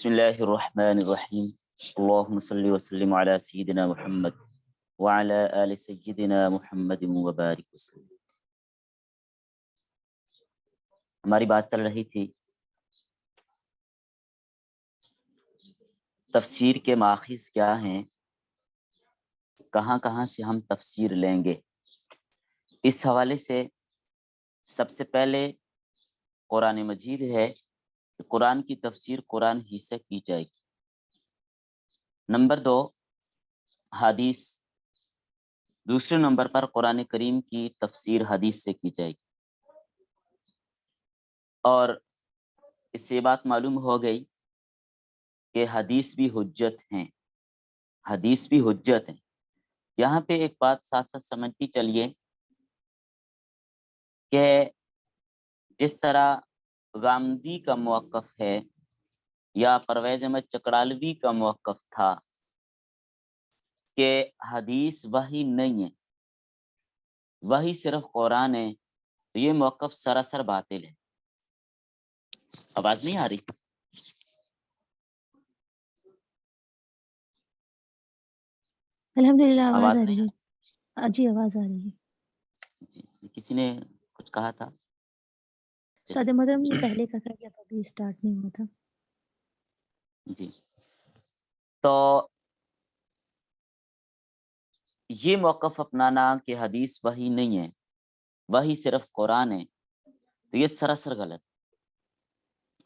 بسم اللہ الرحمن الرحیم اللہم صلی وسلم علی سیدنا محمد وعلی آل سیدنا محمد وبارک وسلم۔ ہماری بات چل رہی تھی تفسیر کے ماخذ کیا ہیں، کہاں کہاں سے ہم تفسیر لیں گے۔ اس حوالے سے سب سے پہلے قرآن مجید ہے کہ قرآن کی تفسیر قرآن ہی سے کی جائے گی۔ نمبر 2 حدیث، دوسرے نمبر پر قرآن کریم کی تفسیر حدیث سے کی جائے گی۔ اور اس سے بات معلوم ہو گئی کہ حدیث بھی حجت ہیں، حدیث بھی حجت ہیں۔ یہاں پہ ایک بات ساتھ ساتھ سمجھتی چلیے کہ جس طرح غامدی کا موقف ہے یا پرویز احمد چکڑالوی کا موقف تھا کہ حدیث وحی نہیں ہے، وحی صرف قرآن ہے، تو یہ موقف سراسر باطل ہے۔ آواز نہیں آ رہی؟ الحمدللہ آواز آ نہیں رہی ہے۔ جی آواز آ رہی ہے۔ جی کسی نے کچھ کہا تھا؟ استاد محترم نے پہلے کا تھا کہ ابھی اسٹارٹ نہیں ہوا تھا۔ جی تو یہ موقف اپنانا کہ حدیث وحی نہیں ہے، وحی صرف قرآن ہے، تو یہ سراسر غلط۔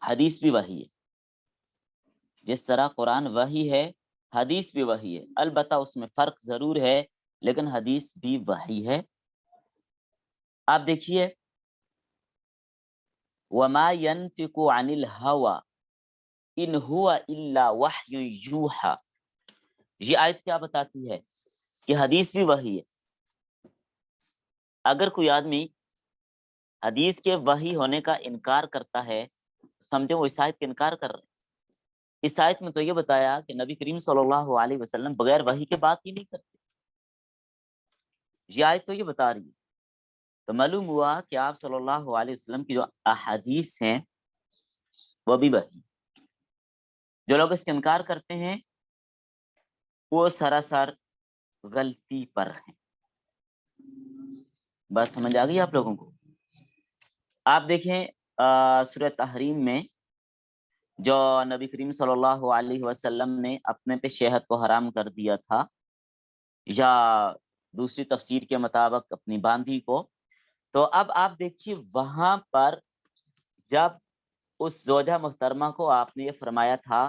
حدیث بھی وحی ہے، جس طرح قرآن وحی ہے حدیث بھی وحی ہے، البتہ اس میں فرق ضرور ہے، لیکن حدیث بھی وحی ہے۔ آپ دیکھیے وَمَا يَنْطِقُ عَنِ الْهَوَىٰ إِنْ هُوَ إِلَّا وَحْيٌ يُوحَىٰ۔ یہ آیت کیا بتاتی ہے کہ حدیث بھی وحی ہے۔ اگر کوئی آدمی حدیث کے وحی ہونے کا انکار کرتا ہے، سمجھو وہ اس آیت کا انکار کر رہے ہیں۔ اس آیت میں تو یہ بتایا کہ نبی کریم صلی اللہ علیہ وسلم بغیر وحی کے بات ہی نہیں کرتے، یہ آیت تو یہ بتا رہی ہے۔ تو معلوم ہوا کہ آپ صلی اللہ علیہ وسلم کی جو احادیث ہیں وہ بھی وحی۔ جو لوگ اس کا انکار کرتے ہیں وہ سراسر غلطی پر ہیں۔ بس سمجھ آ گئی آپ لوگوں کو؟ آپ دیکھیں سورہ تحریم میں جو نبی کریم صلی اللہ علیہ وسلم نے اپنے پہ شہد کو حرام کر دیا تھا، یا دوسری تفسیر کے مطابق اپنی باندھی کو، تو اب آپ دیکھیے وہاں پر جب اس زوجہ محترمہ کو آپ نے یہ فرمایا تھا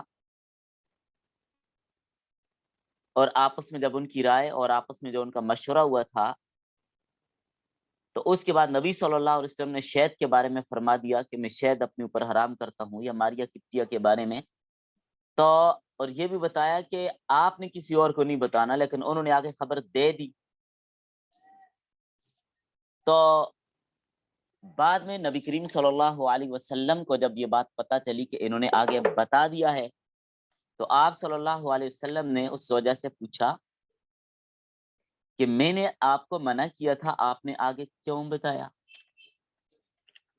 اور آپس میں جب ان کی رائے اور آپس میں جو ان کا مشورہ ہوا تھا، تو اس کے بعد نبی صلی اللہ علیہ وسلم نے شہد کے بارے میں فرما دیا کہ میں شہد اپنے اوپر حرام کرتا ہوں، یا ماریہ قبطیہ کے بارے میں۔ تو اور یہ بھی بتایا کہ آپ نے کسی اور کو نہیں بتانا، لیکن انہوں نے آگے خبر دے دی۔ تو بعد میں نبی کریم صلی اللہ علیہ وسلم کو جب یہ بات پتہ چلی کہ انہوں نے آگے بتا دیا ہے، تو آپ صلی اللہ علیہ وسلم نے اس وجہ سے پوچھا کہ میں نے آپ کو منع کیا تھا، آپ نے آگے کیوں بتایا؟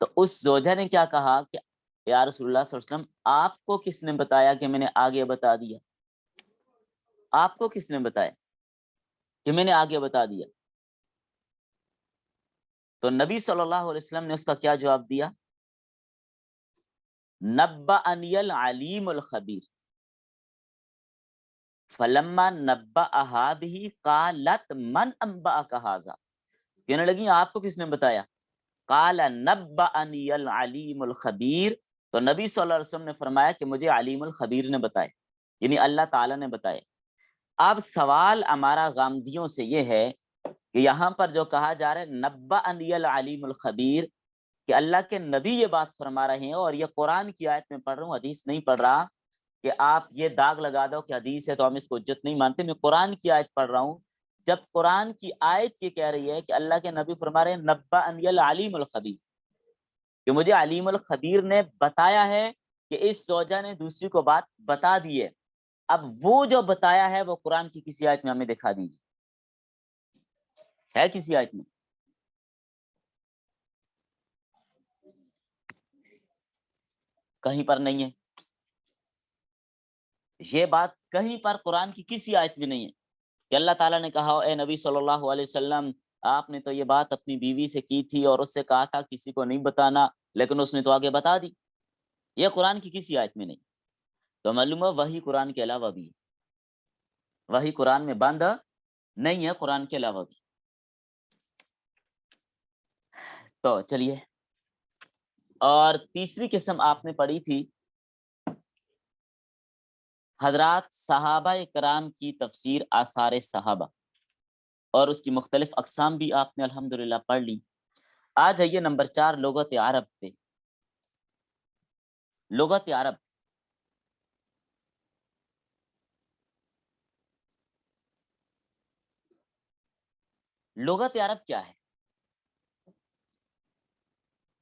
تو اس زوجہ نے کیا کہا کہ یا رسول اللہ صلی اللہ علیہ وسلم، آپ کو کس نے بتایا کہ میں نے آگے بتا دیا؟ آپ کو کس نے بتایا کہ میں نے آگے بتا دیا؟ تو نبی صلی اللہ علیہ وسلم نے اس کا کیا جواب دیا؟ نبأنی العلیم الخبیر فلما نبأہا بہ قالت من انبأک ھذا۔ کہنے لگی آپ کو کس نے بتایا؟ قال نبأنی العلیم الخبیر۔ تو نبی صلی اللہ علیہ وسلم نے فرمایا کہ مجھے علیم الخبیر نے بتایا، یعنی اللہ تعالیٰ نے بتایا۔ اب سوال ہمارا غامدیوں سے یہ ہے کہ یہاں پر جو کہا جا رہا ہے نبأنی العلیم الخبیر، کہ اللہ کے نبی یہ بات فرما رہے ہیں، اور یہ قرآن کی آیت میں پڑھ رہا ہوں، حدیث نہیں پڑھ رہا کہ آپ یہ داغ لگا دو کہ حدیث ہے تو ہم اس کو حجت نہیں مانتے۔ میں قرآن کی آیت پڑھ رہا ہوں، جب قرآن کی آیت یہ کہہ رہی ہے کہ اللہ کے نبی فرما رہے ہیں نبأنی العلیم الخبیر، کہ مجھے علیم الخبیر نے بتایا ہے کہ اس زوجہ نے دوسری کو بات بتا دی ہے۔ اب وہ جو بتایا ہے وہ قرآن کی کسی آیت میں ہمیں دکھا دیجیے، ہے کسی آیت میں؟ کہیں پر نہیں ہے۔ یہ بات کہیں پر قرآن کی کسی آیت میں نہیں ہے کہ اللہ تعالیٰ نے کہا اے نبی صلی اللہ علیہ وسلم آپ نے تو یہ بات اپنی بیوی سے کی تھی اور اس سے کہا تھا کسی کو نہیں بتانا، لیکن اس نے تو آگے بتا دی۔ یہ قرآن کی کسی آیت میں نہیں۔ تو معلوم ہے وہی قرآن کے علاوہ بھی ہے، وہی قرآن میں بند نہیں ہے، قرآن کے علاوہ بھی۔ تو چلیے، اور تیسری قسم آپ نے پڑھی تھی حضرات صحابہ کرام کی تفسیر آثار صحابہ، اور اس کی مختلف اقسام بھی آپ نے الحمدللہ پڑھ لی۔ آ جائیے نمبر 4 لغت عرب پہ۔ لغت عرب، لغت عرب کیا ہے؟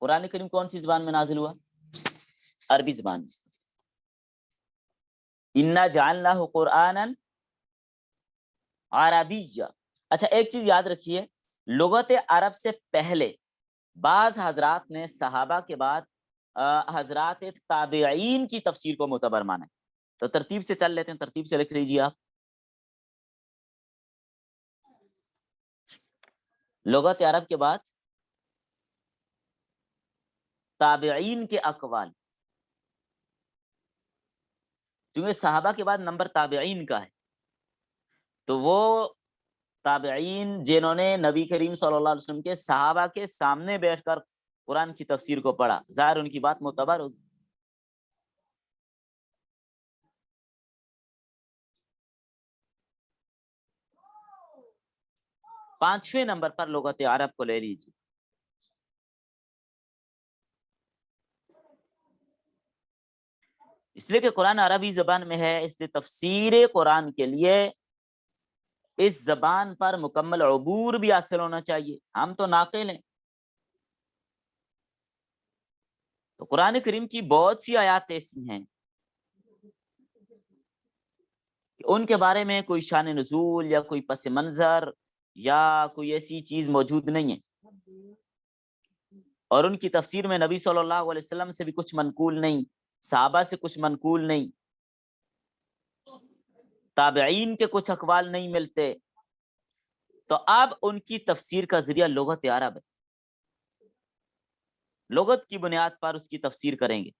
قرآن کریم کون سی زبان میں نازل ہوا؟ عربی زبان میں۔ اِنَّا جَعَلْنَاهُ قُرْآنًا عربیّا۔ اچھا ایک چیز یاد رکھیے، لغت عرب سے پہلے بعض حضرات نے صحابہ کے بعد حضرات تابعین کی تفسیر کو معتبر مانا ہے۔ تو ترتیب سے چل لیتے ہیں، ترتیب سے لکھ لیجیے آپ۔ لغت عرب کے بعد تابعین کے اقوال، کیونکہ صحابہ کے بعد نمبر تابعین کا ہے، تو وہ تابعین جنہوں نے نبی کریم صلی اللہ علیہ وسلم کے صحابہ کے سامنے بیٹھ کر قرآن کی تفسیر کو پڑھا، ظاہر ان کی بات معتبر ہوگی۔ پانچویں نمبر پر لغت عرب کو لے لیجیے۔ اس لیے کہ قرآن عربی زبان میں ہے، اس لیے تفسیر قرآن کے لیے اس زبان پر مکمل عبور بھی حاصل ہونا چاہیے۔ ہم تو ناقل ہیں، تو قرآن کریم کی بہت سی آیات ایسی ہیں کہ ان کے بارے میں کوئی شان نزول یا کوئی پس منظر یا کوئی ایسی چیز موجود نہیں ہے، اور ان کی تفسیر میں نبی صلی اللہ علیہ وسلم سے بھی کچھ منقول نہیں، صحابہ سے کچھ منقول نہیں، تابعین کے کچھ اقوال نہیں ملتے، تو اب ان کی تفسیر کا ذریعہ لغت عرب ہے، لغت کی بنیاد پر اس کی تفسیر کریں گے۔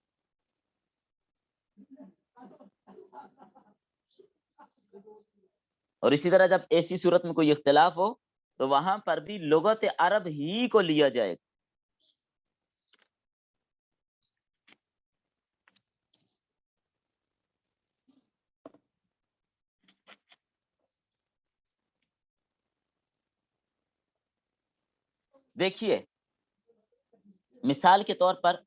اور اسی طرح جب ایسی صورت میں کوئی اختلاف ہو تو وہاں پر بھی لغت عرب ہی کو لیا جائے گا۔ دیکھیے مثال کے طور پر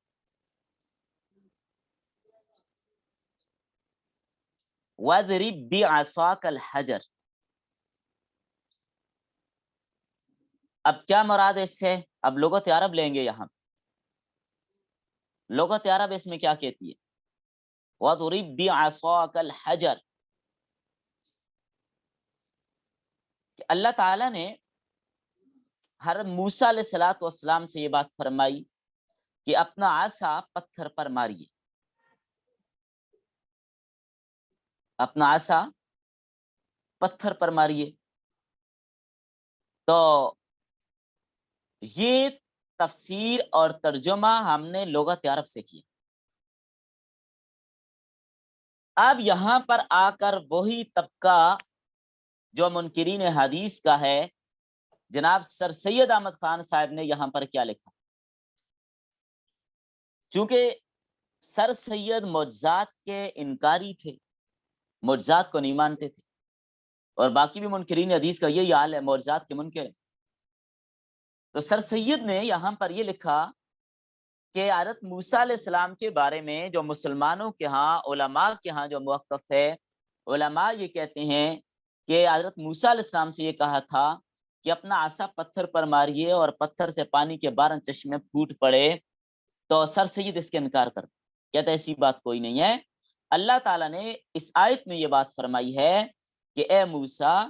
وَاضْرِبْ بِعَصَاكَ الْحَجَرَ، اب کیا مراد ہے اس سے؟ اب لغت عرب لیں گے یہاں۔ لغت عرب اس میں کیا کہتی ہے؟ وَاضْرِبْ بِعَصَاكَ الْحَجَرَ، کہ اللہ تعالیٰ نے حضرت موسیٰ علیہ السلام سے یہ بات فرمائی کہ اپنا عصا پتھر پر ماریے، اپنا عصا پتھر پر ماریے۔ تو یہ تفسیر اور ترجمہ ہم نے لغت عرب سے کیا۔ اب یہاں پر آ کر وہی طبقہ جو منکرین حدیث کا ہے، جناب سر سید احمد خان صاحب نے یہاں پر کیا لکھا؟ چونکہ سر سید معجزات کے انکاری تھے، معجزات کو نہیں مانتے تھے، اور باقی بھی منکرین حدیث کا یہی حال ہے، معجزات کے منکر ہیں۔ تو سر سید نے یہاں پر یہ لکھا کہ حضرت موسیٰ علیہ السلام کے بارے میں جو مسلمانوں کے ہاں، علماء کے ہاں جو موقف ہے، علماء یہ کہتے ہیں کہ حضرت موسیٰ علیہ السلام سے یہ کہا تھا کہ اپنا عصا پتھر پر ماریے اور پتھر سے پانی کے 12 چشمے پھوٹ پڑے، تو سر سید اس کے انکار کرتے، کہتے ایسی بات کوئی نہیں ہے۔ اللہ تعالیٰ نے اس آیت میں یہ بات فرمائی ہے کہ اے موسیٰ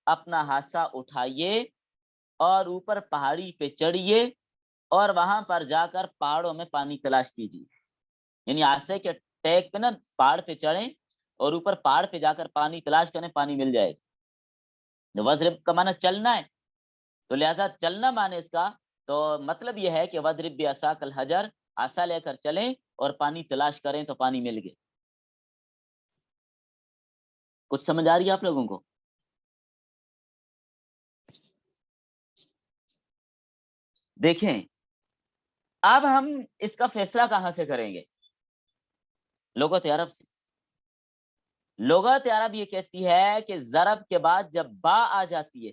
اپنا عصا اٹھائیے اور اوپر پہاڑی پہ چڑھیے اور وہاں پر جا کر پہاڑوں میں پانی تلاش کیجیے، یعنی عصا کے ٹیک پہ نا پہاڑ پہ چڑھیں اور اوپر پہاڑ پہ جا کر پانی تلاش کریں پانی مل جائے گا. وضرب کا معنی چلنا ہے، تو لہٰذا چلنا معنی اس کا تو مطلب یہ ہے کہ وضرب بعصاک الحجر، عصا لے کر چلیں اور پانی تلاش کریں تو پانی مل گئے. کچھ سمجھ آ رہی ہے آپ لوگوں کو؟ دیکھیں اب ہم اس کا فیصلہ کہاں سے کریں گے؟ لغت عرب سے. لغت عرب یہ کہتی ہے کہ ضرب کے بعد جب با آ جاتی ہے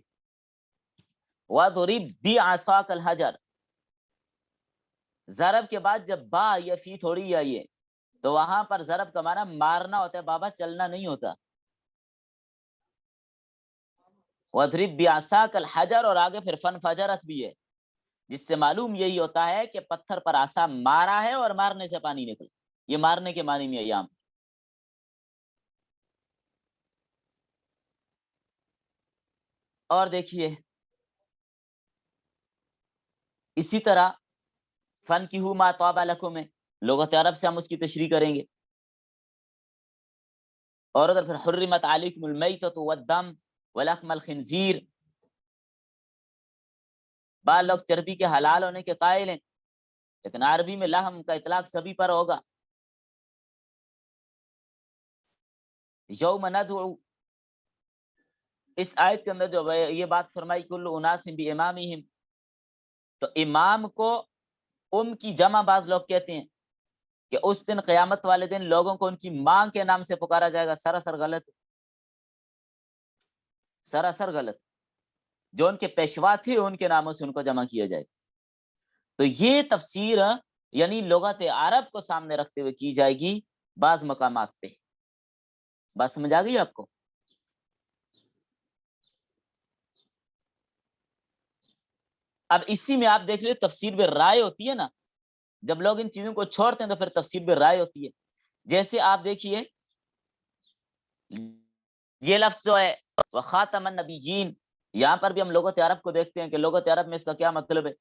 وَضْرِبْ بِعَصَاكَ الْحَجَرَ، ضرب کے بعد جب با یا فی تھوڑی آئی ہے تو وہاں پر ضرب کا معنی مارنا ہوتا ہے بابا، چلنا نہیں ہوتا. وَضْرِبْ بِعَصَاكَ الْحَجَرَ اور آگے پھر فَانْفَجَرَتْ بھی ہے، جس سے معلوم یہی ہوتا ہے کہ پتھر پر عصا مارا ہے اور مارنے سے پانی نکلا. یہ مارنے کے معنی میں ہے یہاں. اور دیکھیے اسی طرح فَانْكِحُوا مَا طَابَ لَكُم میں لغت عرب سے ہم اس کی تشریح کریں گے. اور ادھر پھر حرمت علیکم المیتۃ والدم ولحم الخنزیر، بعض لوگ چربی کے حلال ہونے کے قائل ہیں لیکن عربی میں لحم کا اطلاق سبھی پر ہوگا. یوم ندعو، اس آیت کے اندر جو یہ بات فرمائی کل اناس بامامہم، تو امام کو کی جمع بعض لوگ کہتے ہیں کہ اس دن قیامت والے دن لوگوں کو ان کی ماں کے نام سے پکارا جائے گا. سراسر غلط، سراسر غلط. جو ان کے پیشوا تھے ان کے ناموں سے ان کو جمع کیا جائے. تو یہ تفسیر یعنی لغت عرب کو سامنے رکھتے ہوئے کی جائے گی بعض مقامات پہ. بات سمجھ آ گئی آپ کو؟ اب اسی میں آپ دیکھ لیں تفسیر میں رائے ہوتی ہے نا، جب لوگ ان چیزوں کو چھوڑتے ہیں تو پھر تفسیر میں رائے ہوتی ہے. جیسے آپ دیکھیے یہ لفظ جو ہے وخاتم النبیین، یہاں پر بھی ہم لغت عرب کو دیکھتے ہیں کہ لغت عرب میں اس کا کیا مطلب ہے،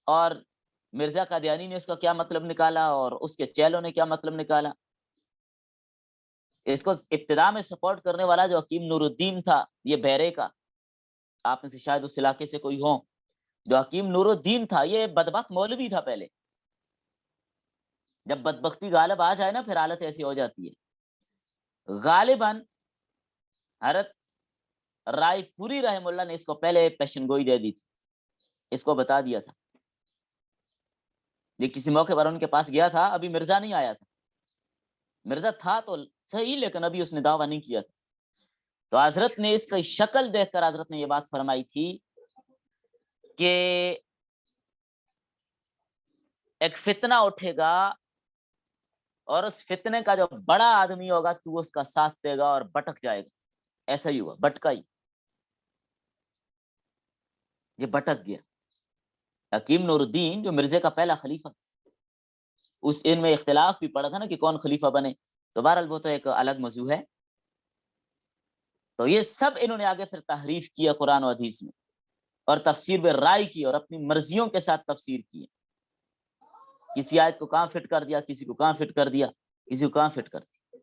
اور مرزا قادیانی نے اس کا کیا مطلب نکالا اور اس کے چیلوں نے کیا مطلب نکالا. اس کو ابتدا میں سپورٹ کرنے والا جو حکیم نور الدین تھا، یہ بحرے کا، آپ میں سے شاید اس علاقے سے کوئی ہو، جو حکیم نور الدین تھا یہ بدبخت مولوی تھا. پہلے جب بدبختی غالب آ جائے نا پھر حالت ایسی ہو جاتی ہے. غالباً حضرت رائے پوری رحم اللہ نے اس کو پہلے پیشن گوئی دے دی تھی، اس کو بتا دیا تھا. یہ کسی موقع پر ان کے پاس گیا تھا، ابھی مرزا نہیں آیا تھا. مرزا تھا تو صحیح لیکن ابھی اس نے دعویٰ نہیں کیا تھا. تو حضرت نے اس کی شکل دیکھ کر حضرت نے یہ بات فرمائی تھی کہ ایک فتنہ اٹھے گا اور اس فتنے کا جو بڑا آدمی ہوگا تو اس کا ساتھ دے گا اور بٹک جائے گا. ایسا ہی ہوا، بٹکا ہی، یہ بٹک گیا. حکیم نور الدین جو مرزے کا پہلا خلیفہ، اس ان میں اختلاف بھی پڑا تھا نا کہ کون خلیفہ بنے، تو بہرحال وہ تو ایک الگ موضوع ہے. تو یہ سب انہوں نے آگے پھر تحریف کیا قرآن و حدیث میں، اور تفسیر میں رائے کی اور اپنی مرضیوں کے ساتھ تفسیر کی. کسی آیت کو کہاں فٹ کر دیا، کسی کو کہاں فٹ کر دیا، کسی کو کہاں فٹ کر دیا.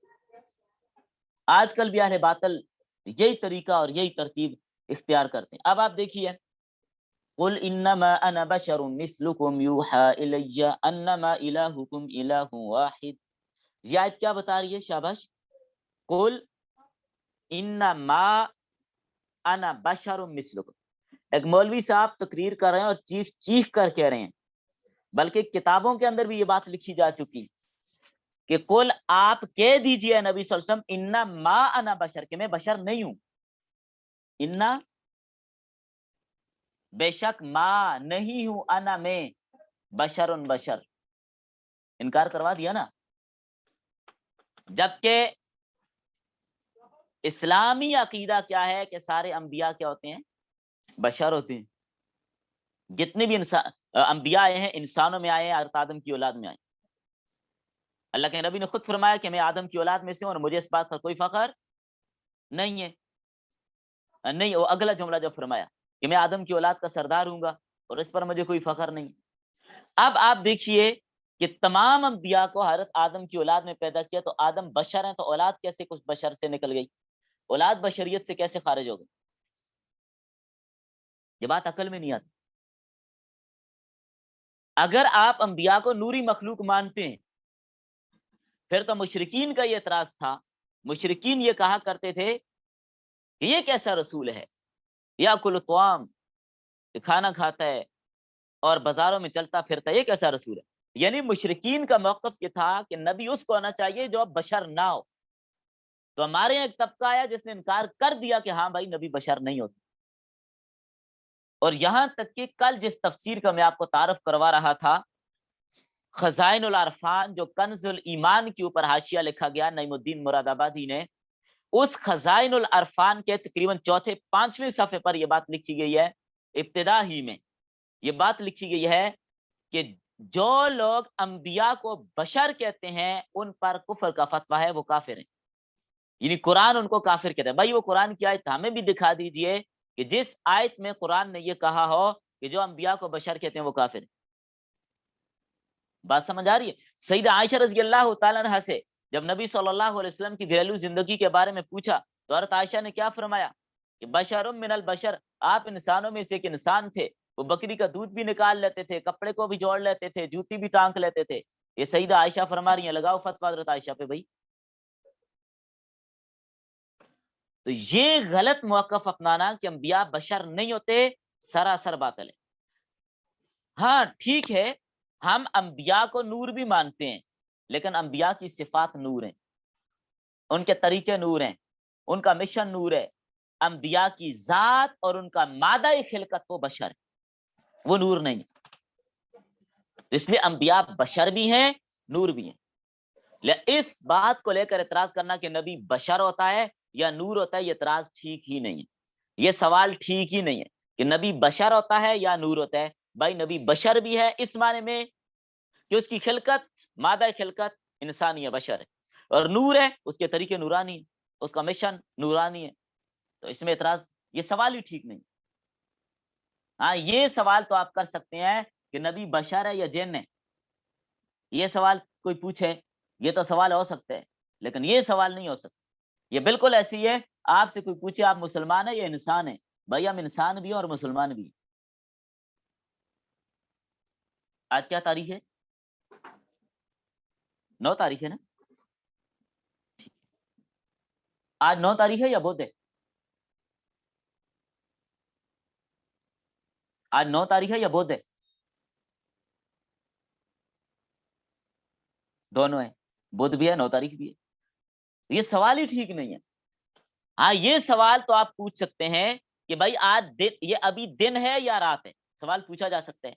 آج کل بھی اہل باطل یہی طریقہ اور یہی ترتیب اختیار کرتے ہیں. اب آپ دیکھیے قل انما انا بشر مثلکم یوحى الی انما الہکم الہ واحد. یہ آیت کیا بتا رہی ہے؟ شاباش. قل انما انا بشر مثلکم. ایک مولوی صاحب تقریر کر رہے ہیں اور چیخ چیخ کر کہہ رہے ہیں، بلکہ کتابوں کے اندر بھی یہ بات لکھی جا چکی کہ قل آپ کہہ دیجئے نبی صلی اللہ علیہ وسلم انما انا بشر، کہ میں بشر نہیں ہوں. انا بے شک، ما نہیں ہوں، انا میں، بشر بشر، انکار کروا دیا نا. جبکہ اسلامی عقیدہ کیا ہے کہ سارے انبیاء کیا ہوتے ہیں؟ بشر ہوتے ہیں. جتنے بھی انبیاء آئے ہیں انسانوں میں آئے ہیں، حضرت آدم کی اولاد میں آئے. اللہ کے نبی نے خود فرمایا کہ میں آدم کی اولاد میں سے ہوں اور مجھے اس بات پر کوئی فخر نہیں ہے. نہیں، وہ اگلا جملہ جو فرمایا کہ میں آدم کی اولاد کا سردار ہوں گا اور اس پر مجھے کوئی فخر نہیں. اب آپ دیکھیے کہ تمام انبیاء کو حضرت آدم کی اولاد میں پیدا کیا، تو آدم بشر ہیں، تو اولاد کیسے کچھ بشر سے نکل گئی؟ اولاد بشریت سے کیسے خارج ہو گئی؟ یہ بات عقل میں نہیں آتی۔ اگر آپ انبیاء کو نوری مخلوق مانتے ہیں پھر تو مشرکین کا یہ اعتراض تھا، مشرکین یہ کہا کرتے تھے کہ یہ کیسا رسول ہے، یا کل طعام، کھانا کھاتا ہے اور بازاروں میں چلتا پھرتا، یہ کیسا رسول ہے؟ یعنی مشرکین کا موقف یہ تھا کہ نبی اس کو آنا چاہیے جو اب بشر نہ ہو۔ تو ہمارے یہاں ایک طبقہ آیا جس نے انکار کر دیا کہ ہاں بھائی نبی بشر نہیں ہوتے۔ اور یہاں تک کہ کل جس تفسیر کا میں آپ کو تعارف کروا رہا تھا، خزائن العرفان، جو کنز الایمان کے اوپر حاشیہ لکھا گیا نعیم الدین مراد آبادی نے، اس خزائن العرفان کے تقریباً چوتھے 5ویں صفحے پر یہ بات لکھی گئی ہے، ابتدا ہی میں یہ بات لکھی گئی ہے کہ جو لوگ انبیاء کو بشر کہتے ہیں ان پر کفر کا فتویٰ ہے، وہ کافر ہیں۔ یعنی قرآن ان کو کافر کہتا ہے۔ بھائی وہ قرآن کی آیت ہمیں بھی دکھا دیجئے کہ جس آیت میں قرآن نے یہ کہا ہو کہ جو انبیاء کو بشر کہتے ہیں وہ کافر ہیں۔ بات سمجھ آ رہی ہے؟ سیدہ عائشہ رضی اللہ تعالیٰ عنہ سے جب نبی صلی اللہ علیہ وسلم کی گھریلو زندگی کے بارے میں پوچھا تو حضرت عائشہ نے کیا فرمایا کہ بشر من البشر، آپ انسانوں میں سے ایک انسان تھے، وہ بکری کا دودھ بھی نکال لیتے تھے، کپڑے کو بھی جوڑ لیتے تھے، جوتی بھی ٹانک لیتے تھے۔ یہ سیدہ عائشہ فرما رہی ہیں، لگاؤ فتویٰ حضرت عائشہ پہ بھائی۔ تو یہ غلط موقف اپنانا کہ انبیاء بشر نہیں ہوتے سراسر باطل ہے۔ ہاں ٹھیک ہے، ہم انبیاء کو نور بھی مانتے ہیں، لیکن انبیاء کی صفات نور ہیں، ان کے طریقے نور ہیں، ان کا مشن نور ہے۔ انبیاء کی ذات اور ان کا مادہ خلقت وہ بشر ہے، وہ نور نہیں۔ اس لیے انبیاء بشر بھی ہیں، نور بھی ہیں۔ اس بات کو لے کر اعتراض کرنا کہ نبی بشر ہوتا ہے یا نور ہوتا ہے، یہ اعتراض ٹھیک ہی نہیں ہے، یہ سوال ٹھیک ہی نہیں ہے کہ نبی بشر ہوتا ہے یا نور ہوتا ہے۔ بھائی نبی بشر بھی ہے اس معنی میں کہ اس کی خلقت، مادہ خلقت انسانی ہے، بشر ہے، اور نور ہے، اس کے طریقے نورانی ہے، اس کا مشن نورانی ہے۔ تو اس میں اعتراض، یہ سوال ہی ٹھیک نہیں۔ ہاں یہ سوال تو آپ کر سکتے ہیں کہ نبی بشر ہے یا جن ہے، یہ سوال کوئی پوچھے، یہ تو سوال ہو سکتا ہے، لیکن یہ سوال نہیں ہو سکتا۔ یہ بالکل ایسی ہے، آپ سے کوئی پوچھے آپ مسلمان ہیں یا انسان ہیں، بھائی ہم انسان بھی ہیں اور مسلمان بھی ہیں۔ آج کیا تاریخ ہے؟ 9 تاریخ ہے نا؟ آج 9 تاریخ ہے یا بدھ ہے؟ آج 9 تاریخ ہے یا بدھ ہے؟ دونوں ہے، بدھ بھی ہے 9 تاریخ بھی ہے۔ یہ سوال ہی ٹھیک نہیں ہے۔ ہاں یہ سوال تو آپ پوچھ سکتے ہیں کہ بھائی آج دن، یہ ابھی دن ہے یا رات ہے، سوال پوچھا جا سکتا ہے،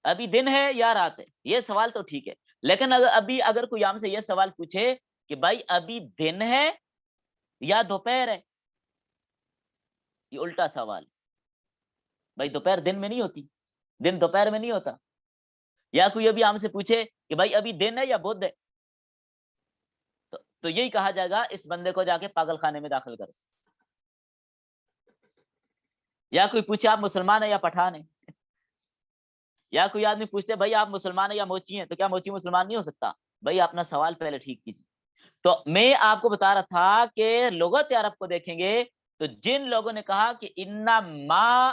ابھی دن ہے یا رات ہے، یہ سوال تو ٹھیک ہے۔ لیکن اگر کوئی ہم سے یہ سوال پوچھے کہ بھائی ابھی دن ہے یا دوپہر ہے، یہ الٹا سوال۔ بھائی دوپہر دن میں نہیں ہوتی، دن دوپہر میں نہیں ہوتا۔ یا کوئی ابھی ہم سے پوچھے کہ بھائی ابھی دن ہے یا بدھ ہے، تو یہی کہا جائے گا اس بندے کو جا کے پاگل خانے میں داخل کرو۔ یا کوئی پوچھے آپ مسلمان ہیں یا پٹھان ہیں، یا کوئی آدمی پوچھتے بھائی آپ مسلمان ہیں یا موچی ہیں، تو کیا موچی مسلمان نہیں ہو سکتا؟ بھائی اپنا سوال پہلے ٹھیک کیجیے۔ تو میں آپ کو بتا رہا تھا کہ لغت عرب کو دیکھیں گے تو جن لوگوں نے کہا کہ انا ما،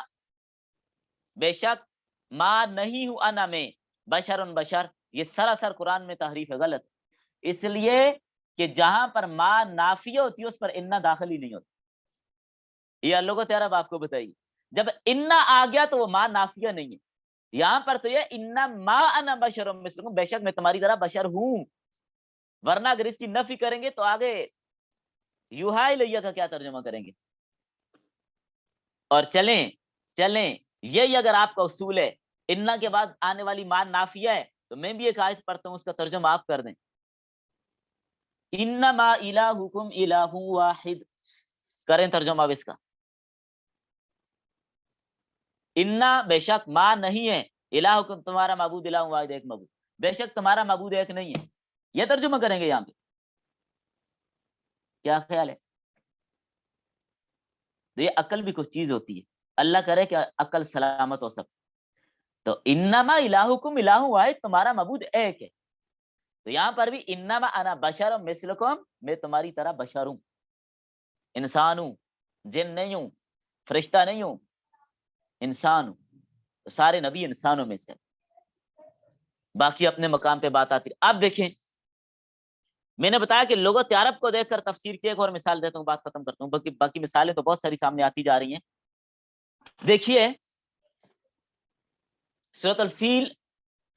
بے شک ما نہیں ہوں انا میں، بشرن بشر، یہ سراسر قرآن میں تحریف ہے، غلط۔ اس لیے کہ جہاں پر ما نافیہ ہوتی ہے اس پر انا داخل ہی نہیں ہوتی، یہ لغت عرب آپ کو بتائیے۔ جب انا آ گیا تو وہ ما نافیہ نہیں ہے، یہاں پر تو یہ انا ما انا بشر مثلکم، بے شک میں تمہاری طرح بشر ہوں، ورنہ اگر اس کی نفی کریں گے تو آگے یوہا الیہ کا کیا ترجمہ کریں گے؟ اور چلیں یہی اگر آپ کا اصول ہے، انا کے بعد آنے والی ما نافیہ ہے، تو میں بھی ایک آیت پڑھتا ہوں، اس کا ترجمہ آپ کر دیں۔ انما الہکم الہ واحد، کریں ترجمہ اب اس کا۔ انا بے شک، ما نہیں ہے، الہکم تمہارا معبود، الہ واحد ایک معبود، بے شک تمہارا معبود ایک نہیں ہے، یہ ترجمہ کریں گے یہاں پہ۔ کیا خیال ہے؟ یہ عقل بھی کچھ چیز ہوتی ہے، اللہ کرے کہ عقل سلامت ہو سب۔ تو انما الہکم الہ واحد، تمہارا معبود ایک ہے. تو یہاں پر بھی انما انا بشر مثلکم، میں تمہاری طرح بشر ہوں، انسان ہوں، جن نہیں ہوں، فرشتہ نہیں ہوں، انسان ہوں. تو سارے نبی انسانوں میں سے. باقی اپنے مقام پہ بات آتی. اب دیکھیں، میں نے بتایا کہ لغت عرب کو دیکھ کر تفسیر کی ایک اور مثال دیتا ہوں، بات ختم کرتا ہوں، باقی مثالیں تو بہت ساری سامنے آتی جا رہی ہیں. دیکھیے سورۃ الفیل،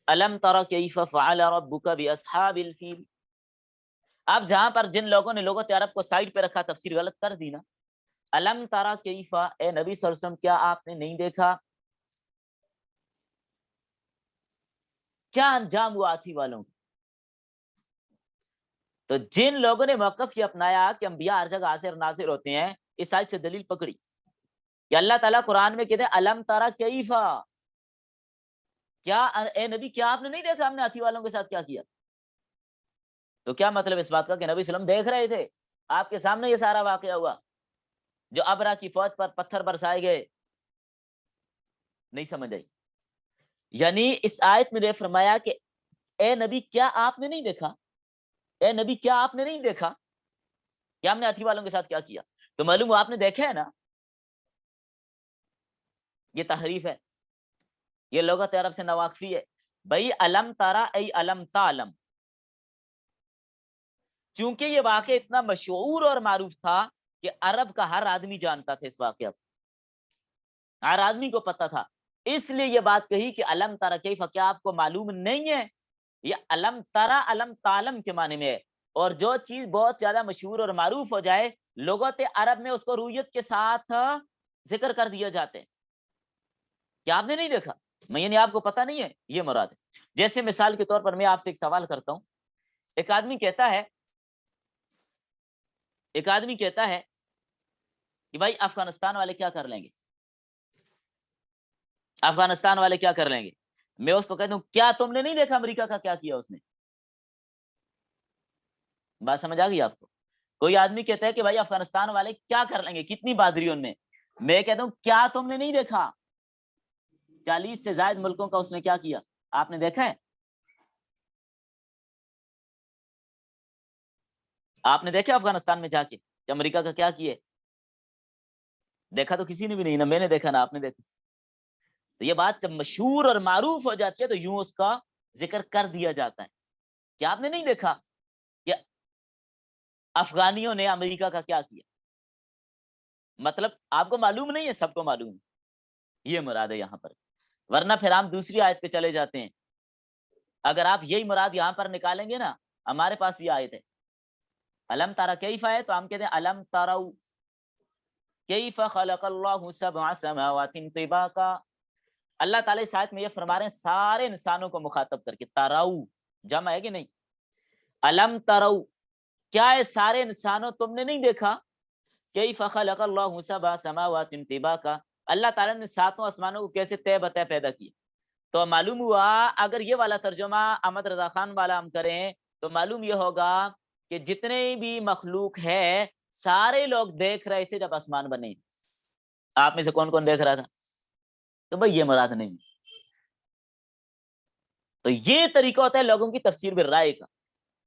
الم تر کیف فعل ربک باصحاب الفیل. اب جہاں پر جن لوگوں نے لغت عرب کو سائڈ پہ رکھا، تفسیر غلط کر دی نا. الم تر کیف، اے نبی صلی اللہ علیہ وسلم کیا آپ نے نہیں دیکھا کیا انجام ہوا ہاتھی والوں کو. تو جن لوگوں نے موقف یہ اپنایا کہ انبیاء ہر جگہ حاضر ناظر ہوتے ہیں، اس آیت سے دلیل پکڑی کہ اللہ تعالیٰ قرآن میں کہتے ہیں الم ترا کیفا، کیا اے نبی کیا آپ نے نہیں دیکھا ہم نے ہاتھی والوں کے ساتھ کیا کیا. تو کیا مطلب اس بات کا کہ نبی صلی اللہ علیہ وسلم دیکھ رہے تھے، آپ کے سامنے یہ سارا واقعہ ہوا جو ابرا کی فوج پر پتھر برسائے گئے. نہیں سمجھ آئی. یعنی اس آیت میں نے فرمایا کہ اے نبی کیا آپ نے نہیں دیکھا، اے نبی کیا آپ نے نہیں دیکھا کہ ہم نے ہاتھی والوں کے ساتھ کیا کیا. تو معلوم ہوا آپ نے دیکھا ہے نا. یہ تحریف ہے، یہ لغت عرب سے ناواقفی ہے. بھائی علم تارا ای علم تعلم، چونکہ یہ واقعہ اتنا مشہور اور معروف تھا کہ عرب کا ہر آدمی جانتا تھا اس واقعہ کو، ہر آدمی کو پتہ تھا. اس لیے یہ بات کہی کہ علم تارا کیف، کیا آپ کو معلوم نہیں ہے. یہ علم تارا علم تعلم کے معنی میں ہے. اور جو چیز بہت زیادہ مشہور اور معروف ہو جائے، لغت عرب میں اس کو رویت کے ساتھ ذکر کر دیا جاتے ہیں. کیا آپ نے نہیں دیکھا، میں یعنی آپ کو پتہ نہیں ہے، یہ مراد ہے. جیسے مثال کے طور پر میں آپ سے ایک سوال کرتا ہوں. ایک آدمی کہتا ہے کہ بھائی افغانستان والے کیا کر لیں گے، افغانستان والے کیا کر لیں گے. میں اس کو کہتا ہوں کیا تم نے نہیں دیکھا امریکہ کا کیا کیا اس نے. بات سمجھ آ گئی آپ کو. کوئی آدمی کہتا ہے کہ بھائی افغانستان والے کیا کر لیں گے، کتنی بہادری ان میں. میں کہتا ہوں کیا تم نے نہیں دیکھا 40 سے زائد ملکوں کا اس نے کیا کیا، آپ نے دیکھا ہے. آپ نے دیکھا افغانستان میں جا کے کہ امریکہ کا کیا کیا. دیکھا تو کسی نے بھی نہیں، نہ میں نے دیکھا نہ آپ نے دیکھا. تو یہ بات جب مشہور اور معروف ہو جاتی ہے تو یوں اس کا ذکر کر دیا جاتا ہے کہ آپ نے نہیں دیکھا کہ افغانیوں نے امریکہ کا کیا کیا. مطلب آپ کو معلوم نہیں ہے، سب کو معلوم ہے، یہ مراد ہے یہاں پر. ورنہ پھر ہم دوسری آیت پہ چلے جاتے ہیں. اگر آپ یہی مراد یہاں پر نکالیں گے نا، ہمارے پاس بھی آیت ہے الم تارا کیف ہے، تو ہم کہتے ہیں الم تارو کیف خلق اللہ سبع سماوات طباقا. اللہ تعالیٰ اس آیت میں یہ فرما رہے ہیں سارے انسانوں کو مخاطب کر کے، تراؤ جمع ہے کہ نہیں. الم ترو، کیا ہے سارے انسانوں تم نے نہیں دیکھا کیف خلق اللہ سبع سماوات طباقا، اللہ تعالیٰ نے ساتوں آسمانوں کو کیسے طے بتہ پیدا کیا. تو معلوم ہوا اگر یہ والا ترجمہ احمد رضا خان والا ہم کریں تو معلوم یہ ہوگا کہ جتنے بھی مخلوق ہے سارے لوگ دیکھ رہے تھے جب آسمان بنے. آپ میں سے کون کون دیکھ رہا تھا؟ تو بھائی یہ مراد نہیں. تو یہ طریقہ ہوتا ہے لوگوں کی تفسیر بالرائے کا.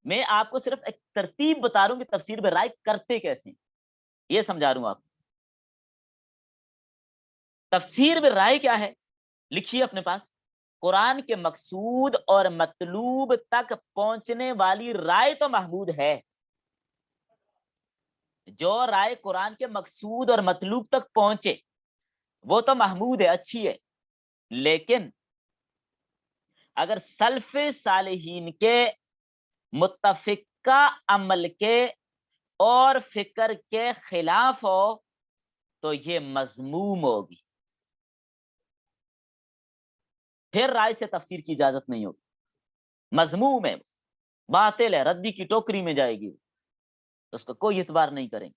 میں آپ کو صرف ایک ترتیب بتا رہا ہوں کہ تفسیر بالرائے کرتے کیسے ہیں، یہ سمجھا رہا ہوں آپ. تفسیر بالرائے کیا ہے، لکھیے اپنے پاس. قرآن کے مقصود اور مطلوب تک پہنچنے والی رائے تو محمود ہے. جو رائے قرآن کے مقصود اور مطلوب تک پہنچے وہ تو محمود ہے، اچھی ہے. لیکن اگر سلف صالحین کے متفقہ عمل کے اور فکر کے خلاف ہو تو یہ مذموم ہوگی، پھر رائے سے تفسیر کی اجازت نہیں ہوگی. مذموم ہے، باطل ہے، ردی کی ٹوکری میں جائے گی، اس کا کوئی اعتبار نہیں کریں گے.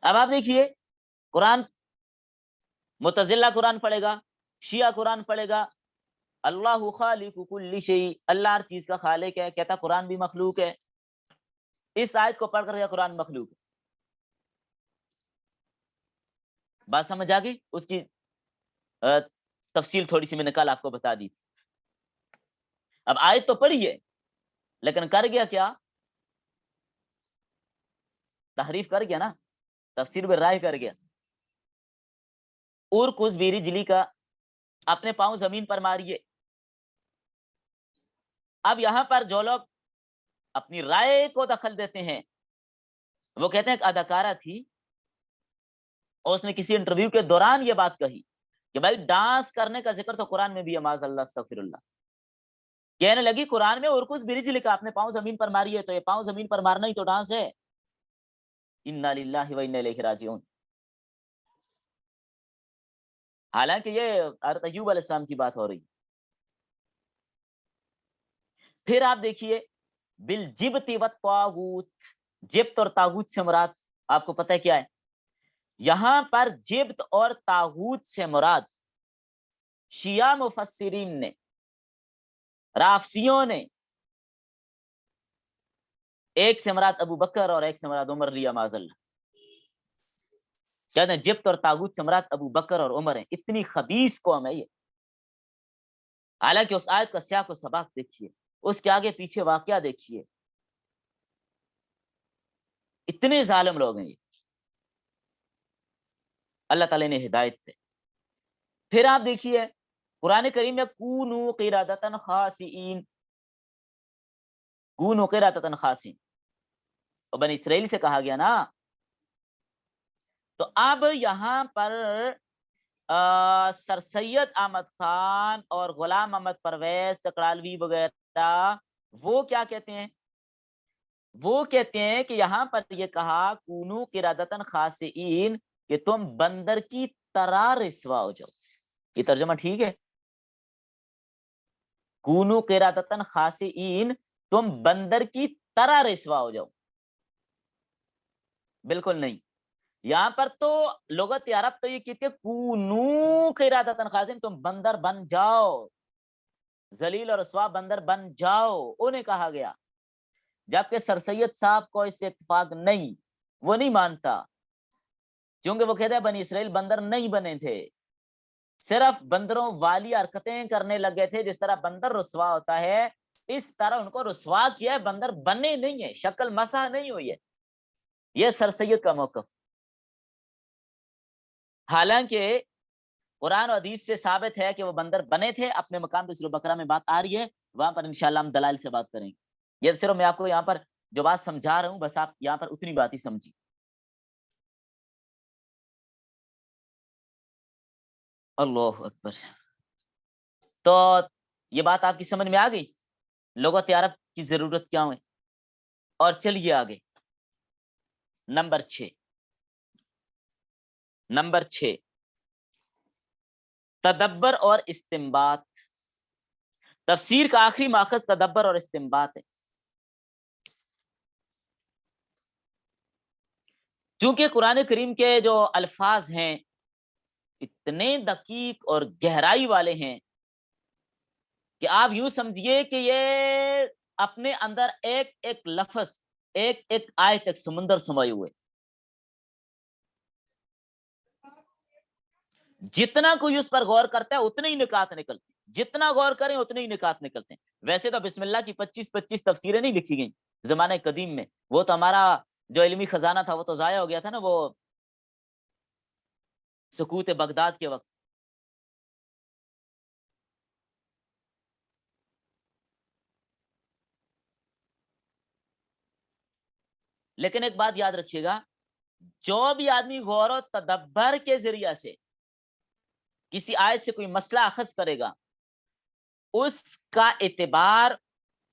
اب آپ دیکھیے قرآن، معتزلہ قرآن پڑھے گا، شیعہ قرآن پڑھے گا اللہ خالق کل شیء، اللہ ہر چیز کا خالق ہے، کہتا قرآن بھی مخلوق ہے. اس آیت کو پڑھ کر قرآن مخلوق ہے. بات سمجھ آ گئی؟ اس کی تفصیل تھوڑی سی میں نے کل آپ کو بتا دی تھی. اب آیت تو پڑھی ہے لیکن کر گیا کیا؟ تحریف کر گیا نا، تفسیر بالرائے کر گیا. اور کس بیری جلی کا اپنے پاؤں زمین پر ماریے. اب یہاں پر جو لوگ اپنی رائے کو دخل دیتے ہیں، وہ کہتے ہیں ایک اداکارہ تھی اور اس نے کسی انٹرویو کے دوران یہ بات کہی کہ بھائی ڈانس کرنے کا ذکر تو قرآن میں بھی ہے، معاذ اللہ استغفر اللہ. کہنے لگی قرآن میں ارکس برج لکھا، اپنے پاؤں زمین پر ماری، تو یہ پاؤں زمین پر مارنا ہی تو ڈانس ہے. انا للہ و انا الیہ راجعون. حالانکہ یہ حضرت ایوب علیہ السلام کی بات ہو رہی. پھر آپ دیکھیے بالجبت والطاغوت، جبت اور طاغوت سے مراد آپ کو پتہ ہے کیا ہے؟ یہاں پر جبت اور طاغوت سے مراد شیعہ مفسرین نے، رافضیوں نے، ایک سے مراد ابو بکر اور ایک سے مراد عمر لیا معاذ اللہ. کہتے ہیں جبت اور طاغوت سے مراد ابو بکر اور عمر ہیں. اتنی خبیث قوم ہے یہ. حالانکہ اس آیت کا سیاق و سباق دیکھیے، اس کے آگے پیچھے واقعہ دیکھیے، اتنے ظالم لوگ ہیں یہ. اللہ تعالی نے ہدایت دے. پھر آپ دیکھیے قرآن کریم میں کونوا قردۃ خاسئین، کونوا قردۃ خاسئین، اور بنی اسرائیل سے کہا گیا نا. تو اب یہاں پر سر سید احمد خان اور غلام احمد پرویز چکرالوی وغیرہ وہ کیا کہتے ہیں؟ وہ کہتے ہیں کہ یہاں پر یہ کہا کونوا قردۃ خاسئین کہ تم بندر کی طرح رسوا ہو جاؤ. یہ ترجمہ ٹھیک ہے؟ کونوا قردۃ خاسئین، تم بندر کی طرح رسوا ہو جاؤ. بالکل نہیں. یہاں پر تو لغت عرب تو یہ کہتے ہیں کونوا قردۃ خاسئین، تم بندر بن جاؤ، ذلیل اور رسوا بندر بن جاؤ، انہیں کہا گیا. جبکہ سر سید صاحب کو اس سے اتفاق نہیں، وہ نہیں مانتا، کیونکہ وہ کہتے ہیں بنی اسرائیل بندر نہیں بنے تھے، صرف بندروں والی حرکتیں کرنے لگے تھے. جس طرح بندر رسوا ہوتا ہے اس طرح ان کو رسوا کیا ہے، بندر بنے نہیں ہے، شکل مسح نہیں ہوئی ہے. یہ سر سید کا موقف. حالانکہ قرآن و حدیث سے ثابت ہے کہ وہ بندر بنے تھے. اپنے مقام پہ سورہ بقرہ میں بات آ رہی ہے، وہاں پر انشاءاللہ ہم دلائل سے بات کریں گے. یہ صرف میں آپ کو یہاں پر جو بات سمجھا رہا ہوں، بس آپ یہاں پر اتنی بات ہی سمجھی. اللہ اکبر. تو یہ بات آپ کی سمجھ میں آ گئی لغت عرب کی ضرورت کیا ہے. اور چلیے آگے. نمبر 6 تدبر اور استنباط. تفسیر کا آخری ماخذ تدبر اور استنباط ہے. چونکہ قرآن کریم کے جو الفاظ ہیں اتنے دقیق اور گہرائی والے ہیں کہ آپ یوں سمجھیے کہ یہ اپنے اندر ایک ایک لفظ، ایک ایک آیت، ایک سمندر سمائے ہوئے. جتنا کوئی اس پر غور کرتا ہے اتنے ہی نکات نکلتے ہیں، جتنا غور کریں اتنے ہی نکات نکلتے ہیں. ویسے تو بسم اللہ کی 25 تفسیریں نہیں لکھی گئیں زمانہ قدیم میں، وہ تو ہمارا جو علمی خزانہ تھا وہ تو ضائع ہو گیا تھا نا، وہ سکوت بغداد کے وقت. لیکن ایک بات یاد رکھیے گا، جو بھی آدمی غور و تدبر کے ذریعے سے کسی آیت سے کوئی مسئلہ اخذ کرے گا، اس کا اعتبار،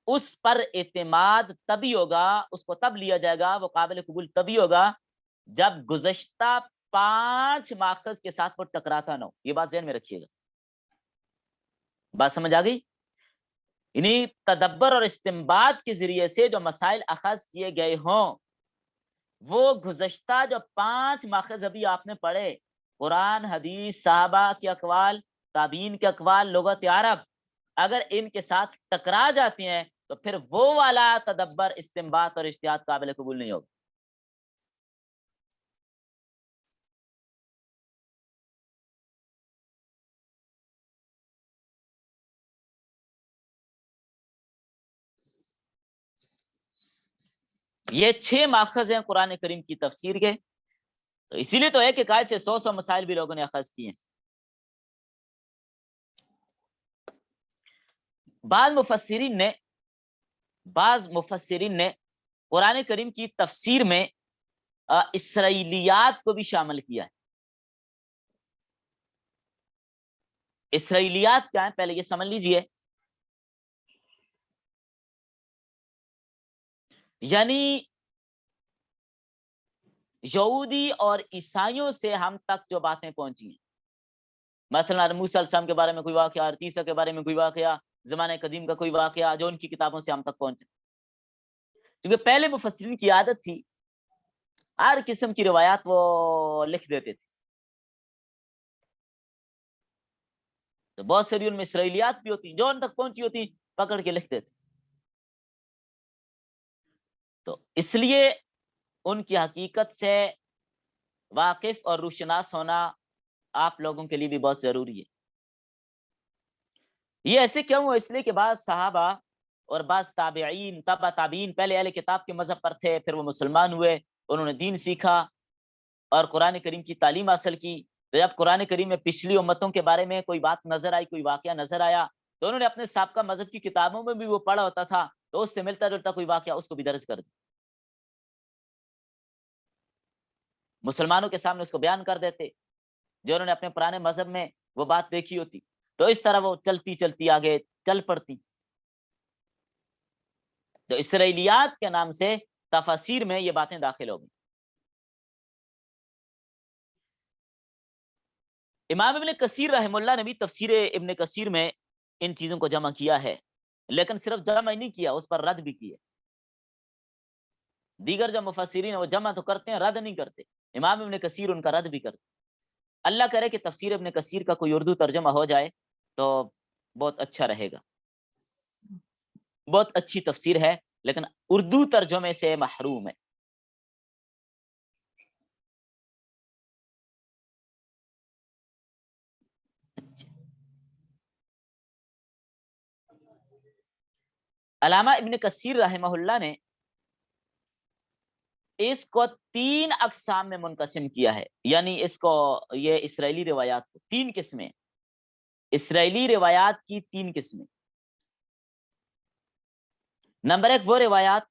اس پر اعتماد تبھی ہوگا، اس کو تب لیا جائے گا، وہ قابل قبول تبھی ہوگا جب گزشتہ 5 ماخذ کے ساتھ وہ ٹکراتا نہ ہو. یہ بات ذہن میں رکھیے گا. بات سمجھ آ گئی؟ یعنی تدبر اور استنباط کے ذریعے سے جو مسائل اخذ کیے گئے ہوں وہ گزشتہ جو 5 ماخذ ابھی آپ نے پڑھے، قرآن، حدیث، صحابہ کے اقوال، تابعین کے اقوال، لغت عرب، اگر ان کے ساتھ ٹکرا جاتے ہیں تو پھر وہ والا تدبر، استنباط اور اجتہاد قابل قبول نہیں ہوگا. یہ 6 ماخذ ہیں قرآن کریم کی تفسیر کے، تو اسی لیے تو ہے کہ قاعدے سے 100 مسائل بھی لوگوں نے اخذ کیے ہیں۔ بعض مفسرین نے قرآن کریم کی تفسیر میں اسرائیلیات کو بھی شامل کیا ہے۔ اسرائیلیات کیا ہیں پہلے یہ سمجھ لیجئے، یعنی یہودی اور عیسائیوں سے ہم تک جو باتیں پہنچی ہیں، مثلا موسیٰ علیہ السلام کے بارے میں کوئی واقعہ، عیسیٰ کے بارے میں کوئی واقعہ، زمانہ قدیم کا کوئی واقعہ جو ان کی کتابوں سے ہم تک پہنچے، کیونکہ پہلے مفسرین کی عادت تھی ہر قسم کی روایات وہ لکھ دیتے تھے، تو بہت ساری ان میں اسرائیلیات بھی ہوتی جو ان تک پہنچی ہوتی پکڑ کے لکھ دیتے، تو اس لیے ان کی حقیقت سے واقف اور روشناس ہونا آپ لوگوں کے لیے بھی بہت ضروری ہے۔ یہ ایسے کیوں ہوا؟ اس لیے کہ بعض صحابہ اور بعض تابعین، تبع تابعین پہلے اہل کتاب کے مذہب پر تھے، پھر وہ مسلمان ہوئے، انہوں نے دین سیکھا اور قرآن کریم کی تعلیم حاصل کی، تو جب قرآن کریم میں پچھلی امتوں کے بارے میں کوئی بات نظر آئی، کوئی واقعہ نظر آیا، تو انہوں نے اپنے سابقہ مذہب کی کتابوں میں بھی وہ پڑھا ہوتا تھا، تو اس سے ملتا جلتا کوئی واقعہ اس کو بھی درج کر دیا، مسلمانوں کے سامنے اس کو بیان کر دیتے جو انہوں نے اپنے پرانے مذہب میں وہ بات دیکھی ہوتی، تو اس طرح وہ چلتی چلتی آگے چل پڑتی۔ تو اسرائیلیات کے نام سے تفاسیر میں یہ باتیں داخل ہو گئی۔ امام ابن کثیر رحم اللہ نے بھی تفسیر ابن کثیر میں ان چیزوں کو جمع کیا ہے، لیکن صرف جمع ہی نہیں کیا، اس پر رد بھی کیے۔ دیگر جو مفسرین ہیں وہ جمع تو کرتے ہیں، رد نہیں کرتے، امام ابن کثیر ان کا رد بھی کرتے۔ اللہ کرے کہ تفسیر ابن کثیر کا کوئی اردو ترجمہ ہو جائے تو بہت اچھا رہے گا، بہت اچھی تفسیر ہے، لیکن اردو ترجمے سے محروم ہے۔ علامہ ابن کثیر رحمہ اللہ نے اس کو 3 اقسام میں منقسم کیا ہے، یعنی اس کو یہ اسرائیلی روایات کو 3 قسمیں، اسرائیلی روایات کی 3 قسمیں۔ نمبر 1 وہ روایات،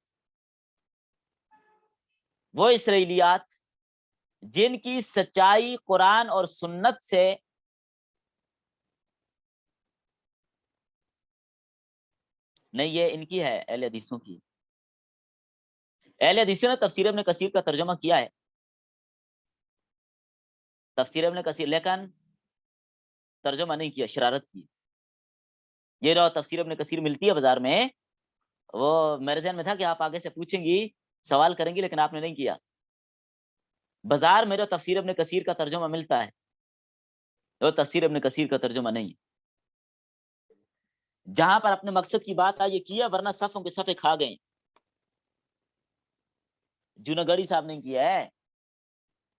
وہ اسرائیلیات جن کی سچائی قرآن اور سنت سے نہیں، یہ ان کی ہے، اہل حدیثوں کی، اہل حدیثوں نے تفسیر ابن کثیر کا ترجمہ کیا ہے، تفسیر ابن کثیر، لیکن ترجمہ نہیں کیا، شرارت کی۔ یہ جو تفسیر ابن کثیر ملتی ہے بازار میں، وہ میرے ذہن میں تھا کہ آپ آگے سے پوچھیں گی، سوال کریں گی، لیکن آپ نے نہیں کیا۔ بازار میں جو تفسیر ابن کثیر کا ترجمہ ملتا ہے وہ تفسیر ابن کثیر کا ترجمہ نہیں ہے۔ جہاں پر اپنے مقصد کی بات آئی یہ کیا، ورنہ صفوں کے صفحے کھا گئے۔ جونگڑی صاحب نے کیا ہے،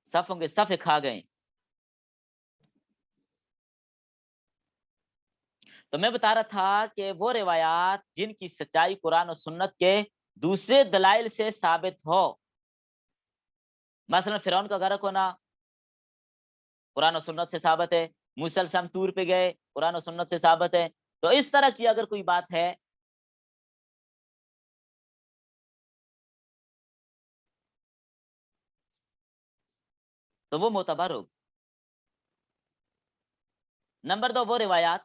صفوں کے صفحے کھا گئے۔ تو میں بتا رہا تھا کہ وہ روایات جن کی سچائی قرآن و سنت کے دوسرے دلائل سے ثابت ہو، مثلا فرعون کا غرق ہونا قرآن و سنت سے ثابت ہے، موسیٰ علیہ السلام طور پہ گئے قرآن و سنت سے ثابت ہے، تو اس طرح کی اگر کوئی بات ہے تو وہ معتبر ہوگی۔ نمبر 2 وہ روایات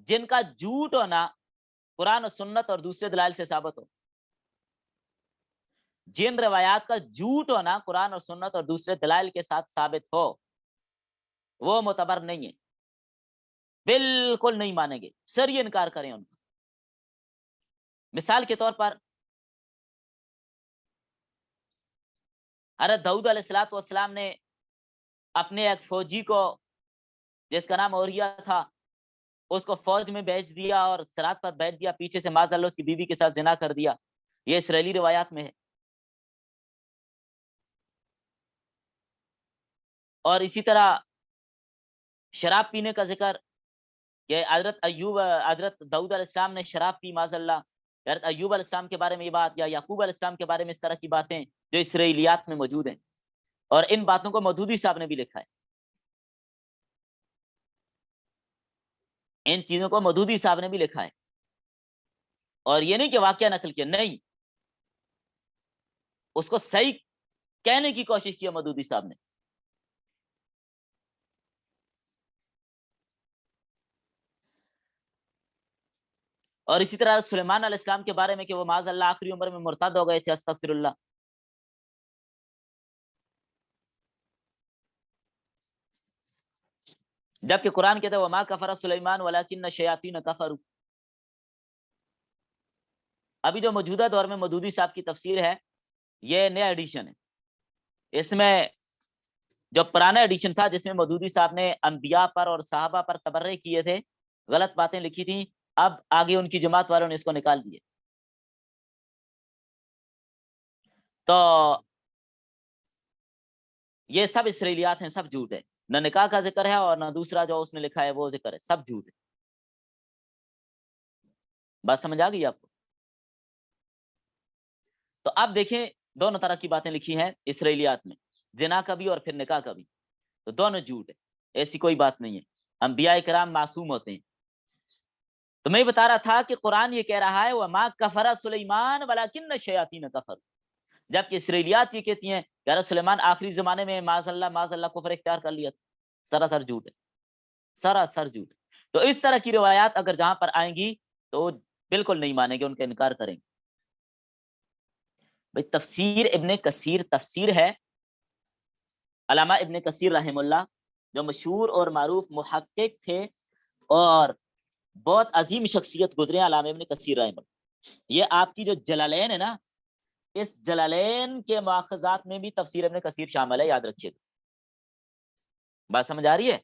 جن کا جھوٹ ہونا قرآن و سنت اور دوسرے دلائل سے ثابت ہو، جن روایات کا جھوٹ ہونا قرآن اور سنت اور دوسرے دلائل کے ساتھ ثابت ہو، وہ معتبر نہیں ہے، بالکل نہیں مانیں گے، سری انکار کریں ان کا۔ مثال کے طور پر حضرت داؤد علیہ السلام نے اپنے ایک فوجی کو جس کا نام اوریا تھا، اس کو فوج میں بھیج دیا اور سرحد پر بیٹھ دیا، پیچھے سے معاذ اللہ اس کی بیوی کے ساتھ زنا کر دیا، یہ اسرائیلی روایات میں ہے۔ اور اسی طرح شراب پینے کا ذکر کہ حضرت داؤد علیہ السلام نے شراب پی معاذ اللہ، حضرت ایوب علیہ السلام کے بارے میں یہ بات یا یعقوب علیہ السلام کے بارے میں اس طرح کی باتیں جو اسرائیلیات میں موجود ہیں، اور ان باتوں کو مودودی صاحب نے بھی لکھا ہے، ان چیزوں کو مودودی صاحب نے بھی لکھا ہے، اور یہ نہیں کہ واقعہ نقل کیا، نہیں، اس کو صحیح کہنے کی کوشش کی مودودی صاحب نے۔ اور اسی طرح سلیمان علیہ السلام کے بارے میں کہ وہ معاذ اللہ آخری عمر میں مرتد ہو گئے تھے، استغفر اللہ۔ جبکہ قرآن کہتا ہے وما کفر سلیمان ولکن الشیاطین کفروا۔ ابھی جو موجودہ دور میں مودودی صاحب کی تفسیر ہے، یہ نیا ایڈیشن ہے۔ اس میں جو پرانا ایڈیشن تھا جس میں مودودی صاحب نے انبیاء پر اور صحابہ پر تبرئے کیے تھے، غلط باتیں لکھی تھیں، اب آگے ان کی جماعت والوں نے اس کو نکال دیے۔ تو یہ سب اسرائیلیات ہیں، سب جھوٹ ہے، نہ نکاح کا ذکر ہے اور نہ دوسرا جو اس نے لکھا ہے وہ ذکر ہے، سب جھوٹ ہے۔ بات سمجھ آ گئی آپ کو؟ تو اب دیکھیں دونوں طرح کی باتیں لکھی ہیں اسرائیلیات میں، زنا کا بھی اور پھر نکاح کا بھی، تو دونوں جھوٹ ہے، ایسی کوئی بات نہیں ہے، انبیاء کرام معصوم ہوتے ہیں۔ تو میں بتا رہا تھا کہ قرآن یہ کہہ رہا ہے وما کفر سلیمان ولکن الشیاطین کفروا، جبکہ اسرائیلیات یہ کہتی ہیں کہ حضرت سلیمان آخری زمانے میں معاذ اللہ کفر اختیار کر لیا تھا۔ سراسر جھوٹ ہے، سراسر جھوٹ۔ تو اس طرح کی روایات اگر جہاں پر آئیں گی تو بالکل نہیں مانیں گے، ان کا انکار کریں گے۔ بھائی تفسیر ابن کثیر تفسیر ہے، علامہ ابن کثیر رحم اللہ جو مشہور اور معروف محقق تھے اور بہت عظیم شخصیت گزرے ہیں، علامہ ابن کثیر رحم اللہ، یہ آپ کی جو جلالین ہے نا، اس جلالین کے مواخذات میں بھی تفسیر ابن کثیر شامل ہے، یاد رکھیے۔ بات سمجھ آ رہی ہے؟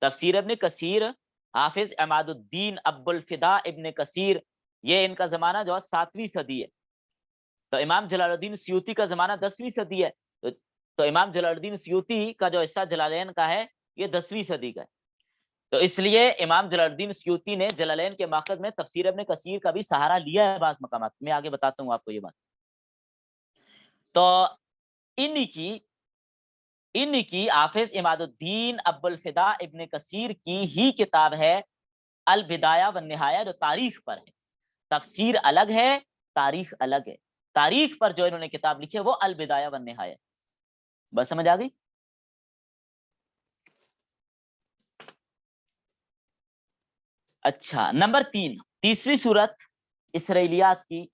تفسیر ابن کثیر، حافظ عماد الدین ابو الفدا ابن کثیر، یہ ان کا زمانہ جو ہے 7ویں صدی ہے، تو امام جلال الدین سیوطی کا زمانہ 10ویں صدی ہے، تو امام جلال الدین سیوطی کا جو حصہ جلالین کا ہے یہ 10ویں صدی کا ہے، تو اس لیے امام جلال الدین سیوطی نے جلالین کے ماخذ میں تفسیر ابن کثیر کا بھی سہارا لیا ہے بعض مقامات میں، آگے بتاتا ہوں آپ کو یہ بات۔ تو انہی کی حافظ عماد الدین ابو الفدا ابن کثیر کی ہی کتاب ہے البدایہ والنہایہ، جو تاریخ پر ہے، تفسیر الگ ہے، تاریخ الگ ہے، تاریخ پر جو انہوں نے کتاب لکھی ہے وہ البدایہ والنہایہ۔ بس سمجھ آ گئی؟ اچھا، نمبر 3، تیسری صورت اسرائیلیات کی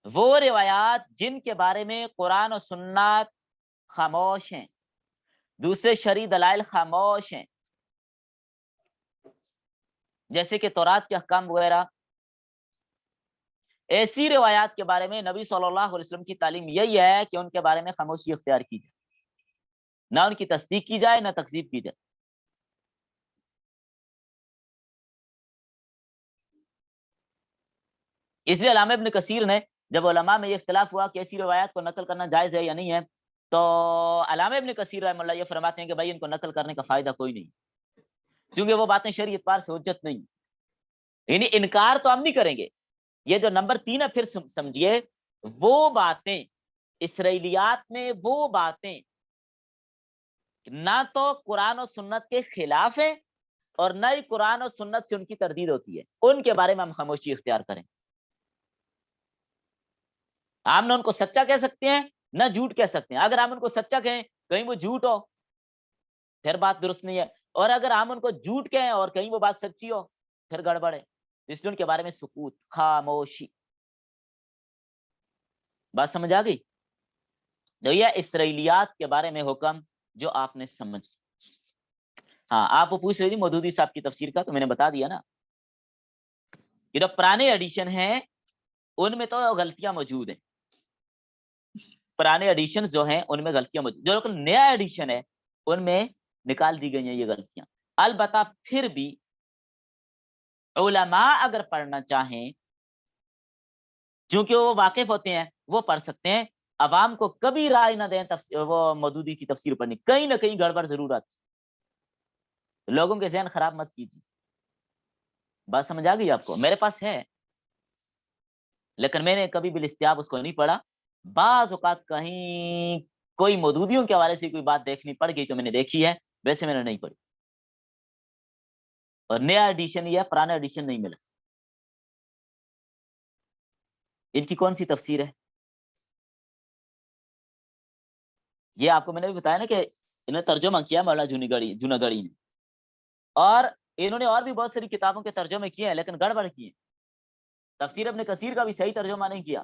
وہ روایات جن کے بارے میں قرآن و سنت خاموش ہیں، دوسرے شرعی دلائل خاموش ہیں، جیسے کہ تورات کے احکام وغیرہ، ایسی روایات کے بارے میں نبی صلی اللہ علیہ وسلم کی تعلیم یہی ہے کہ ان کے بارے میں خاموشی اختیار کی جائے، نہ ان کی تصدیق کی جائے نہ تکذیب کی جائے۔ اس لیے علامہ ابن کثیر نے جب علماء میں یہ اختلاف ہوا کہ ایسی روایات کو نقل کرنا جائز ہے یا نہیں ہے، تو علامہ ابن کثیر رحمہ اللہ یہ فرماتے ہیں کہ بھائی ان کو نقل کرنے کا فائدہ کوئی نہیں، کیونکہ وہ باتیں شرعی اعتبار سے حجت نہیں، یعنی انکار تو ہم نہیں کریں گے۔ یہ جو نمبر 3 ہے، پھر سمجھیے، وہ باتیں اسرائیلیات میں، وہ باتیں نہ تو قرآن و سنت کے خلاف ہیں اور نہ ہی قرآن و سنت سے ان کی تردید ہوتی ہے، ان کے بارے میں ہم خاموشی اختیار کریں۔ ہم نہ ان کو سچا کہہ سکتے ہیں نہ جھوٹ کہہ سکتے ہیں، اگر ہم ان کو سچا کہیں کہیں وہ جھوٹ ہو پھر بات درست نہیں ہے، اور اگر ہم ان کو جھوٹ کہیں اور کہیں وہ بات سچی ہو پھر گڑبڑ ہے، اس لیے ان کے بارے میں سکوت، خاموشی۔ بات سمجھ آ گئی؟ جو یہ اسرائیلیات کے بارے میں حکم جو آپ نے سمجھ، ہاں آپ وہ پوچھ رہی تھی مودودی صاحب کی تفسیر کا، تو میں نے بتا دیا نا، یہ جو پرانے ایڈیشن ہیں ان میں تو غلطیاں موجود ہیں، پرانے ایڈیشن جو ہیں ان میں غلطیاں موجود، جو نیا ایڈیشن ہے ان میں نکال دی گئی ہیں یہ غلطیاں۔ البتہ پھر بھی علماء اگر پڑھنا چاہیں، چونکہ وہ واقف ہوتے ہیں، وہ پڑھ سکتے ہیں، عوام کو کبھی رائے نہ دیں وہ مودودی کی تفسیر پڑھنی، کہیں نہ کہیں گڑبڑ ضرور آتی، لوگوں کے ذہن خراب مت کیجیے۔ بات سمجھ آ گئی آپ کو؟ میرے پاس ہے لیکن میں نے کبھی بالاستیاب اس کو نہیں پڑھا. بعض اوقات کہیں کوئی مودودیوں کے حوالے سے کوئی بات دیکھنی پڑ گئی تو میں نے دیکھی ہے, ویسے میں نے نہیں پڑھی. اور نیا ایڈیشن یا پرانا ایڈیشن نہیں ملا. ان کی کون سی تفسیر ہے؟ یہ آپ کو میں نے بھی بتایا نا کہ انہوں نے ترجمہ کیا مولانا جوناگڑھی نے, اور انہوں نے اور بھی بہت ساری کتابوں کے ترجمے کیے ہیں لیکن گڑبڑ کیے ہیں. تفسیر ابن کثیر کا بھی صحیح ترجمہ نہیں کیا,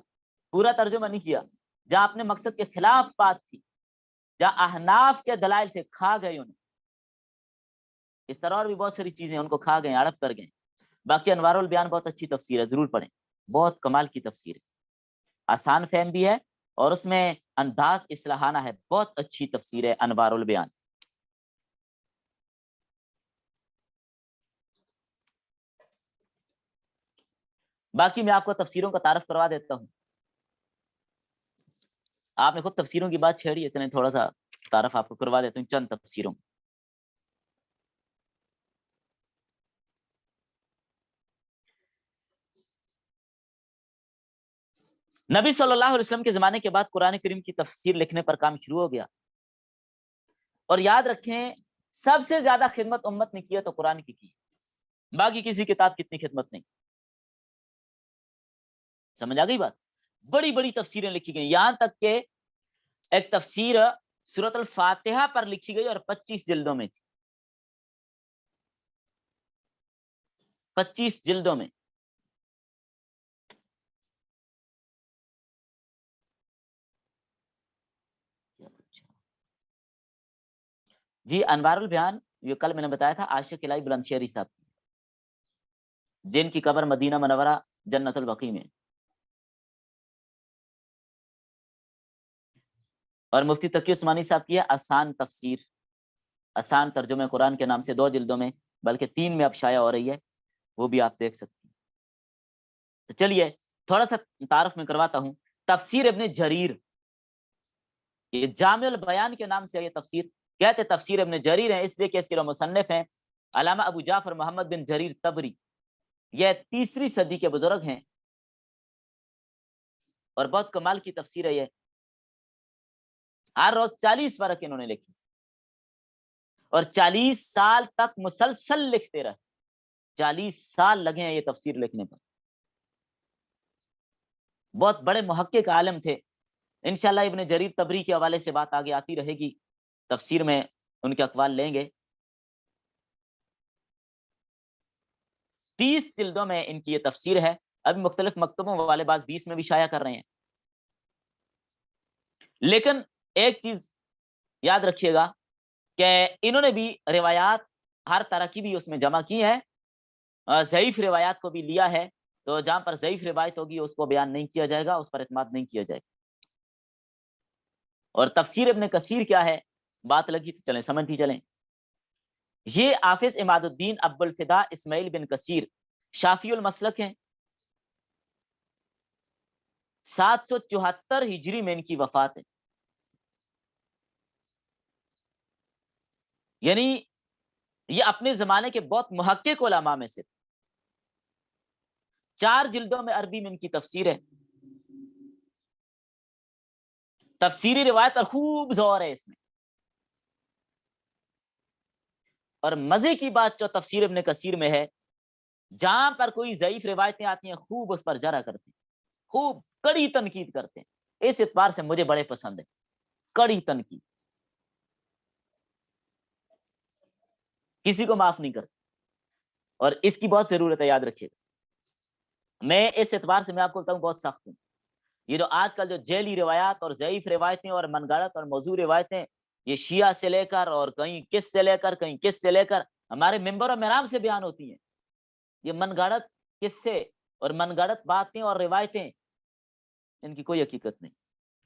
پورا ترجمہ نہیں کیا. جہاں اپنے مقصد کے خلاف بات تھی, جہاں احناف کے دلائل تھے, کھا گئے انہیں. اس طرح اور بھی بہت ساری چیزیں ان کو کھا گئے, ہڑپ کر گئے. باقی انوار البیان بہت اچھی تفسیر ہے, ضرور پڑھیں, بہت کمال کی تفسیر ہے, آسان فہم بھی ہے اور اس میں انداز اصلاحانہ ہے. بہت اچھی تفسیر ہے انوار البیان. باقی میں آپ کو تفسیروں کا تعارف کروا دیتا ہوں. آپ نے خود تفسیروں کی بات چھیڑی ہے, اتنے تھوڑا سا تعارف آپ کو کروا دیتا ہوں چند تفسیروں. نبی صلی اللہ علیہ وسلم کے زمانے کے بعد قرآن کریم کی تفسیر لکھنے پر کام شروع ہو گیا. اور یاد رکھیں, سب سے زیادہ خدمت امت نے کی ہے تو قرآن کی, باقی کسی کتاب کی اتنی خدمت نہیں. سمجھ آ گئی بات؟ بڑی بڑی تفسیریں لکھی گئی, یہاں تک کہ ایک تفسیر سورۃ الفاتحہ پر لکھی گئی اور 25 جلدوں میں تھی. 25 جلدوں میں. جی انوار البیان, یہ کل میں نے بتایا تھا, عاشق الہی بلند شہری صاحب, جن کی قبر مدینہ منورہ جنت البقیع میں, اور مفتی تقی عثمانی صاحب کی ہے آسان تفسیر, آسان ترجمہ قرآن کے نام سے 2 جلدوں میں, بلکہ 3 میں اب شائع ہو رہی ہے, وہ بھی آپ دیکھ سکتے ہیں. تو چلیے تھوڑا سا تعارف میں کرواتا ہوں. تفسیر ابن جریر, یہ جامع البیان کے نام سے یہ تفسیر, کہتے تفسیر ابن جریر ہیں اس لیے کہ اس کے جو مصنف ہیں علامہ ابو جعفر محمد بن جریر طبری, یہ 3ری صدی کے بزرگ ہیں, اور بہت کمال کی تفسیر ہے یہ. ہر روز 40 ورق انہوں نے لکھی, اور 40 سال تک مسلسل لکھتے رہے. 40 سال لگے ہیں یہ تفسیر لکھنے پر. بہت بڑے محقق عالم تھے. انشاءاللہ ابن جریر طبری کے حوالے سے بات آگے آتی رہے گی, تفسیر میں ان کے اقوال لیں گے. 30 جلدوں میں ان کی یہ تفسیر ہے. ابھی مختلف مکتبوں والے بعض 20 میں بھی شائع کر رہے ہیں. لیکن ایک چیز یاد رکھیے گا کہ انہوں نے بھی روایات ہر طرح کی بھی اس میں جمع کی ہے, ضعیف روایات کو بھی لیا ہے. تو جہاں پر ضعیف روایت ہوگی اس کو بیان نہیں کیا جائے گا, اس پر اعتماد نہیں کیا جائے گا. اور تفسیر ابن کثیر کیا ہے, بات لگی تو چلیں سمجھتی چلیں. یہ حافظ عماد الدین ابو الفدا اسماعیل بن کثیر شافعی المسلک ہیں. 774 ہجری میں ان کی وفات ہے. یعنی یہ اپنے زمانے کے بہت محقق علماء میں سے. 4 جلدوں میں عربی میں ان کی تفسیر ہے. تفسیری روایت اور خوب زور ہے اس میں. اور مزے کی بات جو تفسیر ابن کثیر میں ہے, جہاں پر کوئی ضعیف روایتیں آتی ہیں خوب اس پر جرح کرتے ہیں, خوب کڑی تنقید کرتے ہیں. اس اعتبار سے مجھے بڑے پسند ہے, کڑی تنقید, کسی کو معاف نہیں کرتے, اور اس کی بہت ضرورت ہے, یاد رکھیے گا. میں اس اعتبار سے میں آپ کو بتاؤں بہت سخت ہوں. یہ جو آج کل جو جعلی روایات اور ضعیف روایتیں اور من گھڑت اور موضوع روایتیں, یہ شیعہ سے لے کر اور کہیں کس سے لے کر کہیں کس سے لے کر ہمارے ممبر و محراب سے بیان ہوتی ہیں. یہ من گھڑت قصے اور من گھڑت باتیں اور روایتیں, ان کی کوئی حقیقت نہیں.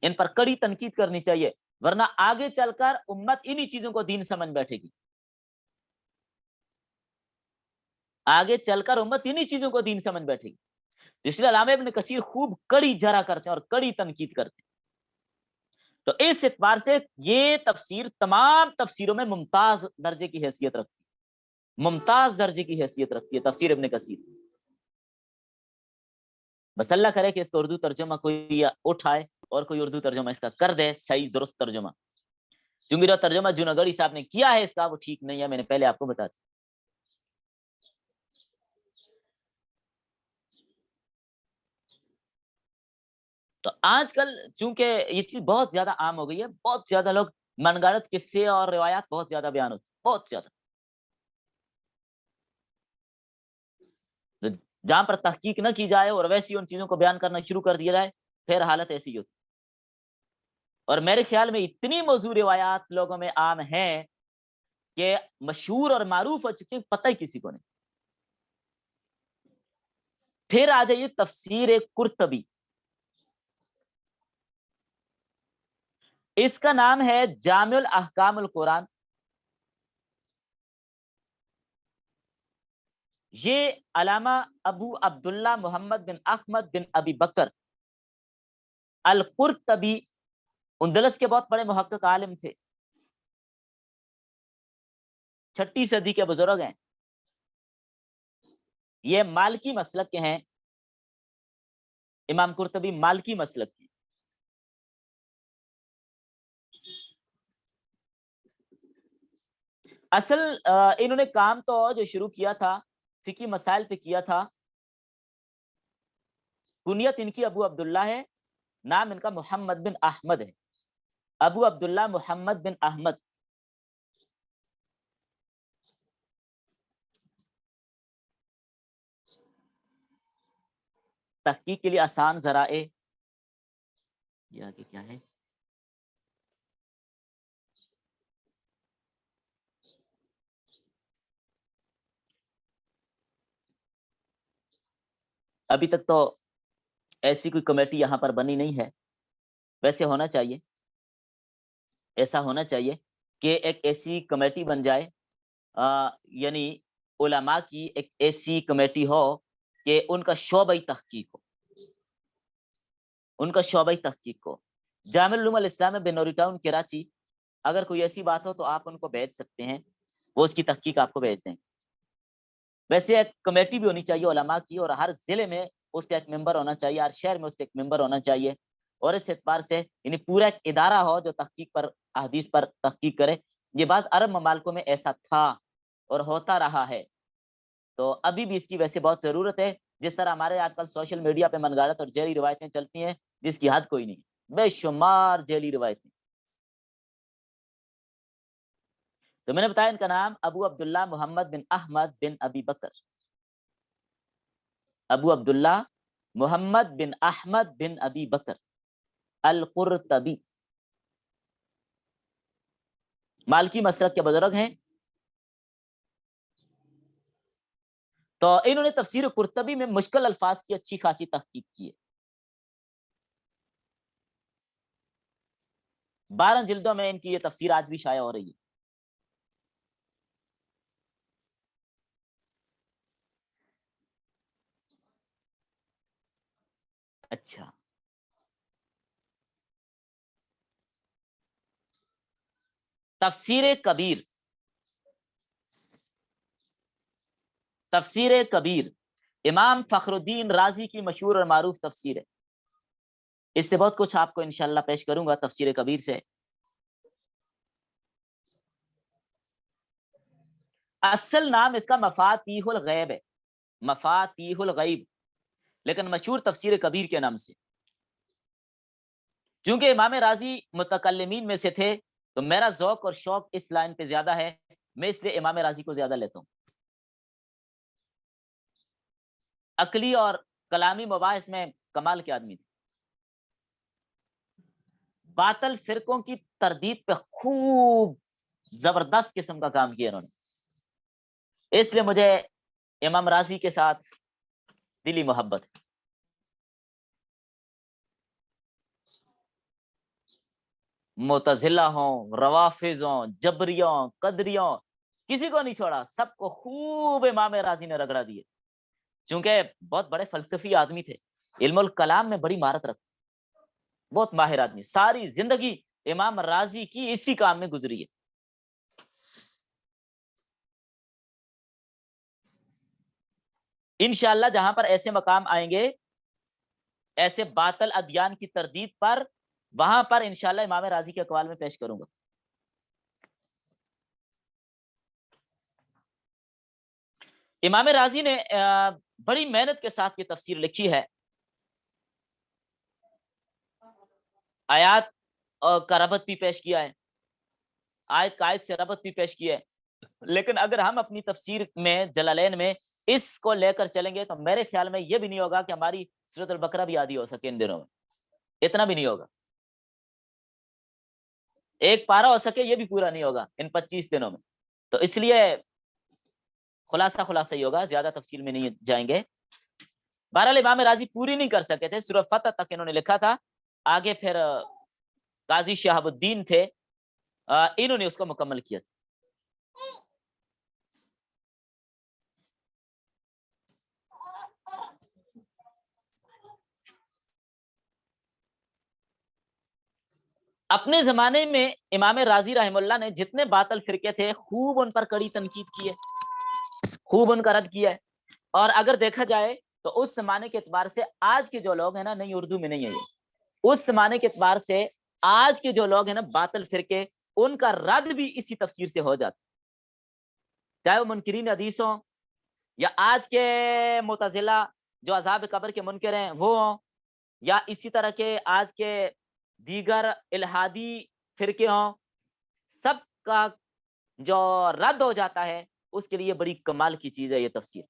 ان پر کڑی تنقید کرنی چاہیے, ورنہ آگے چل کر امت انہی چیزوں کو دین سمجھ بیٹھے گی. آگے چل کر امت انہی چیزوں کو دین سمجھ بیٹھے گی. اس لیے علامہ ابن کثیر خوب کڑی جرح کرتے ہیں اور کڑی تنقید کرتے ہیں. تو اس اعتبار سے یہ تفسیر تمام تفسیروں میں ممتاز درجے کی حیثیت رکھتی ہے, ممتاز درجے کی حیثیت رکھتی ہے تفسیر ابن کثیر. بس اللہ کرے کہ اس کا اردو ترجمہ کوئی اٹھائے اور کوئی اردو ترجمہ اس کا کر دے، صحیح درست ترجمہ، کیونکہ جو ترجمہ جوناگڑھی صاحب نے کیا ہے اس کا وہ ٹھیک نہیں ہے، میں نے پہلے آپ کو بتا دیا۔ تو آج کل چونکہ یہ چیز بہت زیادہ عام ہو گئی ہے، بہت زیادہ لوگ من گھڑت قصے اور روایات بہت زیادہ بیان ہوتی ہیں، بہت زیادہ، جہاں پر تحقیق نہ کی جائے اور ویسی ان چیزوں کو بیان کرنا شروع کر دیا جائے پھر حالت ایسی ہوتی۔ اور میرے خیال میں اتنی موضوع روایات لوگوں میں عام ہیں کہ مشہور اور معروف ہو چکے، پتہ ہی کسی کو نہیں۔ پھر آ جائیے تفسیر قرطبی، اس کا نام ہے جامع الاحکام القرآن۔ یہ علامہ ابو عبداللہ محمد بن احمد بن ابی بکر القرطبی اندلس کے بہت بڑے محقق عالم تھے، 6 صدی کے بزرگ ہیں، یہ مالکی مسلک کے ہیں، امام قرطبی مالکی مسلک کے۔ اصل انہوں نے کام تو جو شروع کیا تھا فقہی مسائل پہ کیا تھا، کنیت ان کی ابو عبداللہ ہے، نام ان کا محمد بن احمد ہے، ابو عبداللہ محمد بن احمد۔ تحقیق کے لیے آسان ذرائع، یہ آگے کیا ہے، ابھی تک تو ایسی کوئی کمیٹی یہاں پر بنی نہیں ہے، ویسے ہونا چاہیے، ایسا ہونا چاہیے کہ ایک ایسی کمیٹی بن جائے، یعنی علماء کی ایک ایسی کمیٹی ہو کہ ان کا شعبۂ تحقیق ہو، ان کا شعبۂ تحقیق ہو۔ جامع العلوم الاسلام بنوری ٹاؤن کراچی، اگر کوئی ایسی بات ہو تو آپ ان کو بھیج سکتے ہیں، وہ اس کی تحقیق آپ کو بھیج دیں۔ ویسے ایک کمیٹی بھی ہونی چاہیے علماء کی، اور ہر ضلع میں اس کا ایک ممبر ہونا چاہیے، ہر شہر میں اس کا ایک ممبر ہونا چاہیے، اور اس اعتبار سے یعنی پورا ایک ادارہ ہو جو تحقیق پر، احادیث پر تحقیق کرے۔ یہ بعض عرب ممالکوں میں ایسا تھا اور ہوتا رہا ہے، تو ابھی بھی اس کی ویسے بہت ضرورت ہے۔ جس طرح ہمارے آج کل سوشل میڈیا پہ من گھڑت اور جعلی روایتیں چلتی ہیں جس کی حد کوئی نہیں، بے شمار جعلی روایتیں۔ تو میں نے بتایا ان کا نام ابو عبداللہ محمد بن احمد بن ابی بکر، ابو عبداللہ محمد بن احمد بن ابی بکر القرطبی، مالکی مسلک کے بزرگ ہیں۔ تو انہوں نے تفسیر قرطبی میں مشکل الفاظ کی اچھی خاصی تحقیق کی ہے، 12 جلدوں میں ان کی یہ تفسیر آج بھی شائع ہو رہی ہے۔ اچھا، تفسیر کبیر، تفسیر کبیر امام فخر الدین رازی کی مشہور اور معروف تفسیر ہے، اس سے بہت کچھ آپ کو انشاءاللہ پیش کروں گا تفسیر کبیر سے۔ اصل نام اس کا مفاتیح الغیب ہے، مفاتیح الغیب، لیکن مشہور تفسیر کبیر کے نام سے۔ چونکہ امام رازی متکلمین میں سے تھے تو میرا ذوق اور شوق اس لائن پہ زیادہ ہے، میں اس لیے امام رازی کو زیادہ لیتا ہوں۔ عقلی اور کلامی مباحث میں کمال کے آدمی تھے، باطل فرقوں کی تردید پہ خوب زبردست قسم کا کام کیا انہوں نے، اس لیے مجھے امام رازی کے ساتھ دلی محبت ہے۔ معتزلہ ہوں، روافظ ہوں، جبریوں، قدریوں، کسی کو نہیں چھوڑا، سب کو خوب امام رازی نے رگڑا دیے، چونکہ بہت بڑے فلسفی آدمی تھے، علم الکلام میں بڑی مہارت رکھتے، بہت ماہر آدمی، ساری زندگی امام رازی کی اسی کام میں گزری ہے۔ انشاءاللہ جہاں پر ایسے مقام آئیں گے ایسے باطل ادیان کی تردید پر وہاں پر انشاءاللہ امام رازی کے اقوال میں پیش کروں گا. امام رازی نے بڑی محنت کے ساتھ یہ تفسیر لکھی ہے. آیات کا ربط بھی پیش کیا ہے, آیت کا آیت سے ربط بھی پیش کیا ہے. لیکن اگر ہم اپنی تفسیر میں جلالین میں اس کو لے کر چلیں گے تو میرے خیال میں یہ بھی نہیں ہوگا کہ ہماری سورۃ البقرہ بھی آدھی ہو سکے ان دنوں میں. اتنا بھی نہیں ہوگا, ایک پارا ہو سکے یہ بھی پورا نہیں ہوگا ان 25 دنوں میں. تو اس لیے خلاصہ ہی ہوگا, زیادہ تفصیل میں نہیں جائیں گے. بہرحال امام راضی پوری نہیں کر سکے تھے, سورہ فتح تک انہوں نے لکھا تھا. آگے پھر قاضی شہاب الدین تھے, انہوں نے اس کو مکمل کیا تھا. اپنے زمانے میں امام راضی رحم اللہ نے جتنے باطل فرقے تھے خوب ان پر کڑی تنقید کی ہے, خوب ان کا رد کیا ہے. اور اگر دیکھا جائے تو اس زمانے کے اعتبار سے آج کے جو لوگ ہیں نا, نہیں اردو میں نہیں ہے یہ, اس زمانے کے اعتبار سے آج کے جو لوگ ہیں نا باطل فرقے, ان کا رد بھی اسی تفسیر سے ہو جاتا, چاہے وہ منکرین حدیث ہوں یا آج کے معتزلہ جو عذاب قبر کے منکر ہیں وہ ہوں, یا اسی طرح کے آج کے دیگر الہادی فرقے ہوں, سب کا جو رد ہو جاتا ہے. اس کے لیے بڑی کمال کی چیز ہے یہ تفسیر.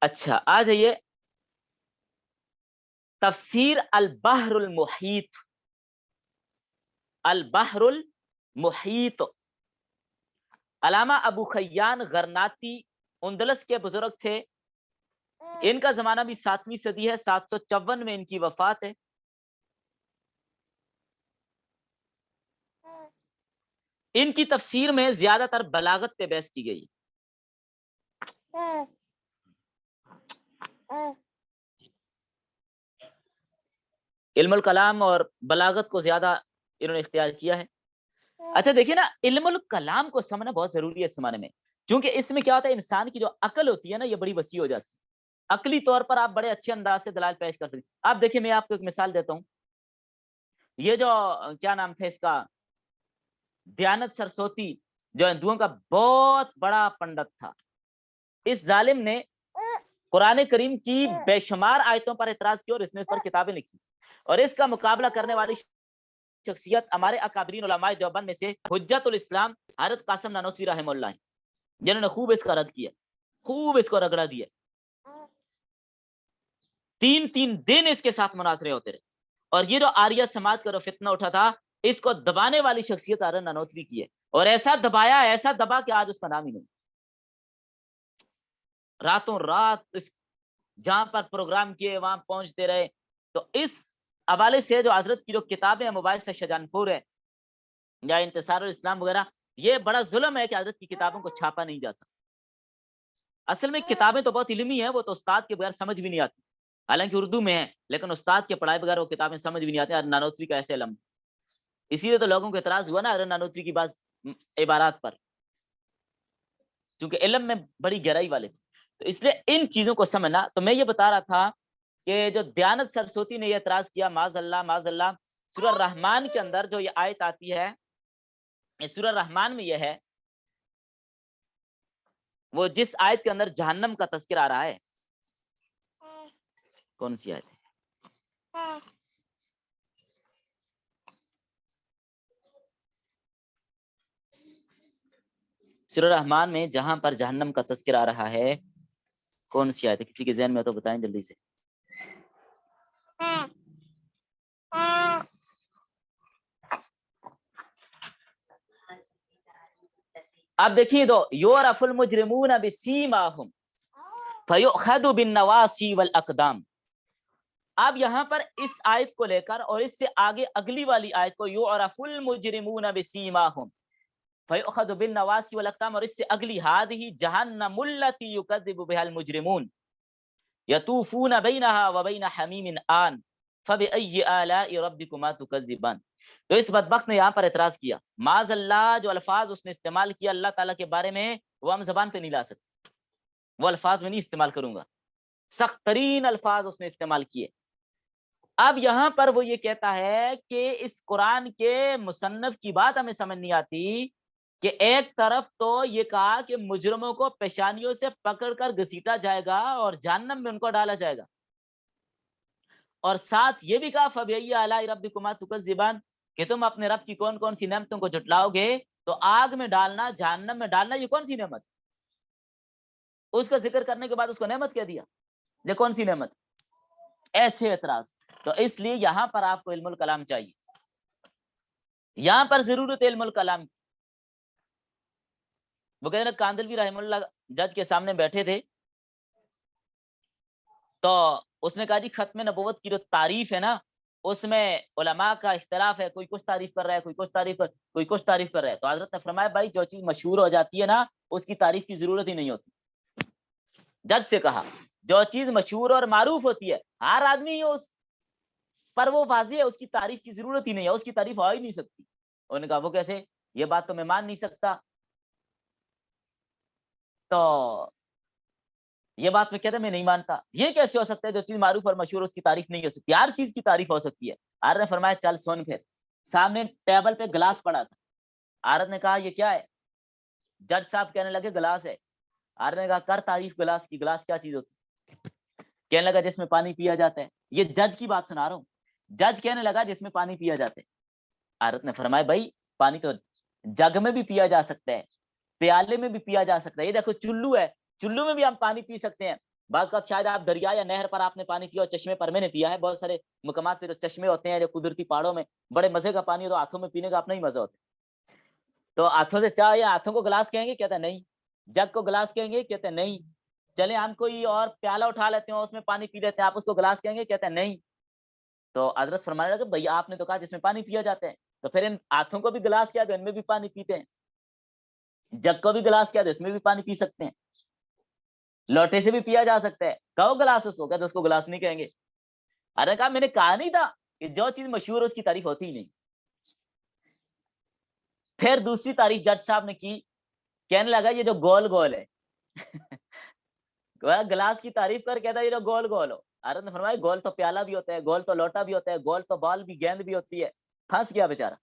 اچھا آ جائیے تفسیر البحر المحیط. البحر المحیط علامہ ابو خیان غرناطی اندلس کے بزرگ تھے. ان کا زمانہ بھی 7ویں صدی ہے, 754 میں ان کی وفات ہے. ان کی تفسیر میں زیادہ تر بلاغت پہ بحث کی گئی. علم الکلام اور بلاغت کو زیادہ انہوں نے اختیار کیا ہے. اچھا دیکھیے نا, علم الکلام کو سمجھنا بہت ضروری ہے اس زمانے میں, کیونکہ اس میں کیا ہوتا ہے, انسان کی جو عقل ہوتی ہے نا یہ بڑی وسیع ہو جاتی ہے. عقلی طور پر آپ بڑے اچھے انداز سے دلائل پیش کر سکتے ہیں. آپ دیکھیے میں آپ کو ایک مثال دیتا ہوں. یہ جو کیا نام تھا اس کا, دیانت سرسوتی, جو ہندوؤں کا بہت بڑا پنڈت تھا, اس ظالم نے قرآن کریم کی بے شمار آیتوں پر اعتراض کیا اور اس نے اس پر کتابیں لکھی. اور اس کا مقابلہ کرنے والی شخصیت ہمارے اکابرین علماء دیوبند میں سے حجت الاسلام حضرت قاسم نانوتوی رحمہ اللہ, جنہوں نے خوب اس کا رد کیا, خوب اس کو رگڑا دیا. 3 دن اس کے ساتھ مناظرے ہوتے رہے. اور یہ جو آریہ سماج کا جو فتنہ اٹھا تھا, اس کو دبانے والی شخصیت حضرت نانوتوی کی ہے. اور ایسا دبایا, ایسا دبا کہ آج اس کا نام ہی نہیں. راتوں رات اس جہاں پر پروگرام کیے وہاں پہنچتے رہے. تو اس حوالے سے جو حضرت کی جو کتابیں مباحث شاہجہان پور ہے یا انتصار الاسلام وغیرہ, یہ بڑا ظلم ہے کہ حضرت کی کتابوں کو چھاپا نہیں جاتا. اصل میں کتابیں تو بہت علمی ہیں, وہ تو استاد کے بغیر سمجھ بھی نہیں آتی, حالانکہ اردو میں ہے, لیکن استاد کے پڑھائے بغیر وہ کتابیں سمجھ بھی نہیں آتی. نانوتوی کا ایسے علم, اسی لیے تو لوگوں کو اعتراض ہوا نا حضرت نانوتوی کی بعض عبارات پر, چونکہ علم میں بڑی گہرائی والے تھے. تو اس لیے ان چیزوں کو سمجھنا. تو میں یہ بتا رہا تھا کہ جو دیانت سرسوتی نے یہ اعتراض کیا, معاذ اللہ, سورہ الرحمن کے اندر جو یہ آیت آتی ہے, سورہ الرحمن میں یہ ہے, وہ جس آیت کے اندر جہنم کا تذکرہ آ رہا ہے, کون سی آیت ہے؟ سورہ الرحمن میں جہاں پر جہنم کا تذکرہ آ رہا ہے, کون سی آیت ہے؟ کسی کے ذہن میں تو بتائیں جلدی سے. آپ دیکھیے تو, یعرف المجرمون بسیماہم فیؤخذ بالنواصی والاقدام. اب یہاں پر اس آیت کو لے کر اور اس سے آگے اگلی والی آیت کو, یعرف المجرمون بسیماہم فیؤخذ بالنواصی والاقدام, اور اس سے اگلی ہذہ جہنم التی یکذب بها المجرمون یطوفون بینہا وبین حمیم آن فبأی آلاء ربکما تکذبان. تو اس بدبخت نے یہاں پر اعتراض کیا، معاذ اللہ جو الفاظ اس نے استعمال کیا اللہ تعالیٰ کے بارے میں وہ ہم زبان پہ نہیں لا سکتے، وہ الفاظ میں نہیں استعمال کروں گا، سخت ترین الفاظ اس نے استعمال کیے۔ اب یہاں پر وہ یہ کہتا ہے کہ اس قرآن کے مصنف کی بات ہمیں سمجھ نہیں آتی کہ ایک طرف تو یہ کہا کہ مجرموں کو پیشانیوں سے پکڑ کر گھسیٹا جائے گا اور جہنم میں ان کو ڈالا جائے گا، اور ساتھ یہ بھی کہا فَبِأَيِّ آلَاءِ رَبِّكُمَا تُكَذِّبَانِ کہ تم اپنے رب کی کون کون سی نعمتوں کو جھٹلاؤ گے، تو آگ میں ڈالنا، جہنم میں ڈالنا، یہ کون سی نعمت؟ اس کا ذکر کرنے کے بعد اس کو نعمت کہہ دیا، یہ کون سی نعمت؟ ایسے اعتراض۔ تو اس لیے یہاں پر آپ کو علم الکلام چاہیے، یہاں پر ضرورت علم الکلام کی۔ وہ کہتے ہیں کاندلوی رحمہ اللہ جج کے سامنے بیٹھے تھے، تو اس نے کہا جی ختم نبوت کی جو تعریف ہے نا اس میں علماء کا اختلاف ہے، کوئی کچھ تعریف کر رہا ہے، کوئی کچھ تعریف کر رہا ہے۔ تو حضرت نے فرمایا بھائی جو چیز مشہور ہو جاتی ہے نا اس کی تعریف کی ضرورت ہی نہیں ہوتی۔ جج سے کہا جو چیز مشہور اور معروف ہوتی ہے ہر آدمی اس پر وہ واضح ہے، اس کی تعریف کی ضرورت ہی نہیں ہے، اس کی تعریف ہو ہی نہیں سکتی۔ انہوں نے کہا وہ کیسے؟ یہ بات تو میں مان نہیں سکتا۔ تو یہ بات میں کہتا میں نہیں مانتا، یہ کیسے ہو سکتا ہے جو چیز معروف اور مشہور اس کی تعریف نہیں ہو سکتی؟ ہر چیز کی تعریف ہو سکتی ہے۔ عارت نے فرمایا چل سن، پھر سامنے ٹیبل پہ گلاس پڑا تھا، عارت نے کہا یہ کیا ہے؟ جج صاحب کہنے لگے گلاس ہے۔ عارت نے کہا کر تعریف گلاس کی، گلاس کیا چیز ہوتی؟ کہنے لگا جس میں پانی پیا جاتا ہے۔ یہ جج کی بات سنا رہا ہوں، جج کہنے لگا جس میں پانی پیا جاتا ہے۔ عارت نے فرمایا بھائی پانی تو جگ میں بھی پیا جا سکتا ہے، پیالے میں بھی پیا جا سکتا ہے، یہ دیکھو چلو ہے، چلو میں بھی ہم پانی پی سکتے ہیں۔ بعض کا شاید آپ دریا یا نہر پر آپ نے پانی پیا اور چشمے پر میں نے پیا ہے، بہت سارے مقامات پہ جو چشمے ہوتے ہیں جو قدرتی پہاڑوں میں بڑے مزے کا پانی ہے تو ہاتھوں میں پینے کا اپنا ہی مزہ ہوتا ہے۔ تو ہاتھوں سے چاہ یا ہاتھوں کو گلاس کہیں گے؟ کہتا ہے نہیں۔ جگ کو گلاس کہیں گے؟ کہتے ہیں نہیں۔ چلے ہم کوئی اور پیالہ اٹھا لیتے ہیں اس میں پانی پی لیتے ہیں، آپ اس کو گلاس کہیں گے؟ کہتے ہیں نہیں۔ تو حضرت فرمانے لگا بھائی آپ نے تو کہا جس میں پانی پیا جاتا ہے، تو پھر ان ہاتھوں کو بھی گلاس کیا دو، ان میں بھی پانی پیتے ہیں، جگ کو بھی گلاس کیا دو، اس میں بھی پانی پی سکتے ہیں، لوٹے سے بھی پیا جا سکتا ہے، کہو گلاس اس کو، کہتے اس کو گلاس نہیں کہیں گے۔ ارے کہا میں نے کہا نہیں تھا کہ جو چیز مشہور ہے اس کی تعریف ہوتی ہی نہیں۔ پھر دوسری تعریف جج صاحب نے کی، کہنے لگا یہ جو گول گول ہے گلاس کی تعریف کر کہتا ہے یہ جو گول گول ہو۔ حضرت نے فرمایا گول تو پیالہ بھی ہوتا ہے، گول تو لوٹا بھی ہوتا ہے، گول تو بال بھی گیند بھی ہوتی ہے۔ پھنس گیا بیچارہ۔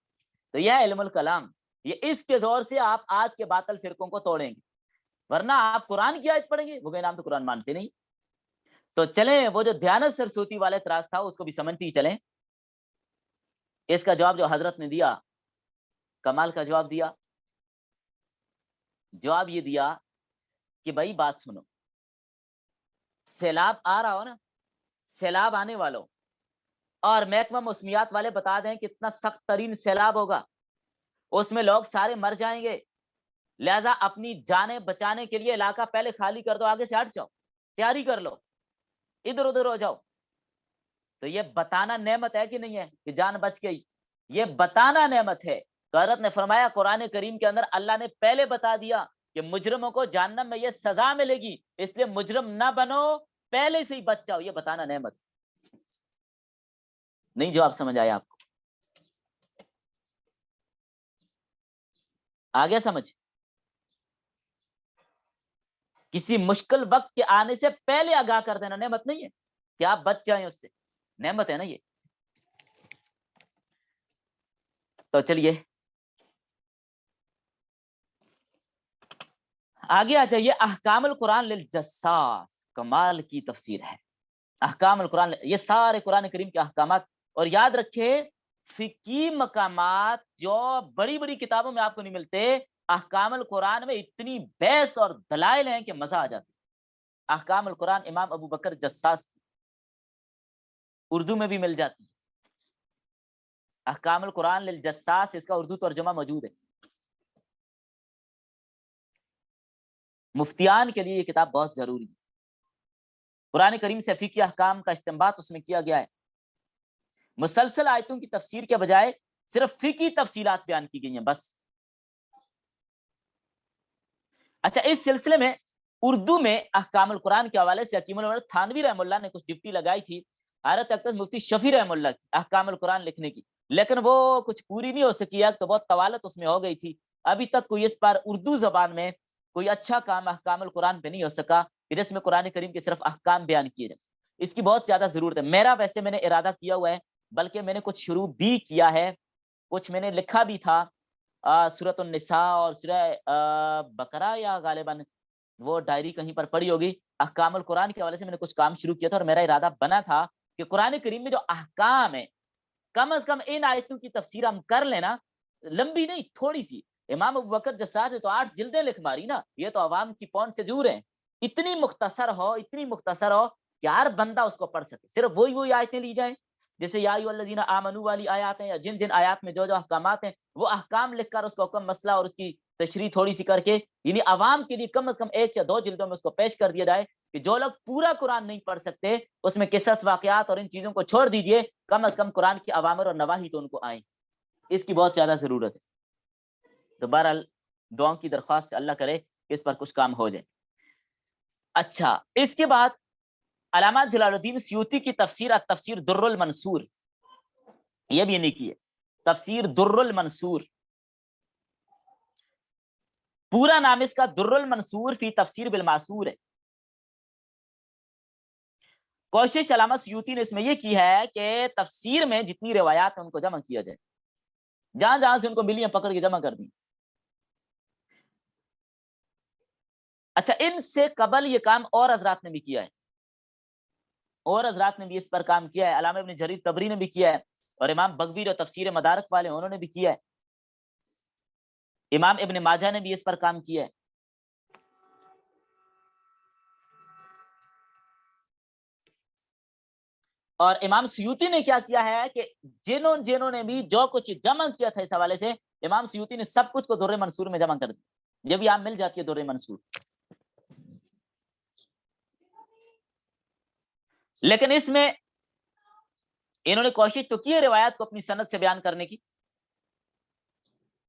تو یہ ہے علم الکلام، یہ اس کے زور سے آپ آج کے باطل فرقوں کو توڑیں گے، ورنہ آپ قرآن کی آیت پڑھیں گے وہ کہیں ہم تو قرآن مانتے نہیں۔ تو چلیں وہ جو دیانت سرسوتی والے اعتراض تھا اس کو بھی سمجھتی چلیں۔ اس کا جواب جو حضرت نے دیا کمال کا جواب دیا۔ جواب یہ دیا کہ بھائی بات سنو، سیلاب آ رہا ہو نا، سیلاب آنے والوں اور محکمہ موسمیات والے بتا دیں کہ اتنا سخت ترین سیلاب ہوگا، اس میں لوگ سارے مر جائیں گے، لہذا اپنی جانیں بچانے کے لیے علاقہ پہلے خالی کر دو، آگے سے ہٹ جاؤ، تیاری کر لو، ادھر ادھر ہو جاؤ۔ تو یہ بتانا نعمت ہے کہ نہیں ہے کہ جان بچ گئی؟ یہ بتانا نعمت ہے۔ تو حضرت نے فرمایا قرآن کریم کے اندر اللہ نے پہلے بتا دیا کہ مجرموں کو جہنم میں یہ سزا ملے گی، اس لیے مجرم نہ بنو، پہلے سے ہی بچ جاؤ، یہ بتانا نعمت۔ نہیں جواب سمجھ آیا آپ کو؟ آگے سمجھ؟ کسی مشکل وقت کے آنے سے پہلے آگاہ کر دینا نعمت نہیں ہے کہ آپ بچ جائیں اس سے؟ نعمت ہے نا یہ۔ تو چلیے آگے آ جائیے، احکام القرآن للجساس، کمال کی تفسیر ہے احکام القرآن، یہ سارے قرآن کریم کے احکامات۔ اور یاد رکھے فقہی مقامات جو بڑی بڑی کتابوں میں آپ کو نہیں ملتے، احکام القرآن میں اتنی بحث اور دلائل ہیں کہ مزہ آ جاتا ہے۔ احکام القرآن امام ابو بکر جساس کی اردو میں بھی مل جاتی ہے، احکام القرآن للجساس، اس کا اردو ترجمہ موجود ہے۔ مفتیان کے لیے یہ کتاب بہت ضروری ہے۔ قرآن کریم سے فقہی احکام کا استنباط اس میں کیا گیا ہے، مسلسل آیتوں کی تفسیر کے بجائے صرف فقہی تفصیلات بیان کی گئی ہیں بس۔ اچھا اس سلسلے میں اردو میں احکام القرآن کے حوالے سے حکیم الامت تھانوی رحمہ اللہ نے کچھ ڈپٹی لگائی تھی حضرت اقدس مفتی شفیع رحمہ اللہ کی احکام القرآن لکھنے کی، لیکن وہ کچھ پوری نہیں ہو سکی ہے تو بہت طوالت اس میں ہو گئی تھی. ابھی تک کوئی اس پر اردو زبان میں کوئی اچھا کام احکام القرآن پہ نہیں ہو سکا کہ جس میں قرآن کریم کے صرف احکام بیان کیے جائیں. اس کی بہت زیادہ ضرورت ہے. ویسے میں نے ارادہ کیا ہوا ہے, بلکہ میں نے کچھ شروع بھی کیا ہے, کچھ میں نے لکھا بھی تھا سورۃ النساء اور سورہ بقرہ, یا غالباً وہ ڈائری کہیں پر پڑی ہوگی, احکام القرآن کے حوالے سے میں نے کچھ کام شروع کیا تھا. اور میرا ارادہ بنا تھا کہ قرآن کریم میں جو احکام ہے کم از کم ان آیتوں کی تفسیر ہم کر لینا, لمبی نہیں تھوڑی سی. امام ابوبکر جسار نے تو 8 جلدیں لکھ ماری نا, یہ تو عوام کی پونڈ سے دور ہیں. اتنی مختصر ہو کہ ہر بندہ اس کو پڑھ سکے. صرف وہی آیتیں لی جائیں, جیسے یا ایھا الذین آمنوا والی آیات ہیں, یا جن آیات میں جو احکامات ہیں وہ احکام لکھ کر اس کو حکم مسئلہ اور اس کی تشریح تھوڑی سی کر کے, یعنی عوام کے لیے کم از کم 1 یا 2 جلدوں میں اس کو پیش کر دیا جائے کہ جو لوگ پورا قرآن نہیں پڑھ سکتے اس میں قصص واقعات اور ان چیزوں کو چھوڑ دیجئے, کم از کم قرآن کی اوامر اور نواہی تو ان کو آئیں. اس کی بہت زیادہ ضرورت ہے. تو بہرحال دعاؤں کی درخواست اللہ کرے کہ اس پر کچھ کام ہو جائے. اچھا, اس کے بعد علامہ جلال الدین سیوطی کی تفسیر التفسیر در المنصور, یہ بھی نہیں کی ہے, تفسیر در المنصور. پورا نام اس کا در المنصور فی تفسیر بالمعصور ہے. کوشش علامہ سیوطی نے اس میں یہ کی ہے کہ تفسیر میں جتنی روایات ہیں ان کو جمع کیا جائے, جہاں جہاں سے ان کو ملی ہیں پکڑ کے جمع کر دیں. اچھا, ان سے قبل یہ کام اور حضرات نے بھی کیا ہے, اور حضرات نے بھی اس پر کام کیا ہے. علامہ ابن جریر طبری نے بھی کیا ہے, اور امام بغوی جو تفسیر مدارک والے انہوں نے بھی کیا ہے. امام ابن ماجہ نے بھی اس پر کام کیا ہے. اور امام سیوطی نے کیا ہے کہ جنہوں نے بھی جو کچھ جمع کیا تھا اس حوالے سے, امام سیوطی نے سب کچھ کو در منصور میں جمع کر دیا. یہ بھی آپ مل جاتی ہے در منصور. لیکن اس میں انہوں نے کوشش تو کی ہے روایات کو اپنی سند سے بیان کرنے کی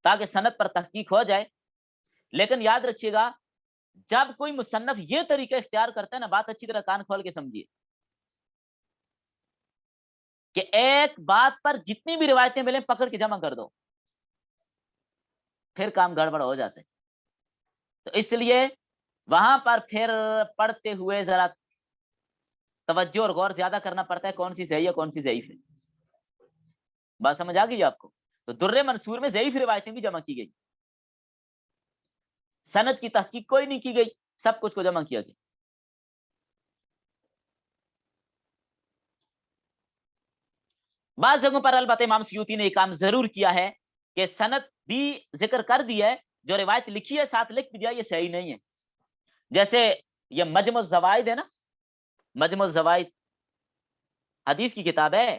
تاکہ سند پر تحقیق ہو جائے. لیکن یاد رکھیے گا, جب کوئی مصنف یہ طریقہ اختیار کرتا ہے نا, بات اچھی طرح کان کھول کے سمجھیے کہ ایک بات پر جتنی بھی روایتیں ملیں پکڑ کے جمع کر دو, پھر کام گڑبڑ ہو جاتا ہے. تو اس لیے وہاں پر پھر پڑھتے ہوئے ذرا توجہ اور غور زیادہ کرنا پڑتا ہے, کون سی صحیح ہے کون سی ضعیف ہے. بات سمجھ آ گئی آپ کو؟ تو در منصور میں ضعیف روایتیں بھی جمع کی گئی, سند کی تحقیق کوئی نہیں کی گئی, سب کچھ کو جمع کیا گیا. بعض جگہوں پر البتہ امام سیوطی نے یہ کام ضرور کیا ہے کہ سند بھی ذکر کر دی ہے, جو روایت لکھی ہے ساتھ لکھ بھی دیا, یہ صحیح نہیں ہے. جیسے یہ مجمع الزوائد ہے نا, مجمع الزوائد حدیث کی کتاب ہے,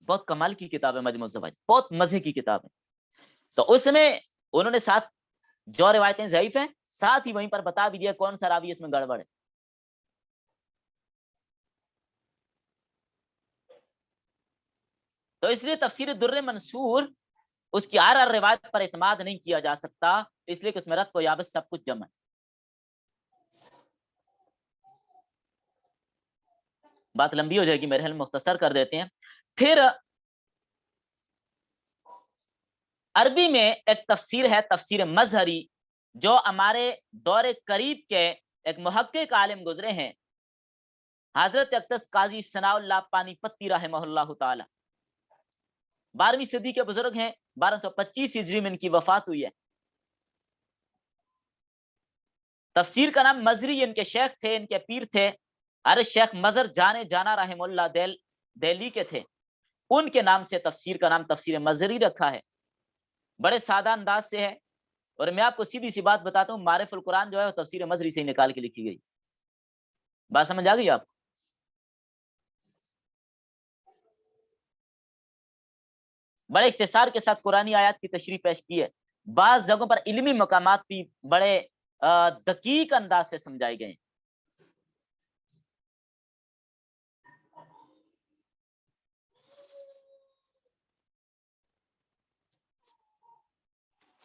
بہت کمال کی کتاب ہے مجمع الزوائد, بہت مزے کی کتاب ہے. تو اس میں انہوں نے ساتھ جو روایتیں ضعیف ہیں ساتھ ہی وہیں پر بتا بھی دیا کون سا راوی اس میں گڑبڑ ہے. تو اس لیے تفسیر در منصور اس کی ہر روایت پر اعتماد نہیں کیا جا سکتا, اس لیے کہ اس میں رد و یابس سب کچھ جمع ہے. بات لمبی ہو جائے گی, میرے حل مختصر کر دیتے ہیں. پھر عربی میں ایک تفسیر ہے تفسیر مظہری, جو ہمارے دور قریب کے ایک محقق عالم گزرے ہیں, حضرت اقدس قاضی ثناء اللہ پانی پتی رحمہ اللہ تعالی. 12ویں صدی کے بزرگ ہیں, 1225 ہجری میں ان کی وفات ہوئی ہے. تفسیر کا نام مظہری ان کے شیخ تھے, ان کے پیر تھے, ارے شیخ مظہر جانا رحمہ اللہ دہلی کے تھے, ان کے نام سے تفسیر کا نام تفسیر مظہری رکھا ہے. بڑے سادہ انداز سے ہے, اور میں آپ کو سیدھی سی بات بتاتا ہوں, معارف القرآن جو ہے وہ تفسیر مظہری سے نکال کے لکھی گئی. بات سمجھ آ گئی آپ؟ بڑے اختصار کے ساتھ قرآنی آیات کی تشریح پیش کی ہے. بعض جگہوں پر علمی مقامات بھی بڑے دقیق انداز سے سمجھائے گئے ہیں.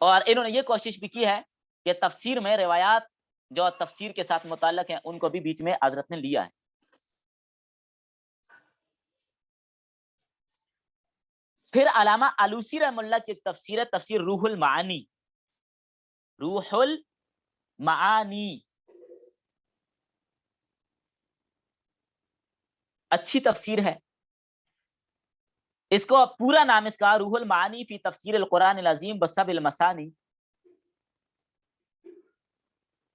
اور انہوں نے یہ کوشش بھی کی ہے کہ تفسیر میں روایات جو تفسیر کے ساتھ متعلق ہیں ان کو بھی بیچ میں حضرت نے لیا ہے. پھر علامہ آلوسی رحمہ اللہ کی ایک تفسیر ہے، تفسیر روح المعانی، روح المعانی، اچھی تفسیر ہے. اس کو پورا نام اس کا روح المعانی فی تفسیر القرآن العظیم بسب المثانی.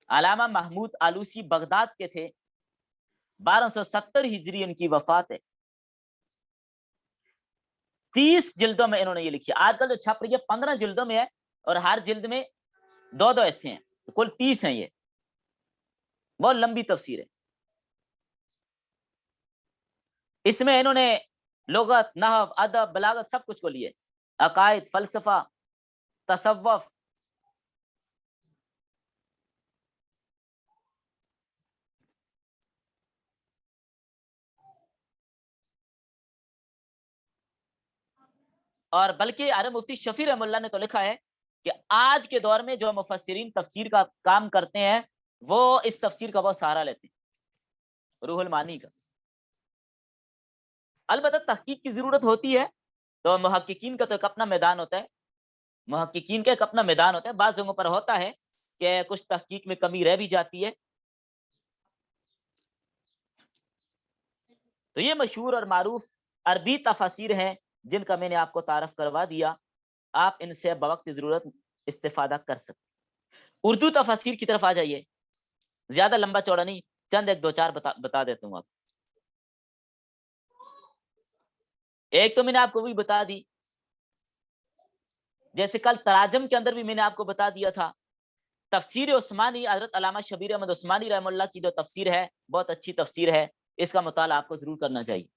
علامہ محمود آلوسی بغداد کے تھے، 1270 ہجری ان کی وفات ہے. 30 جلدوں میں انہوں نے یہ لکھی. آج کل جو چھپ رہی ہے 15 جلدوں میں ہے، اور ہر جلد میں دو ایسے ہیں، کل 30 ہیں. یہ بہت لمبی تفسیر ہے. اس میں انہوں نے لغت، نحو، ادب، بلاغت سب کچھ کو لیے، عقائد، فلسفہ، تصوف. اور بلکہ عرب مفتی شفیع رحمہ اللہ نے تو لکھا ہے کہ آج کے دور میں جو مفسرین تفسیر کا کام کرتے ہیں وہ اس تفسیر کا بہت سہارا لیتے ہیں، روح المعانی کا. البتہ تحقیق کی ضرورت ہوتی ہے، تو محققین کا تو ایک اپنا میدان ہوتا ہے، محققین کا ایک اپنا میدان ہوتا ہے. بعض جگہوں پر ہوتا ہے کہ کچھ تحقیق میں کمی رہ بھی جاتی ہے. تو یہ مشہور اور معروف عربی تفاسیر ہیں جن کا میں نے آپ کو تعارف کروا دیا. آپ ان سے بوقت ضرورت استفادہ کر سکتے. اردو تفاسیر کی طرف آ جائیے. زیادہ لمبا چوڑا نہیں، چند ایک دو چار بتا دیتا ہوں آپ. ایک تو میں نے آپ کو وہی بتا دی، جیسے کل تراجم کے اندر بھی میں نے آپ کو بتا دیا تھا. تفسیر عثمانی، حضرت علامہ شبیر احمد عثمانی رحمہ اللہ کی جو تفسیر ہے بہت اچھی تفسیر ہے، اس کا مطالعہ آپ کو ضرور کرنا چاہیے.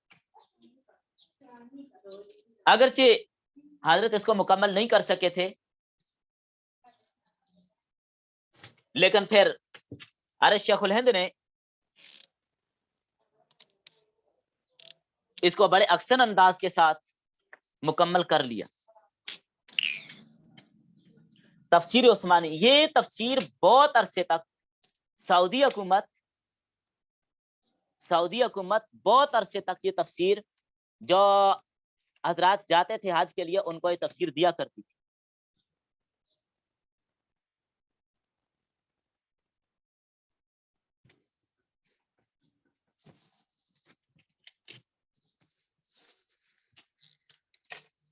اگرچہ حضرت اس کو مکمل نہیں کر سکے تھے، لیکن پھر حضرت شیخ الہند نے اس کو بڑے احسن انداز کے ساتھ مکمل کر لیا. تفسیر عثمانی، یہ تفسیر بہت عرصے تک سعودی حکومت بہت عرصے تک یہ تفسیر جو حضرات جاتے تھے حج کے لیے ان کو یہ تفسیر دیا کرتی تھی.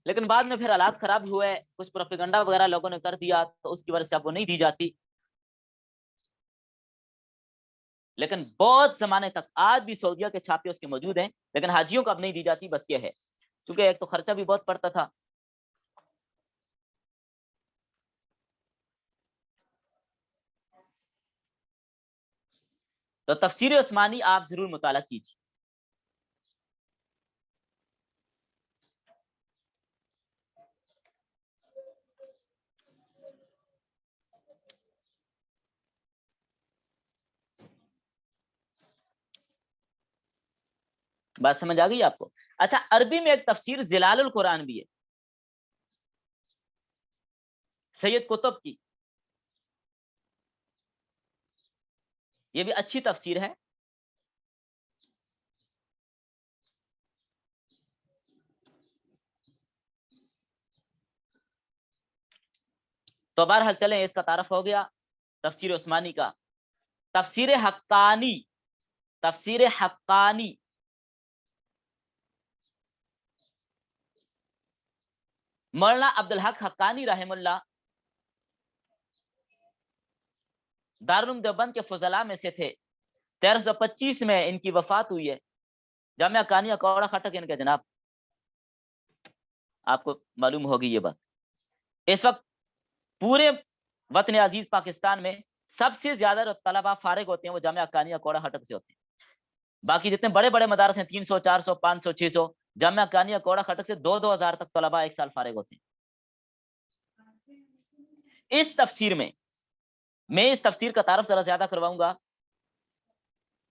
لیکن بعد میں پھر حالات خراب ہوئے، کچھ پروپیگنڈا وغیرہ لوگوں نے کر دیا، تو اس کی وجہ سے اب وہ نہیں دی جاتی. لیکن بہت زمانے تک آج بھی سعودیہ کے چھاپے اس کے موجود ہیں، لیکن حاجیوں کو اب نہیں دی جاتی. بس یہ ہے کیونکہ ایک تو خرچہ بھی بہت پڑتا تھا. تو تفسیر عثمانی آپ ضرور مطالعہ کیجیے. بات سمجھ آ گئی آپ کو؟ اچھا، عربی میں ایک تفسیر ظلال القرآن بھی ہے سید قطب کی، یہ بھی اچھی تفسیر ہے. تو بہرحال چلیں، اس کا تعارف ہو گیا تفسیر عثمانی کا. تفسیر حقانی، تفسیر حقانی مولانا عبدالحق حقانی رحم اللہ دارالعلوم دیوبند کے فضلاء میں سے تھے. 1325 میں ان کی وفات ہوئی ہے. جامعہ کانیہ کوڑا خٹک ان کے جناب، آپ کو معلوم ہوگی یہ بات. اس وقت پورے وطن عزیز پاکستان میں سب سے زیادہ جو طلبہ فارغ ہوتے ہیں وہ جامعہ کانیہ کوڑا خٹک سے ہوتے ہیں. باقی جتنے بڑے بڑے مدارس ہیں 300 400 500 600، جامعہ کانیہ کوڑا خٹک سے 2,000 تک طلبہ ایک سال فارغ ہوتے ہیں. اس تفسیر میں اس تفسیر کا تعارف ذرا زیادہ کرواؤں گا،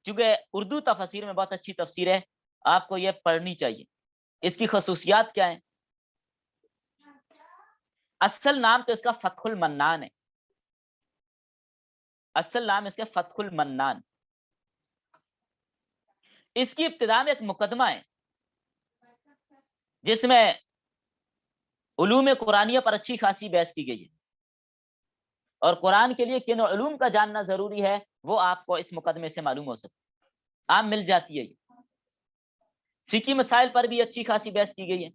کیونکہ اردو تفسیر میں بہت اچھی تفسیر ہے، آپ کو یہ پڑھنی چاہیے. اس کی خصوصیات کیا ہیں؟ اصل نام تو اس کا فتح المنان ہے، اصل نام اس کا فتح المنان. اس کی ابتدا میں ایک مقدمہ ہے جس میں علوم قرآنیہ پر اچھی خاصی بحث کی گئی ہے، اور قرآن کے لیے کن علوم کا جاننا ضروری ہے وہ آپ کو اس مقدمے سے معلوم ہو سکتا ہے، عام مل جاتی ہے۔ فقہی مسائل پر بھی اچھی خاصی بحث کی گئی ہے،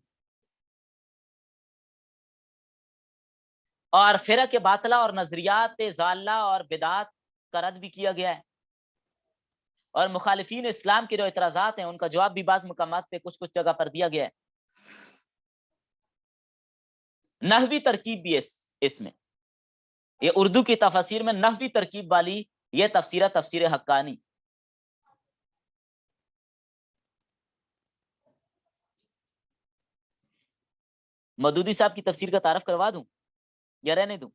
اور فرق باطلہ اور نظریات ضالہ اور بدعات کا رد بھی کیا گیا ہے، اور مخالفین اسلام کے جو اعتراضات ہیں ان کا جواب بھی بعض مقامات پہ کچھ جگہ پر دیا گیا ہے۔ نحوی ترکیب بھی اس میں، یہ اردو کی تفاسیر میں نحوی ترکیب والی یہ تفسیر ہے، تفسیر حقانی۔ مودودی صاحب کی تفسیر کا تعارف کروا دوں یا رہنے دوں؟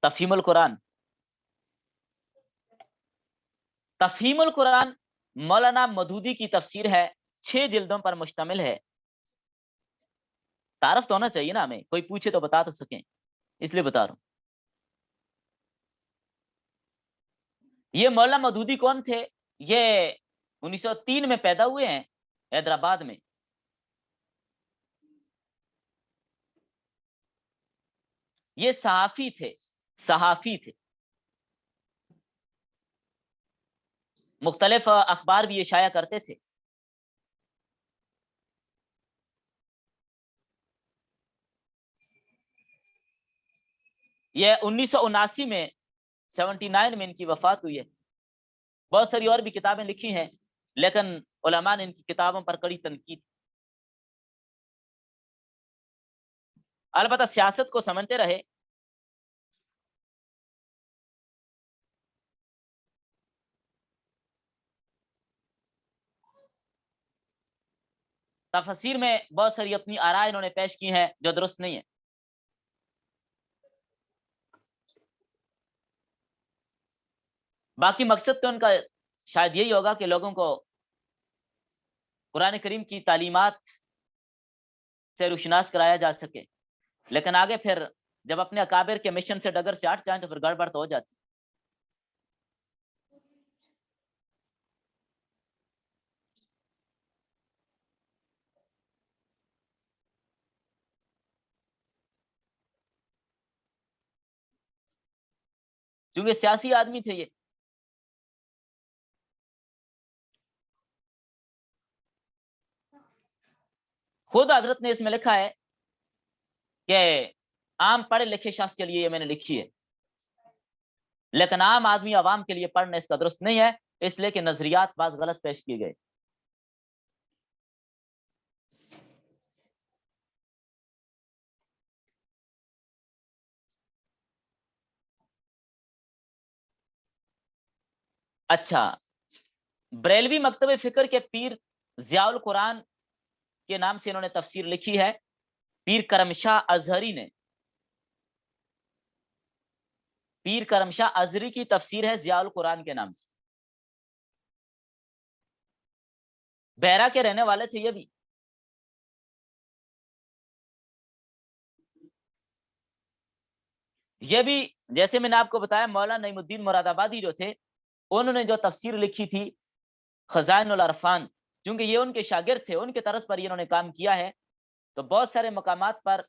تفہیم القرآن، تفہیم القرآن مولانا مودودی کی تفسیر ہے، 6 جلدوں پر مشتمل ہے۔ تعارف تو ہونا چاہیے نا، ہمیں کوئی پوچھے تو بتا تو سکیں، اس لیے بتا رہا ہوں۔ یہ مولانا مودودی کون تھے؟ یہ 1903 میں پیدا ہوئے ہیں حیدرآباد میں۔ یہ صحافی تھے، مختلف اخبار بھی یہ شائع کرتے تھے۔ یہ 1979 میں 79 میں ان کی وفات ہوئی ہے۔ بہت ساری اور بھی کتابیں لکھی ہیں، لیکن علماء نے ان کی کتابوں پر کڑی تنقید، البتہ سیاست کو سمجھتے رہے۔ تفسیر میں بہت ساری اپنی آراء انہوں نے پیش کی ہیں جو درست نہیں ہے۔ باقی مقصد تو ان کا شاید یہی ہوگا کہ لوگوں کو قرآن کریم کی تعلیمات سے روشناس کرایا جا سکے، لیکن آگے پھر جب اپنے اکابر کے مشن سے ڈگر سے ہٹ جائیں تو پھر گڑبڑ تو ہو جاتی۔ کیونکہ سیاسی آدمی تھے یہ۔ خود حضرت نے اس میں لکھا ہے کہ عام پڑھے لکھے شخص کے لیے یہ میں نے لکھی ہے، لیکن عام آدمی عوام کے لیے پڑھنا اس کا درست نہیں ہے، اس لیے کہ نظریات بعض غلط پیش کیے گئے۔ اچھا، بریلوی مکتب فکر کے پیر ضیاء القرآن کے نام سے انہوں نے تفسیر لکھی ہے، پیر کرم شاہ ازہری نے، پیر کرم شاہ ازہری کی تفسیر ہے ضیاء القرآن کے نام سے۔ بحرہ کے رہنے والے تھے یہ بھی۔ یہ بھی جیسے میں نے آپ کو بتایا مولانا نعیم الدین مراد آبادی جو تھے انہوں نے جو تفسیر لکھی تھی خزائن العرفان، چونکہ یہ ان کے شاگرد تھے، ان کے طرز پر انہوں نے کام کیا ہے، تو بہت سارے مقامات پر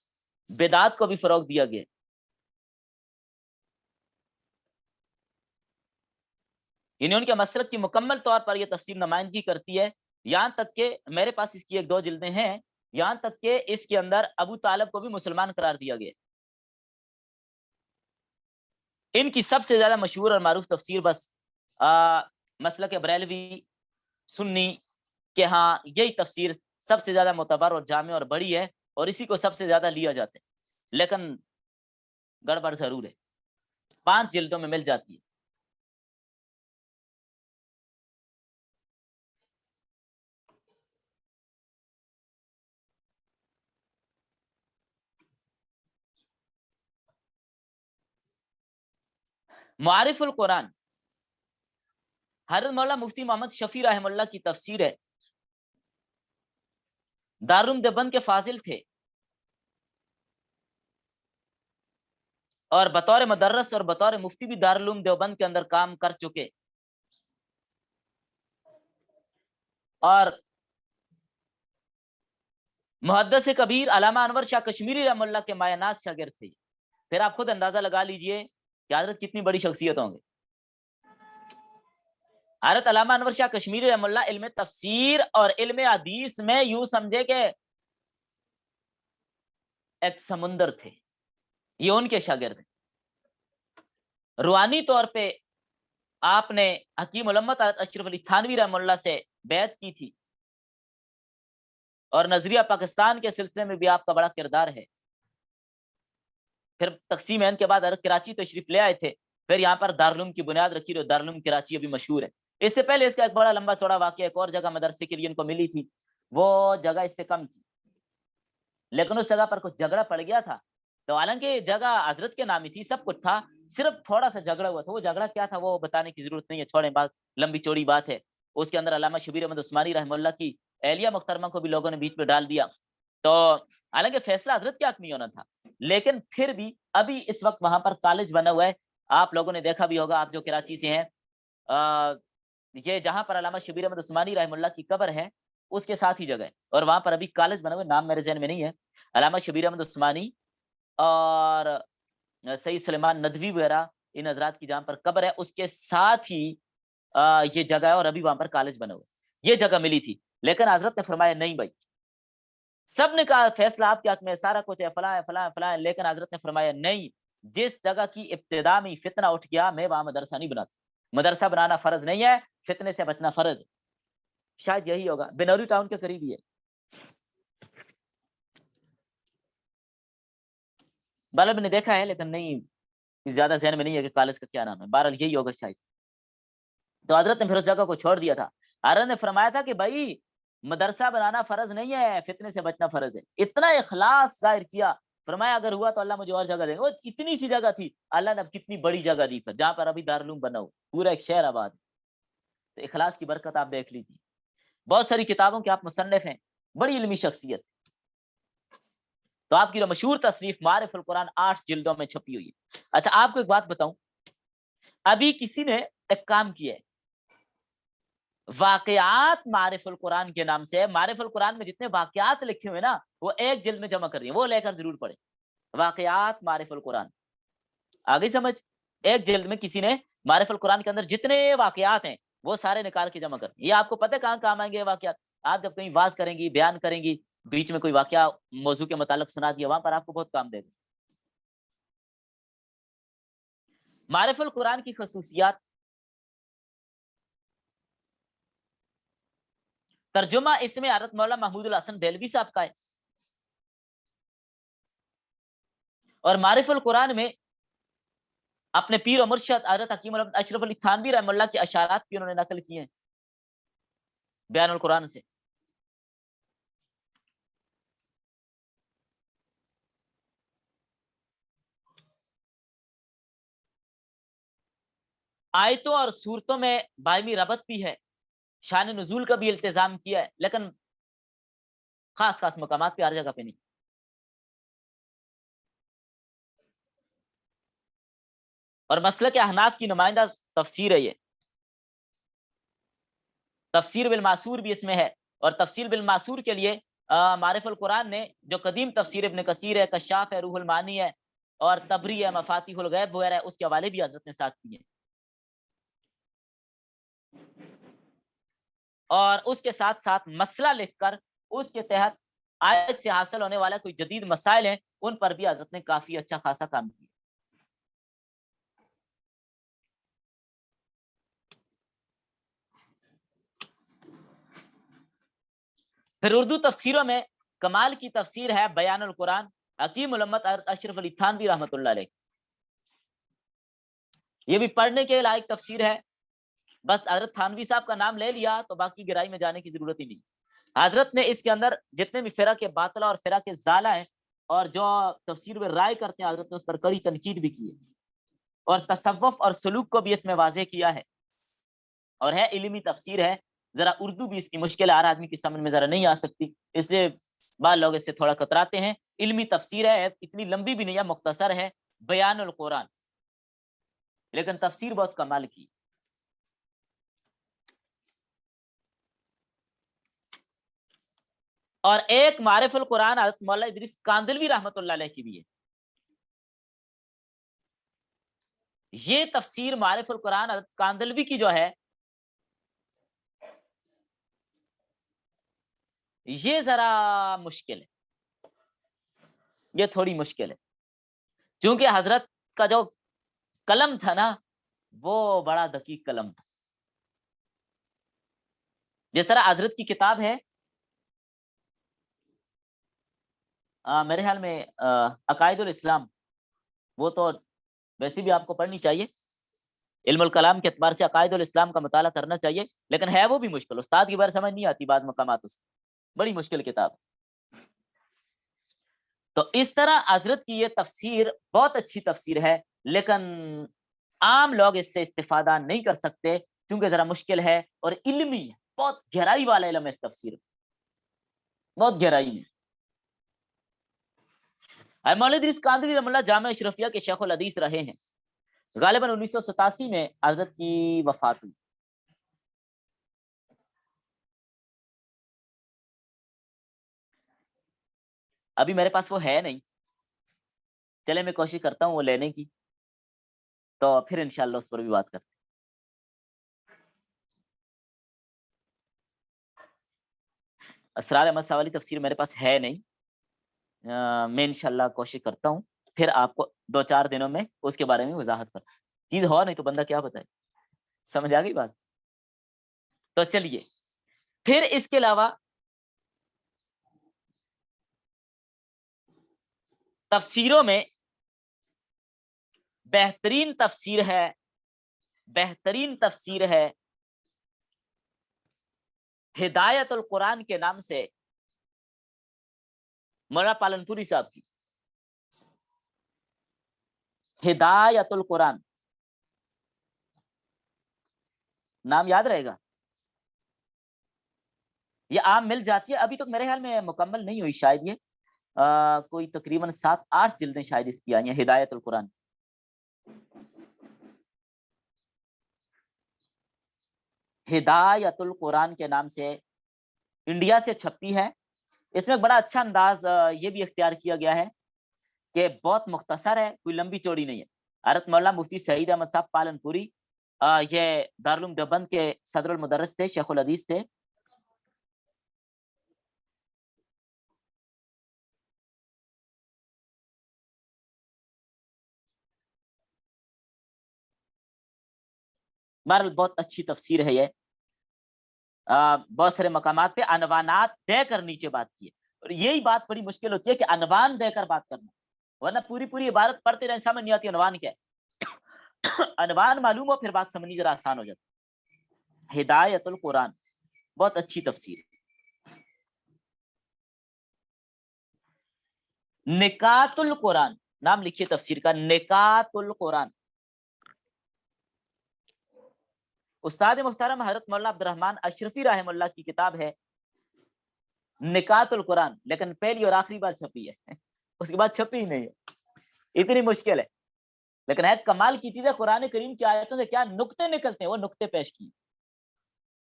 بدعات کو بھی فروغ دیا گیا۔ یعنی ان کے مسلک کی مکمل طور پر یہ تفسیر نمائندگی کرتی ہے، یہاں تک کہ میرے پاس اس کی 1-2 جلدیں ہیں، یہاں تک کہ اس کے اندر ابو طالب کو بھی مسلمان قرار دیا گیا۔ ان کی سب سے زیادہ مشہور اور معروف تفسیر بس مسلک بریلوی سنی کہ ہاں یہی تفسیر سب سے زیادہ معتبر اور جامع اور بڑی ہے، اور اسی کو سب سے زیادہ لیا جاتا ہے، لیکن گڑبڑ ضرور ہے، 5 جلدوں میں مل جاتی ہے۔ معارف القرآن حضرت مولانا مفتی محمد شفیع رحمہ اللہ کی تفسیر ہے، دارالعلوم دیوبند کے فاضل تھے، اور بطور مدرس اور بطور مفتی بھی دارالعلوم دیوبند کے اندر کام کر چکے، اور محدث کبیر علامہ انور شاہ کشمیری رحمہ اللہ کے مایہ ناز شاگرد تھے۔ پھر آپ خود اندازہ لگا لیجئے کہ حضرت کتنی بڑی شخصیت ہوں گے۔ حضرت علامہ انور شاہ کشمیری رحمہ اللہ علم تفسیر اور علم حدیث میں یوں سمجھے کہ ایک سمندر تھے، یہ ان کے شاگرد ہیں۔ روحانی طور پہ آپ نے حکیم علامت اشرف علی تھانوی رحمہ اللہ سے بیعت کی تھی، اور نظریہ پاکستان کے سلسلے میں بھی آپ کا بڑا کردار ہے۔ پھر تقسیم ہند کے بعد حضرت کراچی تشریف لے آئے تھے، پھر یہاں پر دارالعلوم کی بنیاد رکھی، جو دارالعلوم کراچی ابھی مشہور ہے۔ اس سے پہلے اس کا ایک بڑا لمبا چوڑا واقعہ ایک اور جگہ مدرسے کے لیے ان کو ملی تھی، وہ جگہ اس سے کم تھی، لیکن اس جگہ پر کچھ جھگڑا پڑ گیا تھا، تو حالانکہ جگہ حضرت کے نامی تھی، سب کچھ تھا، صرف تھوڑا سا جھگڑا ہوا تھا۔ وہ جھگڑا کیا تھا وہ بتانے کی ضرورت نہیں ہے، چھوڑیں، بات لمبی چوڑی بات ہے۔ اس کے اندر علامہ شبیر احمد عثمانی رحمہ اللہ کی اہلیہ محترمہ کو بھی لوگوں نے بیچ میں ڈال دیا، تو حالانکہ فیصلہ حضرت کے حق میں ہونا تھا، لیکن پھر بھی ابھی اس وقت وہاں پر کالج بنا ہوا ہے۔ آپ لوگوں نے دیکھا بھی ہوگا، آپ جو کراچی سے ہیں، یہ جہاں پر علامہ شبیر احمد عثمانی رحمہ اللہ کی قبر ہے اس کے ساتھ ہی جگہ ہے، اور وہاں پر ابھی کالج بنا ہوا ہے، نام میرے ذہن میں نہیں ہے۔ علامہ شبیر احمد عثمانی اور سید سلیمان ندوی وغیرہ ان حضرات کی جہاں پر قبر ہے اس کے ساتھ ہی یہ جگہ ہے، اور ابھی وہاں پر کالج بنا ہوا ہے۔ یہ جگہ ملی تھی، لیکن حضرت نے فرمایا نہیں بھائی، سب نے کہا فیصلہ آپ کے حق میں، سارا کچھ ہے، فلاں فلاں فلاں، لیکن حضرت نے فرمایا نہیں، جس جگہ کی ابتدا میں فتنہ اٹھ گیا میں وہاں مدرسہ نہیں بناتا۔ مدرسہ بنانا فرض نہیں ہے، فتنے سے بچنا فرض ہے۔ شاید یہی ہوگا، بنوری ٹاؤن کے قریب ہی ہے، بلب نے دیکھا ہے لیکن نہیں زیادہ ذہن میں نہیں ہے کہ کالج کا کیا نام ہے، بہرحال یہی ہوگا شاید۔ تو حضرت نے پھر اس جگہ کو چھوڑ دیا تھا۔ حضرت نے فرمایا تھا کہ بھائی مدرسہ بنانا فرض نہیں ہے، فتنے سے بچنا فرض ہے۔ اتنا اخلاص ظاہر کیا، فرمایا اگر ہوا تو اللہ مجھے اور جگہ دے گا۔ وہ اتنی سی جگہ تھی، اللہ نے اب کتنی بڑی جگہ دی، جہاں پر ابھی دارالعلوم بنا ہو، پورا ایک شہر آباد ہے۔ تو اخلاص کی برکت آپ دیکھ لیجیے۔ بہت ساری کتابوں کے آپ مصنف ہیں، بڑی علمی شخصیت۔ تو آپ کی جو مشہور تصنیف معارف القرآن 8 جلدوں میں چھپی ہوئی ہے۔ اچھا آپ کو ایک بات بتاؤں، ابھی کسی نے ایک کام کیا ہے، واقعات معارف القرآن کے نام سے، معارف القرآن میں جتنے واقعات لکھے ہوئے نا وہ ایک جلد میں جمع کر رہی ہیں، وہ لے کر ضرور پڑھیں، واقعات معارف القرآن۔ آگے سمجھ، ایک جلد میں کسی نے معارف القرآن کے اندر جتنے واقعات ہیں وہ سارے نکال کے جمع کر، یہ آپ کو پتہ ہے کہاں کام آئیں گے یہ واقعات؟ آپ جب کہیں واز کریں گی، بیان کریں گی، بیچ میں کوئی واقعہ موضوع کے متعلق سنا دیا، وہاں پر آپ کو بہت کام دے گا۔ معارف القرآن کی خصوصیات، ترجمہ اس میں حضرت مولانا محمود الحسن دہلوی صاحب کا ہے، اور معارف القرآن میں اپنے پیر و مرشد حضرت حکیم اشرف علی تھانوی رحمہ اللہ کے اشارات بھی انہوں نے نقل کیے ہیں بیان القرآن سے۔ آیتوں اور صورتوں میں باہمی ربط بھی ہے، شان نزول کا بھی التزام کیا ہے، لیکن خاص خاص مقامات پہ، ہر جگہ پہ نہیں۔ اور مسلک احناف کی نمائندہ تفسیر ہے یہ، تفسیر بالمعصور بھی اس میں ہے، اور تفسیر بالمعصور کے لیے معارف القرآن نے جو قدیم تفسیر ابن کثیر ہے، کشاف ہے، روح المعانی ہے، اور تبری ہے، مفاتیح الغیب وغیرہ ہے، اس کے حوالے بھی حضرت نے ساتھ کیے، اور اس کے ساتھ ساتھ مسئلہ لکھ کر اس کے تحت آیت سے حاصل ہونے والا کوئی جدید مسائل ہیں ان پر بھی حضرت نے کافی اچھا خاصا کام کیا۔ پھر اردو تفسیروں میں کمال کی تفسیر ہے بیان القرآن، حکیم علامت اشرف علی تھانوی رحمۃ اللہ علیہ، یہ بھی پڑھنے کے لائق تفسیر ہے۔ بس حضرت تھانوی صاحب کا نام لے لیا تو باقی گہرائی میں جانے کی ضرورت ہی نہیں۔ حضرت نے اس کے اندر جتنے بھی فرق باطلہ اور فرق ضالہ ہیں اور جو تفسیر میں رائے کرتے ہیں، حضرت نے اس پر کڑی تنقید بھی کی ہے، اور تصوف اور سلوک کو بھی اس میں واضح کیا ہے، اور ہے علمی تفسیر ہے۔ ذرا اردو بھی اس کی مشکل ہے، ہر آدمی کی سمجھ میں ذرا نہیں آ سکتی، اس لیے بعض لوگ اس سے تھوڑا کتراتے ہیں۔ علمی تفسیر ہے، اتنی لمبی بھی نہیں ہے، مختصر ہے، بیان القرآن، لیکن تفسیر بہت کمال کی. اور ایک معرف القرآن حضرت مولانا ادریس کاندلوی رحمۃ اللہ علیہ کی بھی ہے. یہ تفسیر معرف القرآن حضرت کاندلوی کی جو ہے یہ ذرا مشکل ہے، یہ تھوڑی مشکل ہے، کیونکہ حضرت کا جو قلم تھا نا وہ بڑا دقیق قلم تھا. جس طرح حضرت کی کتاب ہے میرے خیال میں عقائد الاسلام، وہ تو ویسے بھی آپ کو پڑھنی چاہیے، علم الکلام کے اعتبار سے عقائد الاسلام کا مطالعہ کرنا چاہیے، لیکن ہے وہ بھی مشکل، استاد کی بار سمجھ نہیں آتی بعض مقامات سے، بڑی مشکل کتاب. تو اس طرح حضرت کی یہ تفسیر بہت اچھی تفسیر ہے، لیکن عام لوگ اس سے استفادہ نہیں کر سکتے کیونکہ ذرا مشکل ہے اور علمی ہے، بہت گہرائی والا علم ہے اس تفسیر میں، بہت گہرائی میں. مولانا ادریس کاندلوی رحمۃ اللہ جامعہ اشرفیہ کے شیخ الحدیث رہے ہیں. غالباً 1987 میں حضرت کی وفات ہوئی. ابھی میرے پاس وہ ہے نہیں، چلے میں کوشش کرتا ہوں وہ لینے کی، تو پھر انشاءاللہ اس پر بھی بات کرتے ہیں. اسرار احمد ساولی تفسیر میرے پاس ہے نہیں، میں انشاءاللہ کوشش کرتا ہوں، پھر آپ کو 2-4 دنوں میں اس کے بارے میں وضاحت کرتا ہوں. چیز ہو نہیں تو بندہ کیا بتائے، سمجھ آ گئی بات. تو چلیے پھر اس کے علاوہ تفسیروں میں بہترین تفسیر ہے ہدایت القرآن کے نام سے مولانا پالنپوری صاحب کی. ہدایت القرآن نام یاد رہے گا، یہ عام مل جاتی ہے، ابھی تک میرے خیال میں مکمل نہیں ہوئی شاید، یہ کوئی تقریباً 7-8 جلدیں شاید اس کی آئی ہیں ہدایت القرآن. ہدایت القرآن کے نام سے انڈیا سے چھپی ہے. اس میں ایک بڑا اچھا انداز یہ بھی اختیار کیا گیا ہے کہ بہت مختصر ہے، کوئی لمبی چوڑی نہیں ہے. حضرت مولانا مفتی سعید احمد صاحب پالنپوری یہ دارالعلوم دیوبند کے صدر المدرس تھے، شیخ الحدیث تھے. بہرحال بہت اچھی تفسیر ہے یہ، بہت سارے مقامات پہ عنوانات دے کر نیچے بات کی ہے، اور یہی بات بڑی مشکل ہوتی ہے کہ عنوان دے کر بات کرنا، ورنہ پوری عبارت پڑھتے رہے سمجھ نہیں آتی عنوان کیا ہے. عنوان معلوم ہو پھر بات سمجھنی ذرا آسان ہو جاتی. ہدایت القرآن بہت اچھی تفسیر. نکات القرآن نام لکھیے تفسیر کا، نکات القرآن. استاد محترم حضرت مولانا عبد الرحمن اشرفی رحمہ اللہ کی کتاب ہے نکات القرآن، لیکن پہلی اور آخری بار چھپی ہے، اس کے بعد چھپی ہی نہیں ہے، اتنی مشکل ہے. لیکن ہے کمال کی چیز ہے، قرآن کریم کی آیتوں سے کیا نقطے نکلتے ہیں، وہ نقطے پیش کیے.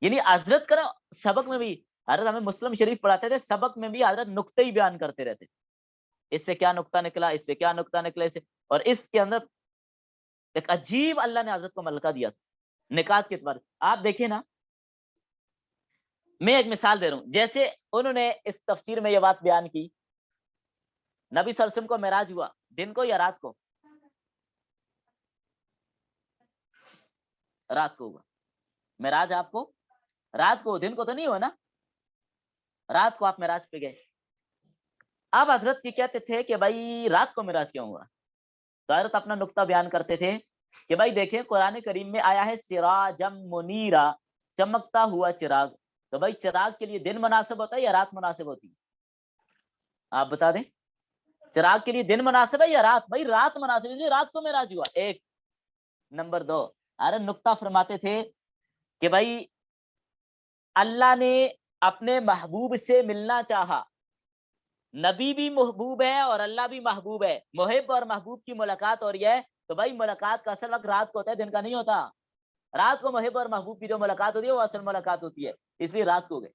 یعنی حضرت کا سبق میں بھی، حضرت ہمیں مسلم شریف پڑھاتے تھے، سبق میں بھی حضرت نقطے ہی بیان کرتے رہتے، اس سے کیا نقطہ نکلا، اس سے کیا نقطہ نکلا، اس سے. اور اس کے اندر ایک عجیب اللہ نے حضرت کو ملکہ دیا تھا نکات کے اعتبار. آپ دیکھیں نا، میں ایک مثال دے رہا ہوں، جیسے انہوں نے اس تفسیر میں یہ بات بیان کی نبی صلی اللہ علیہ وسلم کو معراج ہوا دن کو یا رات کو؟ رات کو ہوا. معراج آپ کو رات کو، دن کو تو نہیں ہوا نا، رات کو آپ معراج پہ گئے. اب حضرت کی کہتے تھے کہ بھائی رات کو معراج کیوں ہوا؟ تو حضرت اپنا نقطہ بیان کرتے تھے کہ بھائی دیکھیں قرآن کریم میں آیا ہے سراجم منیرا، چمکتا ہوا چراغ. تو بھائی چراغ کے لیے دن مناسب ہوتا ہے یا رات مناسب ہوتی ہے؟ آپ بتا دیں، چراغ کے لیے دن مناسب ہے یا رات؟ بھائی رات مناسب ہے، اس لیے رات کو معراج ہوا. ایک نمبر 2، حضرت نقطہ فرماتے تھے کہ بھائی اللہ نے اپنے محبوب سے ملنا چاہا نبی بھی محبوب ہے اور اللہ بھی محبوب ہے. محب اور محبوب کی ملاقات ہو رہی ہے تو بھائی ملاقات کا اصل وقت رات کو ہوتا ہے, دن کا نہیں ہوتا. رات کو محب اور محبوب کی جو ملاقات ہوتی ہے وہ اصل ملاقات ہوتی ہے, اس لیے رات کو ہو گئے.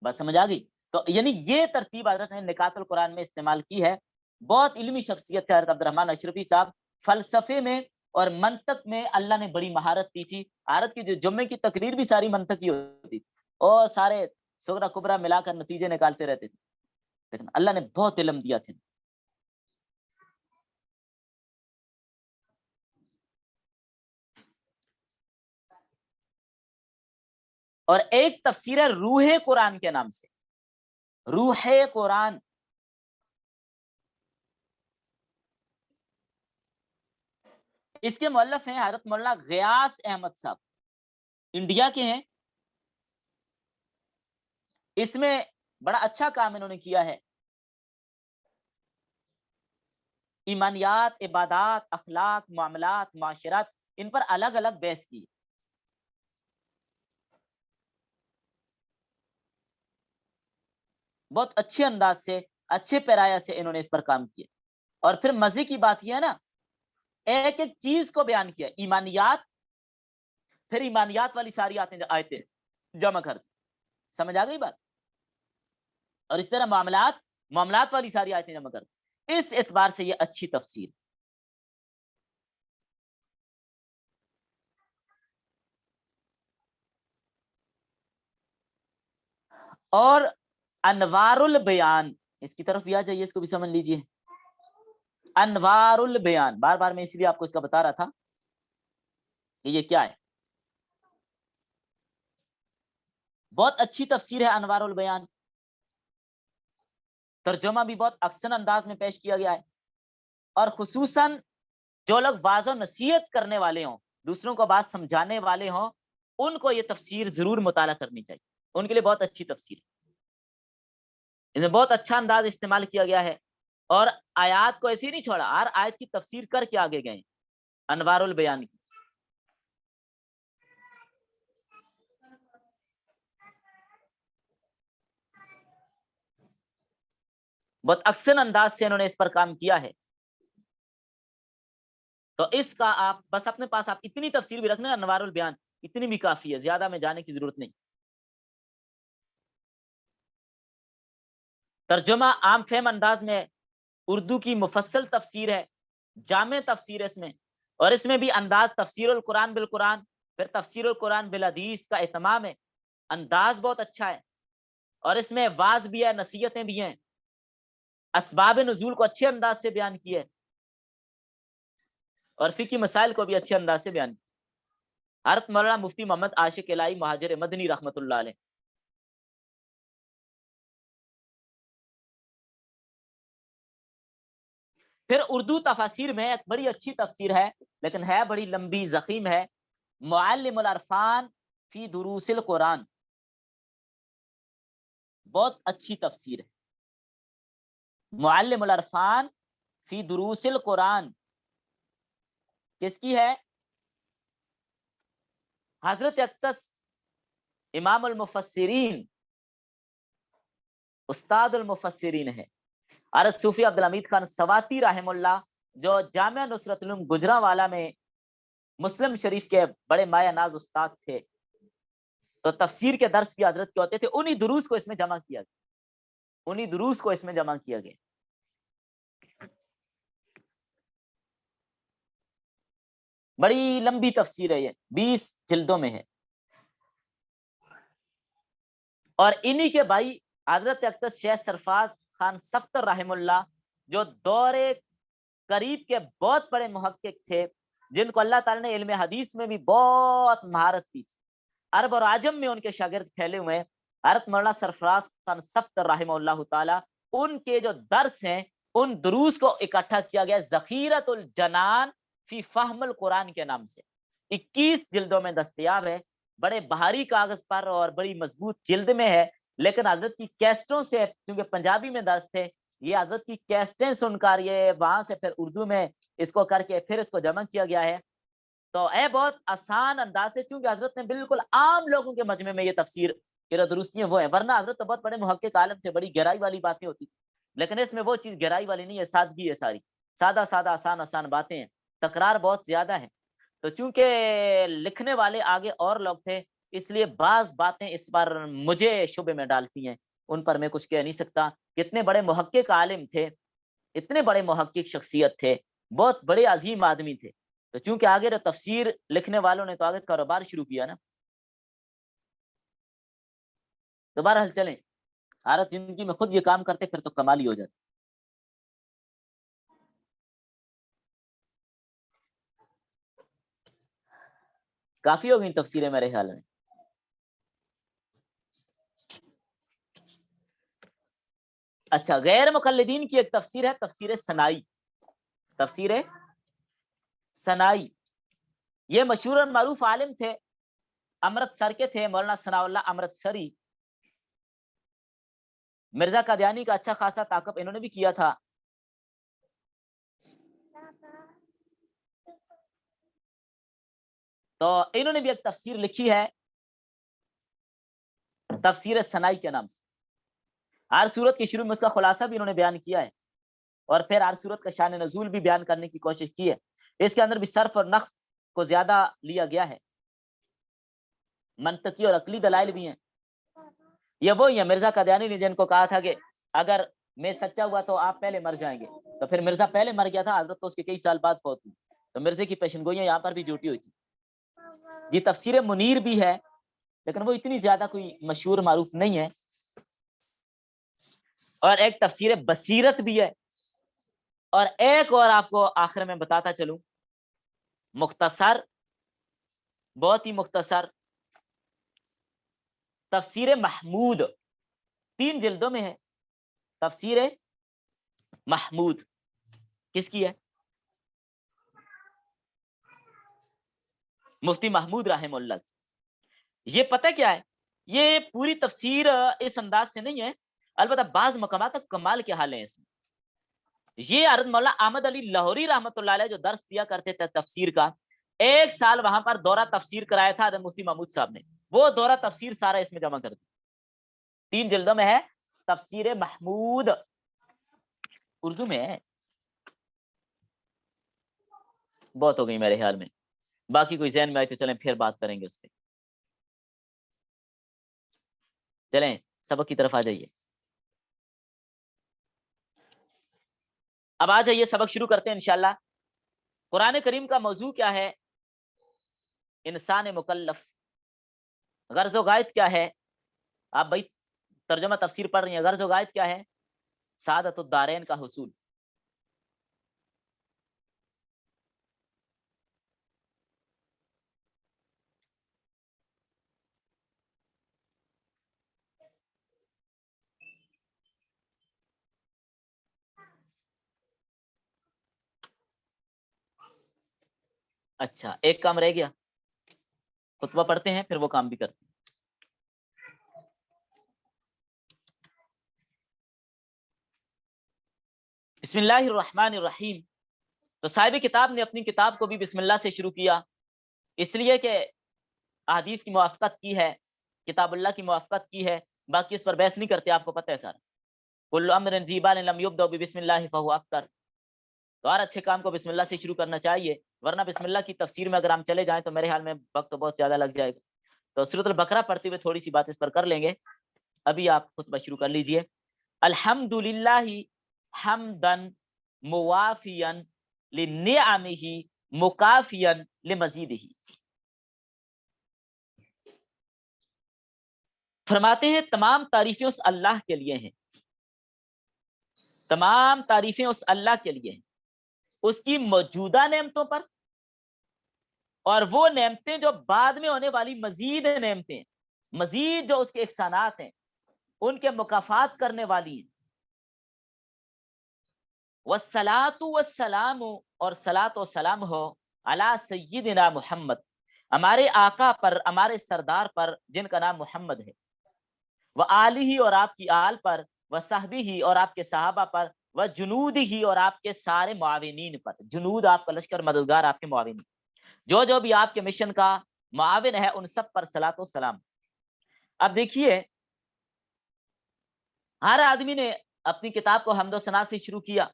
بس سمجھ آ گئی. تو یعنی یہ ترتیب حضرت نے نکات القرآن میں استعمال کی ہے. بہت علمی شخصیت ہے حضرت عبد الرحمن اشرفی صاحب. فلسفے میں اور منطق میں اللہ نے بڑی مہارت دی تھی. حضرت کی جو جمعے کی تقریر بھی ساری منطقی ہوتی تھی اور سارے سغرا کبرا ملا کر نتیجے نکالتے رہتے تھے, لیکن اللہ نے بہت علم دیا تھا. اور ایک تفسیر ہے روح قرآن کے نام سے, روح قرآن. اس کے مؤلف ہیں حضرت مولانا غیاث احمد صاحب, انڈیا کے ہیں. اس میں بڑا اچھا کام انہوں نے کیا ہے. ایمانیات, عبادات, اخلاق, معاملات, معاشرات, ان پر الگ الگ بحث کی. بہت اچھے انداز سے, اچھے پیرایا سے انہوں نے اس پر کام کیا. اور پھر مزے کی بات یہ ہے نا, ایک ایک چیز کو بیان کیا. ایمانیات, پھر ایمانیات والی ساری آیتیں جمع کر دی. سمجھ آ گئی بات. اور اس طرح معاملات, معاملات والی ساری آیتیں جمع کر دی. اس اعتبار سے یہ اچھی تفسیر. اور انوار البیان, اس کی طرف بھی آ جائیے, اس کو بھی سمجھ لیجئے. انوار البیان, بار بار میں اس لیے آپ کو اس کا بتا رہا تھا کہ یہ کیا ہے. بہت اچھی تفسیر ہے انوار البیان. ترجمہ بھی بہت احسن انداز میں پیش کیا گیا ہے. اور خصوصاً جو لوگ واضح نصیحت کرنے والے ہوں, دوسروں کو بات سمجھانے والے ہوں, ان کو یہ تفسیر ضرور مطالعہ کرنی چاہیے. ان کے لیے بہت اچھی تفسیر ہے. اس میں بہت اچھا انداز استعمال کیا گیا ہے. اور آیات کو ایسے ہی نہیں چھوڑا, ہر آیت کی تفسیر کر کے آگے گئے. انوار البیان کی بہت احسن انداز سے انہوں نے اس پر کام کیا ہے. تو اس کا آپ بس اپنے پاس آپ اتنی تفسیر بھی رکھنا, انوار البیان اتنی بھی کافی ہے, زیادہ میں جانے کی ضرورت نہیں. ترجمہ عام فہم انداز میں, اردو کی مفصل تفسیر ہے, جامع تفسیر ہے اس میں. اور اس میں بھی انداز تفسیر القرآن بالقرآن, پھر تفسیر القرآن بالحدیث کا اہتمام ہے. انداز بہت اچھا ہے. اور اس میں واعظ بھی ہے, نصیحتیں بھی ہیں, اسباب نزول کو اچھے انداز سے بیان کیے, اور فقہی مسائل کو بھی اچھے انداز سے بیان کیا. حضرت مولانا مفتی محمد عاشق الہی مہاجر مدنی رحمت اللہ علیہ. پھر اردو تفاسیر میں ایک بڑی اچھی تفسیر ہے, لیکن ہے بڑی لمبی ضخیم ہے, معلم العرفان فی دروس القرآن. بہت اچھی تفسیر ہے, معلم العرفان فی دروس القرآن. کس کی ہے؟ حضرت اقدس امام المفسرین, استاد المفسرین ہے حضرت صوفی عبد الحمید خان سواتی رحم اللہ, جو جامعہ نصرت العلوم گجرانوالہ میں مسلم شریف کے بڑے مایہ ناز استاد تھے. تو تفسیر کے درس بھی حضرت کے ہوتے تھے. انہی دروس کو اس میں جمع کیا گیا, انہی دروس کو اس میں جمع کیا گیا. بڑی لمبی تفسیر ہے, یہ 20 جلدوں میں ہے. اور انہی کے بھائی حضرت اقدس شیخ سرفراز خان صفتر رحم اللہ, جو دور قریب کے بہت بڑے محقق تھے, جن کو اللہ تعالیٰ نے علم حدیث میں بھی بہت مہارت دی تھی. عرب اور عجم میں ان کے شاگرد پھیلے ہوئے ہیں. حضرت مولانا سرفراز خان صفتر رحمہ اللہ تعالیٰ, ان کے جو درس ہیں, ان دروس کو اکٹھا کیا گیا ذخیرۃ الجنان فی فہم القرآن کے نام سے. 21 جلدوں میں دستیاب ہے, بڑے بھاری کاغذ پر اور بڑی مضبوط جلد میں ہے. لیکن حضرت کی کیسٹوں سے, چونکہ پنجابی میں درس تھے, یہ حضرت کی کیسٹیں سن کر یہ وہاں سے پھر اردو میں اس کو کر کے پھر اس کو جمع کیا گیا ہے. تو بہت آسان انداز سے, چونکہ حضرت نے بالکل عام لوگوں کے مجمع میں یہ تفسیر کہ درستیاں وہ ہیں، ورنہ حضرت تو بہت بڑے محقق عالم تھے، بڑی گہرائی والی باتیں ہوتی، لیکن اس میں وہ چیز گہرائی والی نہیں ہے، سادگی ہے، ساری سادہ سادہ آسان آسان باتیں ہیں، تکرار بہت زیادہ ہے۔ تو چونکہ لکھنے والے آگے اور لوگ تھے، اس لیے بعض باتیں اس پر مجھے شبے میں ڈالتی ہیں، ان پر میں کچھ کہہ نہیں سکتا۔ کتنے بڑے محقق عالم تھے، اتنے بڑے محقق شخصیت تھے، بہت بڑے عظیم آدمی تھے، تو چونکہ آگے تفسیر لکھنے والوں نے تو آگے کاروبار شروع کیا نا۔ تو بہرحال چلیں، عارت زندگی میں خود یہ کام کرتے پھر تو کمال ہی ہو جاتا۔ کافی ہو گئی تفسیریں میرے خیال میں۔ اچھا، غیر مقلدین کی ایک تفسیر ہے، تفسیر ثنائی۔ تفسیر ثنائی، یہ مشہور اور معروف عالم تھے، امرتسر کے تھے، مولانا ثناء اللہ امرتسری۔ مرزا قادیانی کا اچھا خاصا تعاقب انہوں نے بھی کیا تھا۔ تو انہوں نے بھی ایک تفسیر لکھی ہے، تفسیر ثنائی کے نام سے۔ ہر صورت کے شروع میں اس کا خلاصہ بھی انہوں نے بیان کیا ہے، اور پھر ہر صورت کا شان نزول بھی بیان کرنے کی کوشش کی ہے۔ اس کے اندر بھی صرف اور نحو کو زیادہ لیا گیا ہے، منطقی اور عقلی دلائل بھی ہیں۔ یہ وہی ہے مرزا قادیانی نے جن کو کہا تھا کہ اگر میں سچا ہوا تو آپ پہلے مر جائیں گے، تو پھر مرزا پہلے مر گیا تھا، حضرت تو اس کے کئی سال بعد فوت ہوئی، تو مرزے کی پیشن گوئیاں یہاں پر بھی جھوٹی ہوئی تھی۔ یہ تفسیر منیر بھی ہے، لیکن وہ اتنی زیادہ کوئی مشہور معروف نہیں ہے۔ اور ایک تفسیر بصیرت بھی ہے، اور ایک اور آپ کو آخر میں بتاتا چلوں، مختصر، بہت ہی مختصر، تفسیر محمود، 3 جلدوں میں ہے، تفسیر محمود کس کی ہے؟ مفتی محمود رحم اللہ۔ یہ پتہ کیا ہے، یہ پوری تفسیر اس انداز سے نہیں ہے، البتہ بعض مقامات تک کمال کے حال ہیں اس میں۔ یہ حضرت مولانا احمد علی لاہوری رحمۃ اللہ علیہ جو درس دیا کرتے تھے تفسیر کا، 1 سال وہاں پر دورہ تفسیر کرایا تھا حضرت مفتی محمود صاحب نے، وہ دورہ تفسیر سارا اس میں جمع کر دیا۔ 3 جلدوں میں ہے تفسیر محمود، اردو میں ہے۔ بہت ہو گئی میرے خیال میں، باقی کوئی ذہن میں آئے تو چلیں پھر بات کریں گے اس پہ۔ چلیں سبق کی طرف آ جائیے، اب آ جائیے سبق شروع کرتے ہیں انشاءاللہ۔ قرآن کریم کا موضوع کیا ہے؟ انسان مکلف۔ غرض و غائد کیا ہے؟ آپ بھائی ترجمہ تفسیر پڑھ رہی ہیں، غرض و غائد کیا ہے؟ سعادت الدارین کا حصول۔ اچھا، ایک کام رہ گیا، خطبہ پڑھتے ہیں پھر وہ کام بھی کرتے ہیں۔ بسم اللہ الرحمن الرحیم۔ تو صاحب کتاب نے اپنی کتاب کو بھی بسم اللہ سے شروع کیا، اس لیے کہ احادیث کی موافقت کی ہے، کتاب اللہ کی موافقت کی ہے، باقی اس پر بحث نہیں کرتے، آپ کو پتہ ہے سارا۔ کل امر ذی بال لم یبدأ بسم اللہ فہو ابتر۔ تو ہر اچھے کام کو بسم اللہ سے شروع کرنا چاہیے، ورنہ بسم اللہ کی تفسیر میں اگر ہم چلے جائیں تو میرے خیال میں وقت تو بہت زیادہ لگ جائے گا۔ تو سورۃ البقرہ پڑھتے ہوئے تھوڑی سی بات اس پر کر لیں گے، ابھی آپ خطبہ شروع کر لیجئے۔ الحمدللہ حمدا موافیا لنعمہ مکافیا لمزیدہ۔ فرماتے ہیں تمام تعریفیں اس اللہ کے لیے ہیں، تمام تعریفیں اس اللہ کے لیے ہیں، اس کی موجودہ نعمتوں پر، اور وہ نعمتیں جو بعد میں ہونے والی مزید نعمتیں، مزید جو اس کے احسانات ہیں ان کے مکافات کرنے والی ہیں۔ والصلاۃ والسلام، اور صلاۃ و سلام ہو علی سیدنا محمد، ہمارے آقا پر، ہمارے سردار پر جن کا نام محمد ہے، وآلہ، اور آپ کی آل پر، وصحبہ، اور آپ کے صحابہ پر، وجنودہ، اور آپ کے سارے معاونین پر۔ جنود آپ کا لشکر، مددگار آپ کے معاونین، جو بھی آپ کے مشن کا معاون ہے ان سب پر صلاۃ و سلام۔ اب دیکھیے ہر آدمی نے اپنی کتاب کو حمد و ثنا سے شروع کیا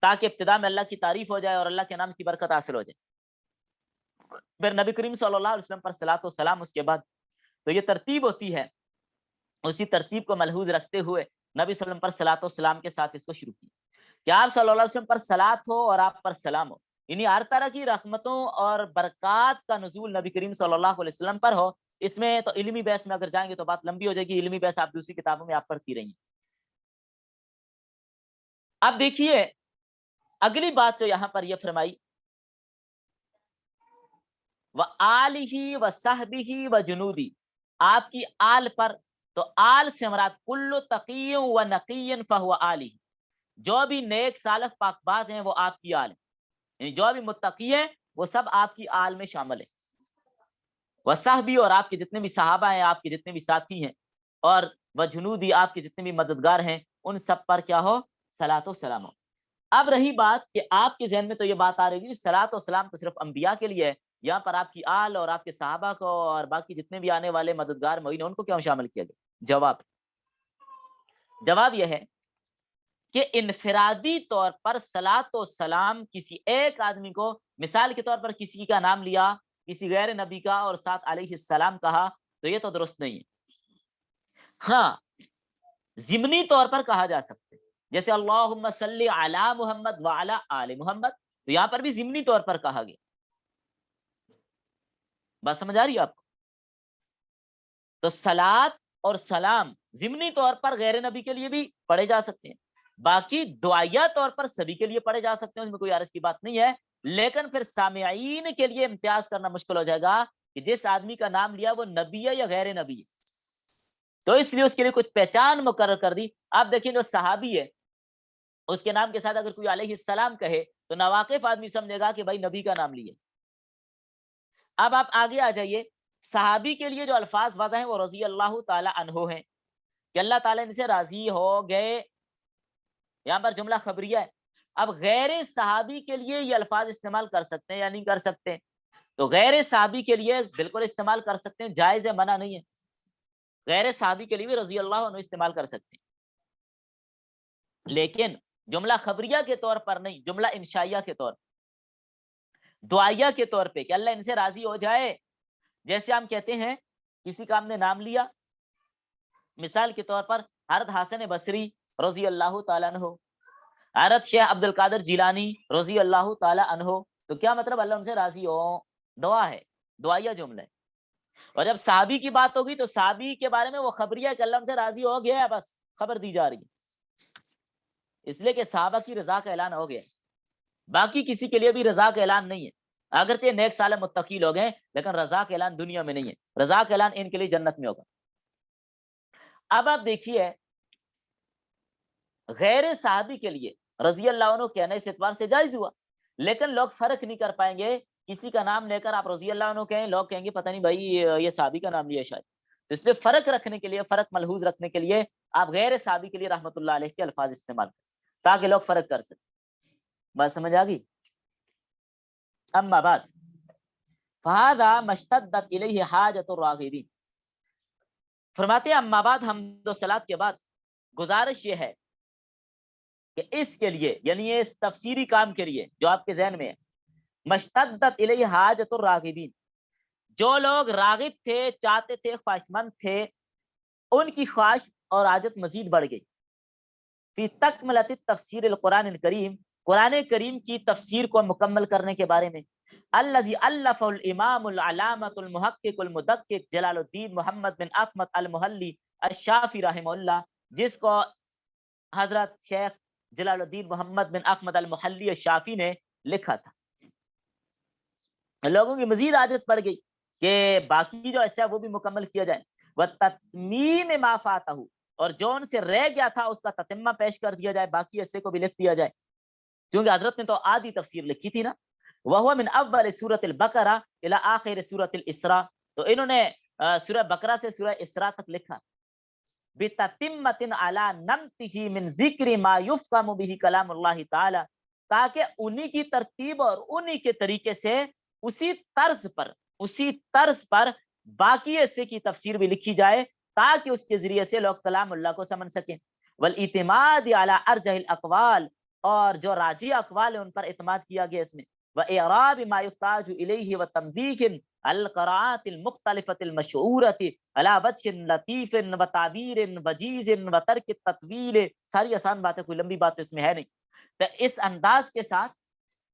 تاکہ ابتدا میں اللہ کی تعریف ہو جائے اور اللہ کے نام کی برکت حاصل ہو جائے، پھر نبی کریم صلی اللہ علیہ وسلم پر صلاۃ و سلام اس کے بعد، تو یہ ترتیب ہوتی ہے، اسی ترتیب کو ملحوظ رکھتے ہوئے نبی صلی اللہ علیہ وسلم پر صلاۃ و سلام کے ساتھ اس کو شروع کیا کہ آپ صلی اللہ علیہ وسلم پر صلاۃ ہو اور آپ پر سلام ہو، یعنی ہر طرح کی رحمتوں اور برکات کا نزول نبی کریم صلی اللہ علیہ وسلم پر ہو۔ اس میں تو علمی بحث میں اگر جائیں گے تو بات لمبی ہو جائے گی، علمی بحث آپ دوسری کتابوں میں آپ پڑھتی رہی ہیں۔ اب دیکھیے اگلی بات جو یہاں پر یہ فرمائی، وَآلِهِ وَصَحْبِهِ وَجُنُودِهِ، آپ کی آل پر، تو آل سے مراد کل تقی و نقی فہو آلہ، جو بھی نیک صالح پاک باز ہیں وہ آپ کی آل ہے، یعنی جو بھی متقی ہیں وہ سب آپ کی آل میں شامل ہیں، وصحبی، اور آپ کے جتنے بھی صحابہ ہیں، آپ کے جتنے بھی ساتھی ہیں، اور وجنودی، آپ کے جتنے بھی مددگار ہیں، ان سب پر کیا ہو؟ صلاۃ و سلام ہو۔ اب رہی بات کہ آپ کے ذہن میں تو یہ بات آ رہی ہے صلاۃ و سلام تو صرف انبیاء کے لیے ہے، یہاں پر آپ کی آل اور آپ کے صحابہ کو اور باقی جتنے بھی آنے والے مددگار معین ان کو کیوں شامل کیا گیا؟ جواب یہ ہے کہ انفرادی طور پر صلاۃ و سلام کسی ایک آدمی کو، مثال کے طور پر کسی کا نام لیا، کسی غیر نبی کا، اور ساتھ علیہ السلام کہا، تو یہ تو درست نہیں ہے۔ ہاں ضمنی طور پر کہا جا سکتے، جیسے اللہم صلی علی محمد وعلی آل محمد، تو یہاں پر بھی ضمنی طور پر کہا گیا۔ بات سمجھ آ رہی ہے آپ کو؟ تو صلاۃ اور سلام ضمنی طور پر غیر نبی کے لیے بھی پڑھے جا سکتے ہیں، باقی دعائیہ طور پر سبھی کے لیے پڑھے جا سکتے ہیں، اس میں کوئی عرض کی بات نہیں ہے، لیکن پھر سامعین کے لیے امتیاز کرنا مشکل ہو جائے گا کہ جس آدمی کا نام لیا وہ نبی ہے یا غیر نبی ہے، تو اس لیے اس کے لیے کچھ پہچان مقرر کر دی۔ آپ دیکھیں جو صحابی ہے اس کے نام کے ساتھ اگر کوئی علیہ السلام کہے تو ناواقف آدمی سمجھے گا کہ بھائی نبی کا نام لیے۔ اب آپ آگے آ جائیے، صحابی کے لیے جو الفاظ وضع ہیں وہ رضی اللہ تعالی عنہ ہیں کہ اللہ تعالیٰ ان سے راضی ہو گئے، یہاں پر جملہ خبریہ ہے۔ اب غیر صحابی کے لیے یہ الفاظ استعمال کر سکتے ہیں یا نہیں کر سکتے؟ تو غیر صحابی کے لیے بالکل استعمال کر سکتے ہیں، جائز ہے، منع نہیں ہے، غیر صحابی کے لیے بھی رضی اللہ عنہ استعمال کر سکتے ہیں، لیکن جملہ خبریہ کے طور پر نہیں، جملہ انشائیہ کے طور پر، دعائیہ کے طور پہ کہ اللہ ان سے راضی ہو جائے۔ جیسے ہم کہتے ہیں کسی کا ہم نے نام لیا، مثال کے طور پر حضرت حسن بصری رضی اللہ تعالیٰ عنہ، حضرت شیخ عبد القادر جیلانی رضی اللہ تعالیٰ عنہ، تو کیا مطلب اللہ ان سے راضی ہو، دعا ہے، دعائیہ جملہ ہے۔ اور جب صحابی کی بات ہوگی تو صحابی کے بارے میں وہ خبریہ کہ اللہ ان سے راضی ہو گیا ہے، بس خبر دی جا رہی ہے، اس لیے کہ صحابہ کی رضا کا اعلان ہو گیا، باقی کسی کے لیے بھی رضا کا اعلان نہیں ہے، اگرچہ نیک صالح متقی لوگ ہیں لیکن رضا کا اعلان دنیا میں نہیں ہے، رضا کا اعلان ان کے لیے جنت میں ہوگا۔ اب آپ دیکھیے غیر صحابی کے لیے رضی اللہ عنہ کہنے اس اعتبار سے جائز ہوا، لیکن لوگ فرق نہیں کر پائیں گے، کسی کا نام لے کر آپ رضی اللہ عنہ کہیں، لوگ کہیں گے پتہ نہیں بھائی یہ صحابی کا نام لیا شاید، تو اس لیے فرق رکھنے کے لیے، فرق ملحوظ رکھنے کے لیے آپ غیر صحابی کے لیے رحمت اللہ علیہ کے الفاظ استعمال کریں تاکہ لوگ فرق کر سکیں۔ بات سمجھ آ گئی؟ اما بعد فہذا مشتدت الیہ حاجت الراغبین، فرماتے ہیں اما بعد حمد و صلات کے بعد گزارش یہ ہے کہ اس کے لیے، یعنی اس تفسیری کام کے لیے جو آپ کے ذہن میں ہے، مشتدت الیہ حاجت الراغبین، جو لوگ راغب تھے، چاہتے تھے، خواہشمند تھے، ان کی خواہش اور حاجت مزید بڑھ گئی، فی تکملۃ تفسیر القرآن الکریم، قرآن کریم کی تفسیر کو مکمل کرنے کے بارے میں، الذی الف الامام العلامۃ المحقق المدقق جلال الدین محمد بن احمد المحلی الشافعی رحمہ اللہ، جس کو حضرت شیخ جلال الدین محمد بن احمد المحلی الشافعی نے لکھا تھا۔ لوگوں کی مزید عادت پڑ گئی کہ باقی جو ایسا ہے وہ بھی مکمل کیا جائے، وَتَتْمِيمِ مَا فَاتَهُ، اور جو ان سے رہ گیا تھا اس کا تتمہ پیش کر دیا جائے، باقی ایسے کو بھی لکھ دیا جائے، کیونکہ حضرت نے تو آدھی تفسیر لکھی تھی نا، وَهُوَ مِنْ أَوَّلِ سورة البقرہ إلى آخر سورة الاسراء، تو انہوں نے سورہ بقرہ سے سورہ اسراء تک لکھا، بِتَتِمَّةٍ عَلَى نَمْتِهِ مِنْ ذِكْرِ مَا يُفْقَمُ بِهِ كَلَامُ اللَّهِ تَعَالَى، تاکہ انہی کی ترتیب اور انہی کے طریقے سے اسی طرز پر باقی حصے کی تفسیر بھی لکھی جائے تاکہ اس کے ذریعے سے لوگ کلام اللہ کو سمجھ سکیں. والاعتماد علی ارجح الاقوال، اور جو راجی اقوال ہیں ان پر اعتماد کیا گیا اس میں. واعراب ما يحتاج الیہ وتنبیہ القراءات المختلفة المشہورة على وجہ لطیف وتعبیر وجیز وترک التطویل. ساری آسان باتیں، کوئی لمبی بات اس میں ہے نہیں. تو اس انداز کے ساتھ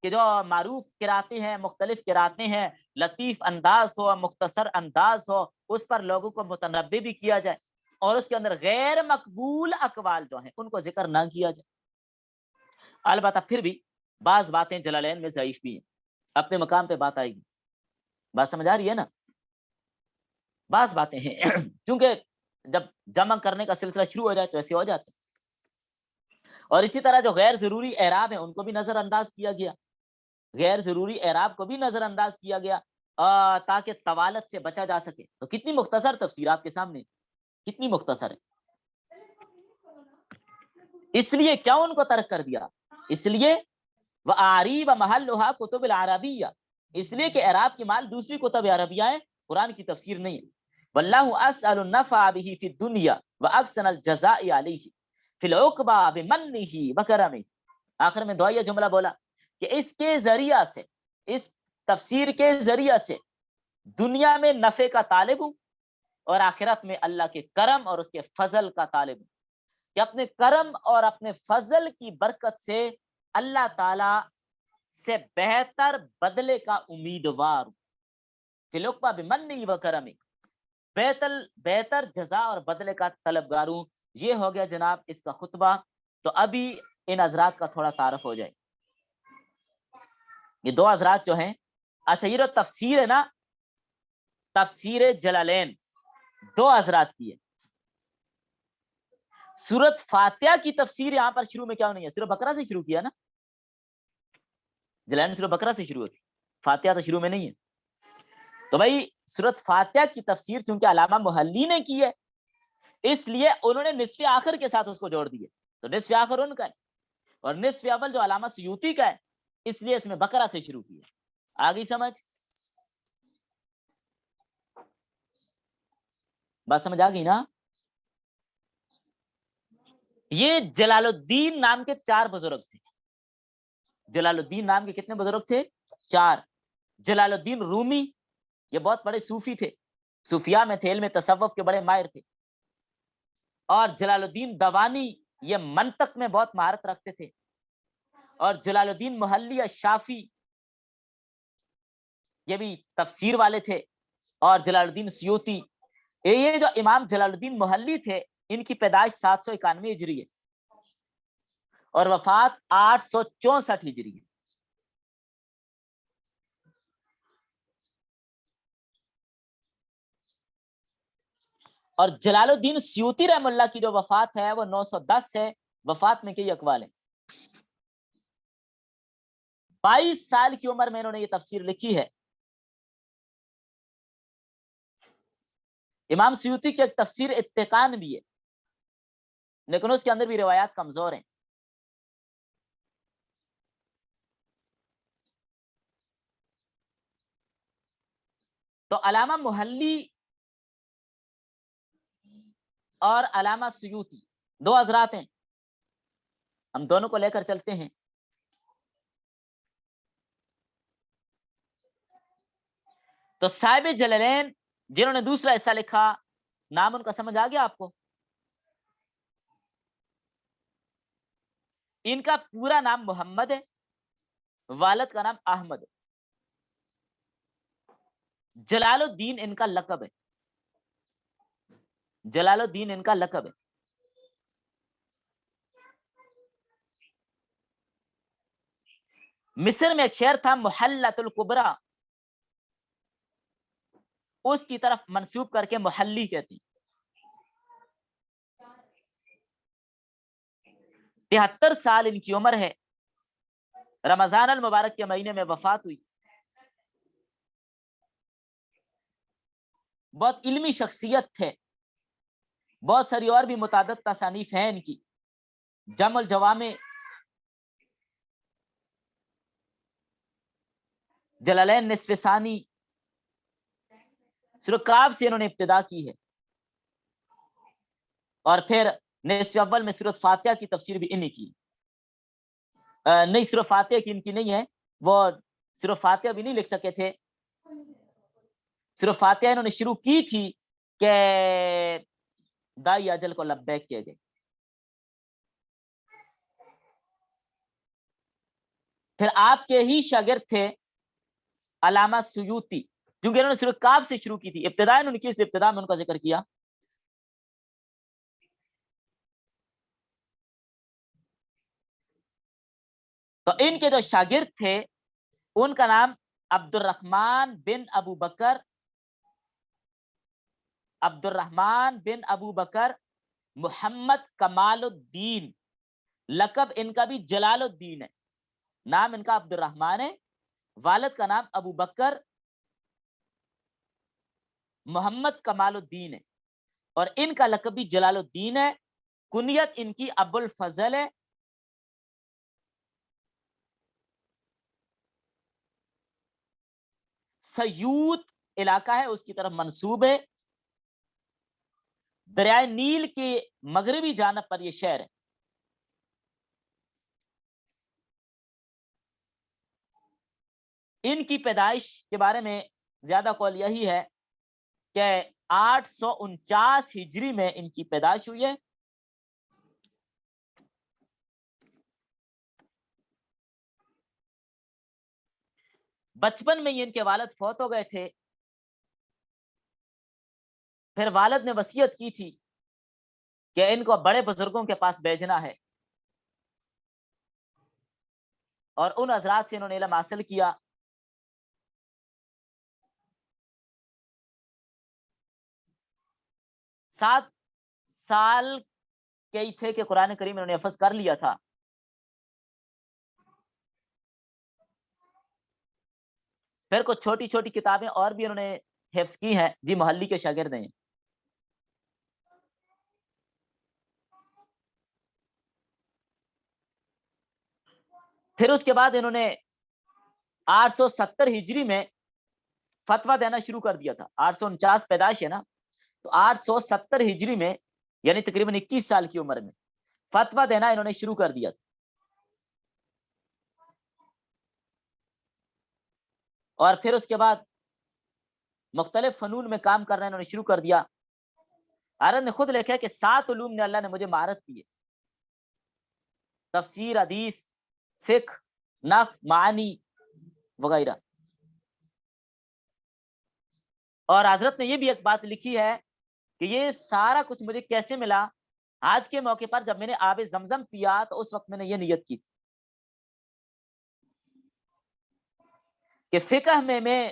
کہ جو معروف قراتیں ہیں، مختلف قراتیں ہیں، لطیف انداز ہو، مختصر انداز ہو، اس پر لوگوں کو متنبہ بھی کیا جائے، اور اس کے اندر غیر مقبول اقوال جو ہیں ان کو ذکر نہ کیا جائے. البتہ پھر بھی بعض باتیں جلالین میں ضعیف بھی ہیں، اپنے مقام پہ بات آئے گی. بات سمجھ آ رہی ہے نا؟ بعض باتیں ہیں چونکہ جب جمع کرنے کا سلسلہ شروع ہو جائے تو ایسے ہو جاتے ہیں. اور اسی طرح جو غیر ضروری اعراب ہیں ان کو بھی نظر انداز کیا گیا، غیر ضروری اعراب کو بھی نظر انداز کیا گیا تاکہ طوالت سے بچا جا سکے. تو کتنی مختصر تفسیر آپ کے سامنے، کتنی مختصر ہے. اس لیے کیوں ان کو ترک کر دیا؟ اس لیے وَآرِیبَ مَحَلُّهَا کُتُبُ الْعَرَبِیَّہ، اس لیے کہ اعراب کی مال دوسری کتب عربیہ ہیں، قرآن کی تفسیر نہیں ہے. وَاللَّهُ أَسْأَلُ النَّفْعَ بِهِ فِي الدُّنْيَا وَأَحْسَنَ الْجَزَاءِ عَلَيْهِ فِي الْعُقْبَى بِمَنِّهِ وَكَرَمِهِ. آخر میں دعائیہ جملہ بولا کہ اس کے ذریعہ سے، اس تفسیر کے ذریعہ سے دنیا میں نفع کا طالب ہوں اور آخرت میں اللہ کے کرم اور اس کے فضل کا طالب ہوں، کہ اپنے کرم اور اپنے فضل کی برکت سے اللہ تعالی سے بہتر بدلے کا امیدوار ہوں. فی العقبیٰ بمنہ وکرمہ، بہتر جزا اور بدلے کا طلبگار ہوں. یہ ہو گیا جناب اس کا خطبہ. تو ابھی ان حضرات کا تھوڑا تعارف ہو جائے. یہ دو حضرات جو ہیں، اچھا یہ جو تفسیر ہے نا، تفسیر جلالین دو حضرات کی ہے. سورت فاتحہ کی تفسیر یہاں پر شروع میں کیا نہیں ہے؟ سورہ بقرہ سے شروع کیا نا، جلالین سورہ بقرہ سے شروع ہوتی، فاتحہ تو شروع میں نہیں ہے. تو بھائی سورت فاتحہ کی تفسیر چونکہ علامہ محلی نے کی ہے، اس لیے انہوں نے نصف آخر کے ساتھ اس کو جوڑ دیے. تو نصف آخر ان کا ہے اور نصف اول جو علامہ سیوطی کا ہے، اس لیے اس میں بقرہ سے شروع کیا. آگئی سمجھ؟ بات سمجھ آ گئی نا؟ یہ جلال الدین نام کے چار بزرگ تھے. جلال الدین نام کے کتنے بزرگ تھے؟ چار. جلال الدین رومی، یہ بہت بڑے صوفی تھے، صوفیاء میں تھے، علم تصوف کے بڑے ماہر تھے. اور جلال الدین دوانی، یہ منطق میں بہت مہارت رکھتے تھے. اور جلال الدین محلی الشافی، یہ بھی تفسیر والے تھے. اور جلال الدین سیوطی، یہ جو امام جلال الدین محلی تھے، ان کی پیدائش 791 ہجری ہے اور وفات 864 ہجری ہے. اور جلال الدین سیوطی رحم اللہ کی جو وفات ہے وہ 910 ہے. وفات میں کئی اقوال ہیں. 22 سال کی عمر میں انہوں نے یہ تفسیر لکھی ہے. امام سیوطی کی ایک تفسیر اتقان بھی ہے، لیکن اس کے اندر بھی روایات کمزور ہیں. تو علامہ محلی اور علامہ سیوطی دو حضرات ہیں، ہم دونوں کو لے کر چلتے ہیں. تو صاحب جلالین جنہوں نے دوسرا حصہ لکھا، نام ان کا سمجھ آ گیا آپ کو؟ ان کا پورا نام محمد ہے، والد کا نام احمد ہے. جلال الدین ان کا لقب ہے، جلال الدین ان کا لقب ہے. مصر میں ایک شہر تھا محلۃ الکبریٰ، اس کی طرف منسوب کر کے محلی کہتے ہیں. 73 سال ان کی عمر ہے. رمضان المبارک کے مہینے میں وفات ہوئی. بہت علمی شخصیت تھے. بہت ساری اور بھی متعدد تصانیف ہیں ان کی. جمع الجوامع، جلالین نصف ثانی، سورہ کاف سے انہوں نے ابتدا کی ہے، اور پھر نصف اول میں سورۃ فاتحہ کی تفسیر بھی انہی کی، نہیں سورۃ فاتحہ کی ان کی نہیں ہے، وہ سورۃ فاتحہ بھی نہیں لکھ سکے تھے، سورۃ فاتحہ انہوں نے شروع کی تھی کہ دائی اجل کو لبیک کہہ گئے۔ پھر آپ کے ہی شاگرد تھے علامہ سیوطی، کیونکہ انہوں نے سورۃ کاف سے شروع کی تھی، ابتدا انہوں نے کی، اس لیے ابتدا میں ان کا ذکر کیا۔ تو ان کے جو شاگرد تھے ان کا نام عبد الرحمن بن ابو بکر محمد کمال الدین، لقب ان کا بھی جلال الدین ہے، نام ان کا عبد الرحمن ہے، والد کا نام ابو بکر محمد کمال الدین ہے، اور ان کا لقب بھی جلال الدین ہے، کنیت ان کی ابو الفضل ہے۔ سیوط علاقہ ہے، اس کی طرف منسوب ہے، دریائے نیل کے مغربی جانب پر یہ شہر ہے۔ ان کی پیدائش کے بارے میں زیادہ قول یہی ہے کہ 849 ہجری میں ان کی پیدائش ہوئی ہے، بچپن میں ہی ان کے والد فوت ہو گئے تھے، پھر والد نے وصیت کی تھی کہ ان کو بڑے بزرگوں کے پاس بھیجنا ہے، اور ان حضرات سے انہوں نے علم حاصل کیا۔ 7 سال کے ہی تھے کہ قرآن کریم انہوں نے حفظ کر لیا تھا، پھر کچھ چھوٹی چھوٹی کتابیں اور بھی انہوں نے حفظ کی ہیں، جی محلی کے شاگرد ہیں۔ پھر اس کے بعد انہوں نے 870 ہجری میں فتویٰ دینا شروع کر دیا تھا، 849 پیدائش ہے نا، تو 870 ہجری میں یعنی تقریباً 21 سال کی عمر میں فتویٰ دینا انہوں نے شروع کر دیا تھا، اور پھر اس کے بعد مختلف فنون میں کام کرنا انہوں نے شروع کر دیا۔ حضرت نے خود لکھا ہے کہ 7 علوم نے اللہ نے مجھے مہارت دی ہے، تفسیر، حدیث، فقہ، نحو، معانی وغیرہ۔ اور حضرت نے یہ بھی ایک بات لکھی ہے کہ یہ سارا کچھ مجھے کیسے ملا، آج کے موقع پر جب میں نے آب زمزم پیا تو اس وقت میں نے یہ نیت کی تھی کہ فقہ میں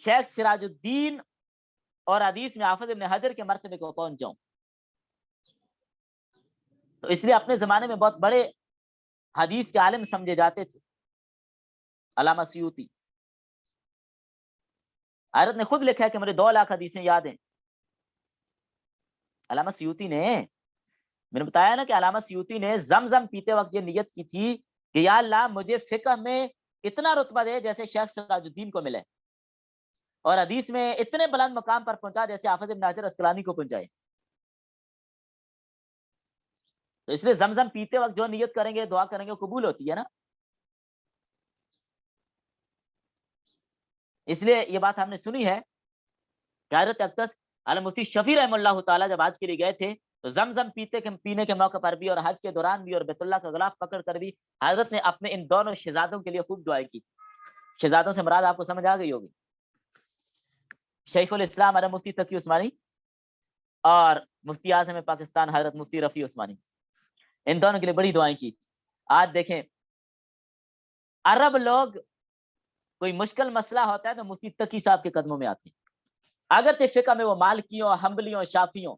شیخ سراج الدین اور حدیث میں حافظ ابن حجر کے مرتبے کو پہنچ جاؤں۔ تو اس لیے اپنے زمانے میں بہت بڑے حدیث کے عالم سمجھے جاتے تھے علامہ سیوطی۔ حضرت نے خود لکھا ہے کہ مجھے 2 لاکھ حدیثیں یاد ہیں۔ علامہ سیوطی نے، میں نے بتایا نا کہ علامہ سیوطی نے زمزم پیتے وقت یہ نیت کی تھی کہ یا اللہ مجھے فقہ میں اتنا رتبہ دے جیسے شیخ سراج الدین کو ملے، اور حدیث میں اتنے بلند مقام پر پہنچا جیسے حافظ ابن حجر اسقلانی کو پہنچائے۔ تو اس لیے زمزم پیتے وقت جو نیت کریں گے، دعا کریں گے، وہ قبول ہوتی ہے نا۔ اس لیے یہ بات ہم نے سنی ہے کہ حضرت اقدس عالم مفتی شفیع رحمہ اللہ تعالیٰ جب حج کے لیے گئے تھے تو زمزم پینے کے موقع پر بھی اور حج کے دوران بھی اور بیت اللہ کا غلاف پکڑ کر بھی حضرت نے اپنے ان دونوں شہزادوں کے لیے خوب دعائیں کی۔ شہزادوں سے مراد آپ کو سمجھ آ گئی ہوگی، شیخ الاسلام عالم مفتی تقی عثمانی اور مفتی اعظم پاکستان حضرت مفتی رفیع عثمانی، ان دونوں کے لیے بڑی دعائیں کی۔ آج دیکھیں عرب لوگ کوئی مشکل مسئلہ ہوتا ہے تو مفتی تقی صاحب کے قدموں میں آتے ہیں، اگرچہ فقہ میں وہ مالکیوں، حنبلیوں، شافیوں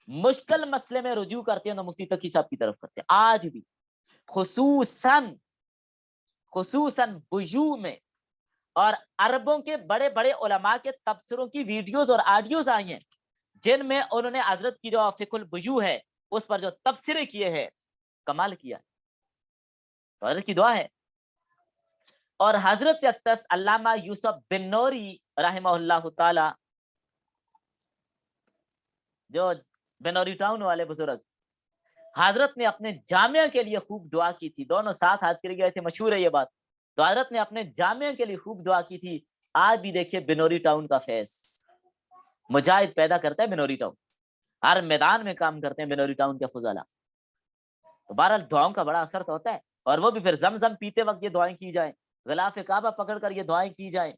مشکل مسئلے میں رجوع کرتے ہیں تو مفتی تقی صاحب کی طرف کرتے ہیں آج بھی، خصوصاً بیوع میں، اور عربوں کے بڑے بڑے علماء کے تبصروں کی ویڈیوز اور آڈیوز آئی ہیں جن میں انہوں نے حضرت کی جو فقہ البیوع ہے اس پر جو تبصرے کیے ہیں، کمال کیا، تو حضرت کی دعا ہے۔ اور حضرت اقدس علامہ یوسف بن نوری رحمہ اللہ تعالی جو بنوری ٹاؤن والے بزرگ، حضرت نے اپنے جامعہ کے لیے خوب دعا کی تھی، دونوں ساتھ ہاتھ کر گئے تھے، مشہور ہے یہ بات. تو حضرت نے اپنے جامعہ کے لیے خوب دعا کی تھی. آج بھی دیکھیے بنوری ٹاؤن کا فیض، مجاہد پیدا کرتا ہے بنوری ٹاؤن، ہر میدان میں کام کرتے ہیں بنوری ٹاؤن کے فضلا. تو بہرحال دعاؤں کا بڑا اثر تو ہوتا ہے، اور وہ بھی پھر زمزم پیتے وقت یہ دعائیں کی جائیں، غلاف کعبہ پکڑ کر یہ دعائیں کی جائیں.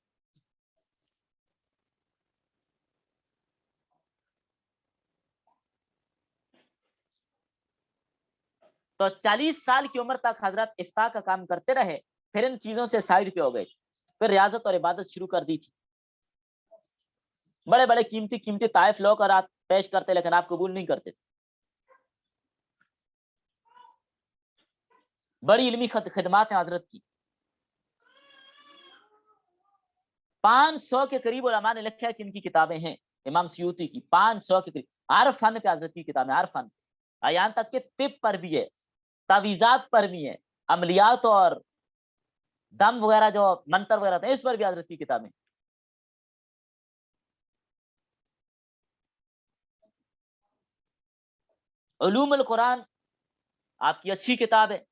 تو 40 سال کی عمر تک حضرت افتاء کا کام کرتے رہے، پھر ان چیزوں سے سائڈ پہ ہو گئے، پھر ریاضت اور عبادت شروع کر دی تھی. بڑے بڑے قیمتی قیمتی طائف لوگ اور آپ پیش کرتے، لیکن آپ قبول نہیں کرتے. بڑی علمی خدمات ہیں حضرت کی. 500 کے قریب علماء نے لکھا ہے کہ ان کی کتابیں ہیں، امام سیوطی کی 500 کے قریب، ہر فن پہ حضرت کی کتابیں، ہر فن، یہاں تک کہ طب پر بھی ہے، تعویذات پر بھی ہے، عملیات اور دم وغیرہ جو منتر وغیرہ تھے اس پر بھی حضرت کی کتابیں. علوم القرآن آپ کی اچھی کتاب ہے،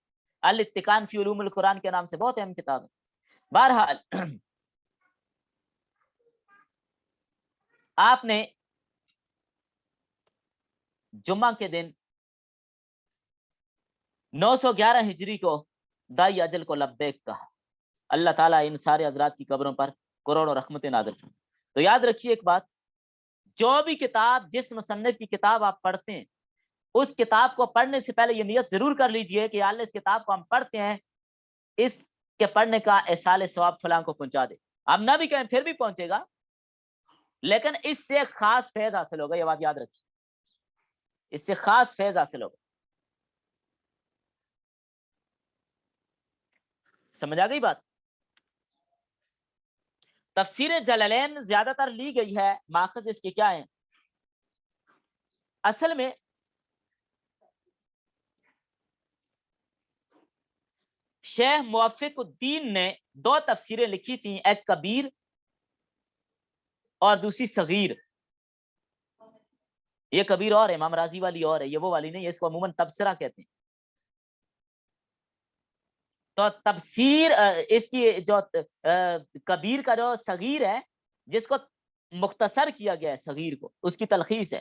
الاتقان فی علوم القرآن کے نام سے بہت اہم کتاب ہے. بہرحال آپ نے جمعہ کے دن 911 ہجری کو دائی اجل کو لبیک کہا. اللہ تعالیٰ ان سارے حضرات کی قبروں پر کروڑوں رحمتیں نازل فرمائے. تو یاد رکھیے ایک بات، جو بھی کتاب، جس مصنف کی کتاب آپ پڑھتے ہیں، اس کتاب کو پڑھنے سے پہلے یہ نیت ضرور کر لیجئے کہ یا اللہ اس کتاب کو ہم پڑھتے ہیں، اس کے پڑھنے کا احصال ثواب فلاں کو پہنچا دے. ہم نہ بھی کہیں پھر بھی پہنچے گا، لیکن اس سے خاص فیض حاصل ہوگا، یہ بات یاد رکھیے، اس سے خاص فیض حاصل ہوگا. سمجھ آ گئی بات؟ تفسیر جلالین زیادہ تر لی گئی ہے، ماخذ اس کے کیا ہیں؟ اصل میں شیخ موفق الدین نے 2 تفسیریں لکھی تھیں، ایک کبیر اور دوسری صغیر. یہ کبیر اور ہے، امام راضی والی اور ہے، یہ وہ والی نہیں ہے، اس کو عموماً تبصرہ کہتے ہیں. تو تفسیر اس کی جو کبیر کا جو صغیر ہے، جس کو مختصر کیا گیا ہے صغیر کو، اس کی تلخیص ہے.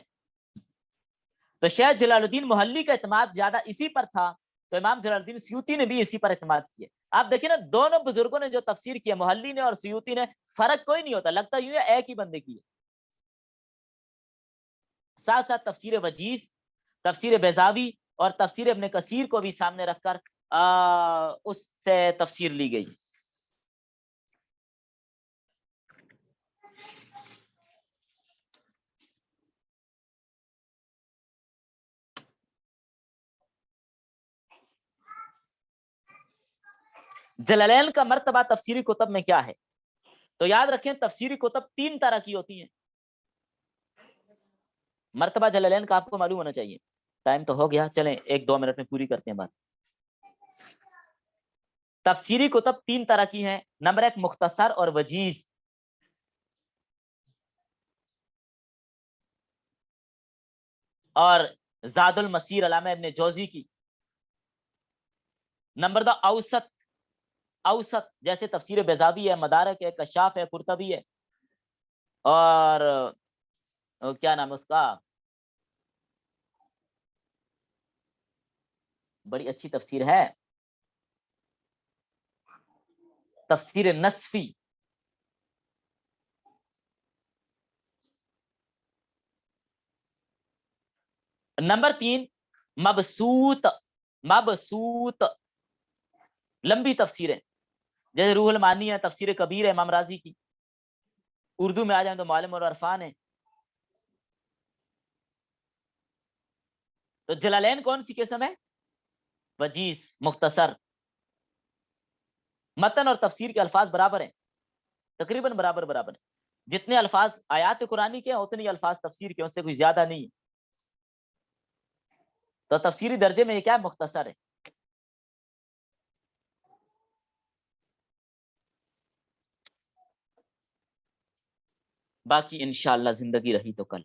تو شیخ جلال الدین محلی کا اعتماد زیادہ اسی پر تھا، تو امام جلال الدین سیوطی نے بھی اسی پر اعتماد کیا. آپ دیکھیں نا، دونوں بزرگوں نے جو تفسیر کیا، محلی نے اور سیوطی نے، فرق کوئی نہیں ہوتا، لگتا یوں ہے ایک ہی بندے کی ہے. ساتھ ساتھ تفسیر وجیز، تفسیر بیضاوی اور تفسیر ابن کثیر کو بھی سامنے رکھ کر اس سے تفسیر لی گئی. جلالین کا مرتبہ تفسیری کتب میں کیا ہے؟ تو یاد رکھیں تفسیری کتب 3 طرح کی ہوتی ہیں. مرتبہ جلالین کا آپ کو معلوم ہونا چاہیے. ٹائم تو ہو گیا، چلیں 1-2 منٹ میں پوری کرتے ہیں بات. تفسیری کتب 3 طرح کی ہیں. نمبر 1 مختصر اور وجیز، اور زاد المسیر علامہ ابن جوزی کی. نمبر 2 اوسط، اوسط جیسے تفسیر بیضاوی ہے، مدارک ہے، کشاف ہے، قرطبی ہے، اور کیا نام اس کا، بڑی اچھی تفسیر ہے تفسیر نصفی. نمبر 3 مبسوط، مبسوط لمبی تفسیریں، جیسے روح المعانی ہے، تفسیر کبیر ہے امام راضی کی. اردو میں آ جائیں تو معلم اور عرفان ہے. تو جلالین کون سی قسم ہے؟ وجیز، مختصر. متن اور تفسیر کے الفاظ برابر ہیں، تقریباً برابر برابر ہیں. جتنے الفاظ آیات قرآنی کے ہیں اتنے الفاظ تفسیر کے، اس سے کوئی زیادہ نہیں ہے. تو تفسیری درجے میں یہ کیا ہے؟ مختصر ہے. باقی انشاءاللہ زندگی رہی تو کل.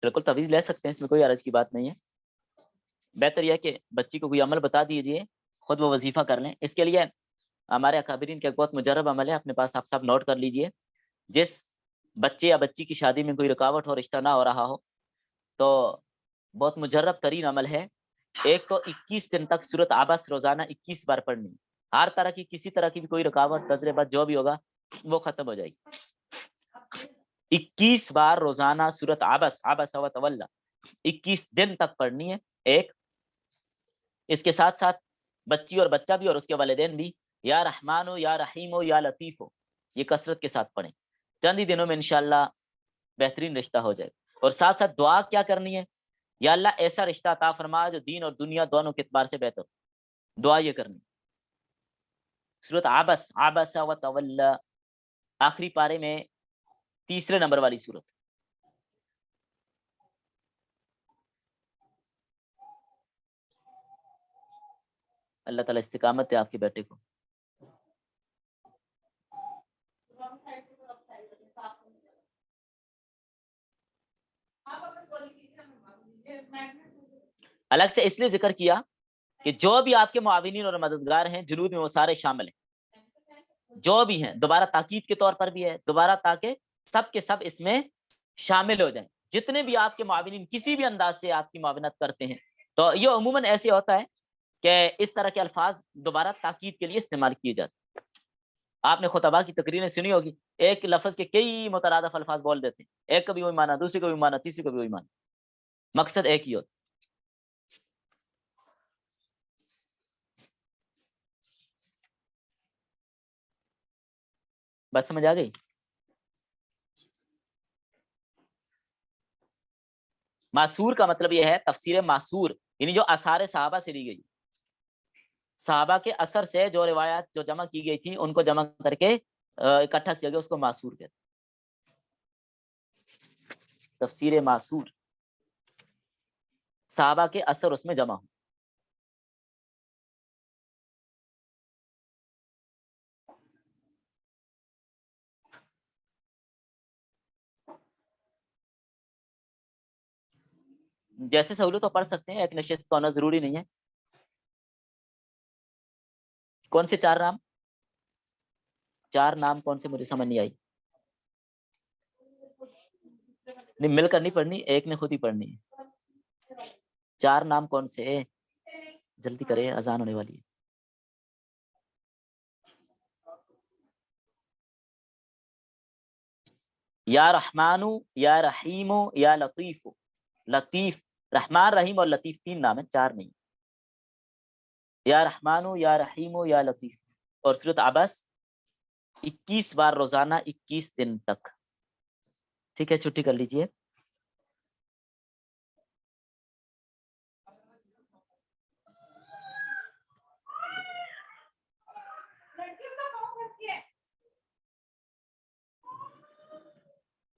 بالکل تعویذ لے سکتے ہیں، اس میں کوئی حرج کی بات نہیں ہے. بہتر یہ ہے کہ بچی کو کوئی عمل بتا دیجیے، خود وہ وظیفہ کر لیں. اس کے لیے ہمارے اکابرین کا ایک بہت مجرب عمل ہے، اپنے پاس آپ سب نوٹ کر لیجئے. جس بچے یا بچی کی شادی میں کوئی رکاوٹ ہو، رشتہ نہ ہو رہا ہو، تو بہت مجرب ترین عمل ہے. ایک تو 21 دن تک سورۃ عبس روزانہ 21 بار پڑھنی. ہر طرح کی کسی طرح کی بھی کوئی رکاوٹ، نظر بد جو بھی ہوگا وہ ختم ہو جائے گی. 21 بار روزانہ سورۃ عبس، عبس و تولی 21 دن تک پڑھنی ہے. ایک اس کے ساتھ ساتھ بچی اور بچہ بھی اور اس کے والدین بھی یا رحمان ہو یا رحیم ہو یا لطیف ہو، یہ کثرت کے ساتھ پڑھیں. چند ہی دنوں میں انشاءاللہ بہترین رشتہ ہو جائے. اور ساتھ ساتھ دعا کیا کرنی ہے؟ یا اللہ ایسا رشتہ عطا فرما جو دین اور دنیا دونوں کے اعتبار سے بہتر. دعا یہ کرنی. سورۃ عبس، عبس و تولی، آخری پارے میں تیسرے نمبر والی سورت. اللہ تعالیٰ استقامت دے آپ کے بیٹے کو. الگ سے اس لیے ذکر کیا کہ جو بھی آپ کے معاونین اور مددگار ہیں جنود میں وہ سارے شامل ہیں، جو بھی ہیں. دوبارہ تاکید کے طور پر بھی ہے، دوبارہ تاکہ سب کے سب اس میں شامل ہو جائیں. جتنے بھی آپ کے معاونین کسی بھی انداز سے آپ کی معاونت کرتے ہیں، تو یہ عموماً ایسے ہوتا ہے کہ اس طرح کے الفاظ دوبارہ تاکید کے لیے استعمال کیے جاتے ہیں. آپ نے خطبہ کی تقریریں سنی ہوگی، ایک لفظ کے کئی مترادف الفاظ بول دیتے ہیں، ایک کا بھی وہی معنی، دوسری کا بھی معنی، تیسری کا بھی وہی معنی، مقصد ایک ہی ہوتا. بس سمجھ آ گئی؟ معصور کا مطلب یہ ہے تفسیر معصور، یعنی جو آثار صحابہ سے لی گئی، صحابہ کے اثر سے جو روایات جو جمع کی گئی تھی ان کو جمع کر کے اکٹھا کیا گیا، اس کو معصور کہتے ہیں. تفسیر معصور، صحابہ کے اثر اس میں جمع ہو. جیسے سہولت تو پڑھ سکتے ہیں، ایک نشست تو ہونا ضروری نہیں ہے. کون سے چار نام؟ چار نام کون سے؟ مجھے سمجھ نہیں آئی. نہیں، مل کر نہیں پڑھنی، ایک نے خود ہی پڑھنی ہے. چار نام کون سے؟ جلدی کرے، اذان ہونے والی ہے. یا رحمانو یا رحیمو یا لطیفو. لطیف، رحمان رحیم اور لطیف تین نام ہیں، چار نہیں. یا رحمانو یا رحیمو یا لطیف. اور سورۃ عبس 21 بار روزانہ 21 دن تک. ٹھیک ہے، چھٹی کر لیجئے.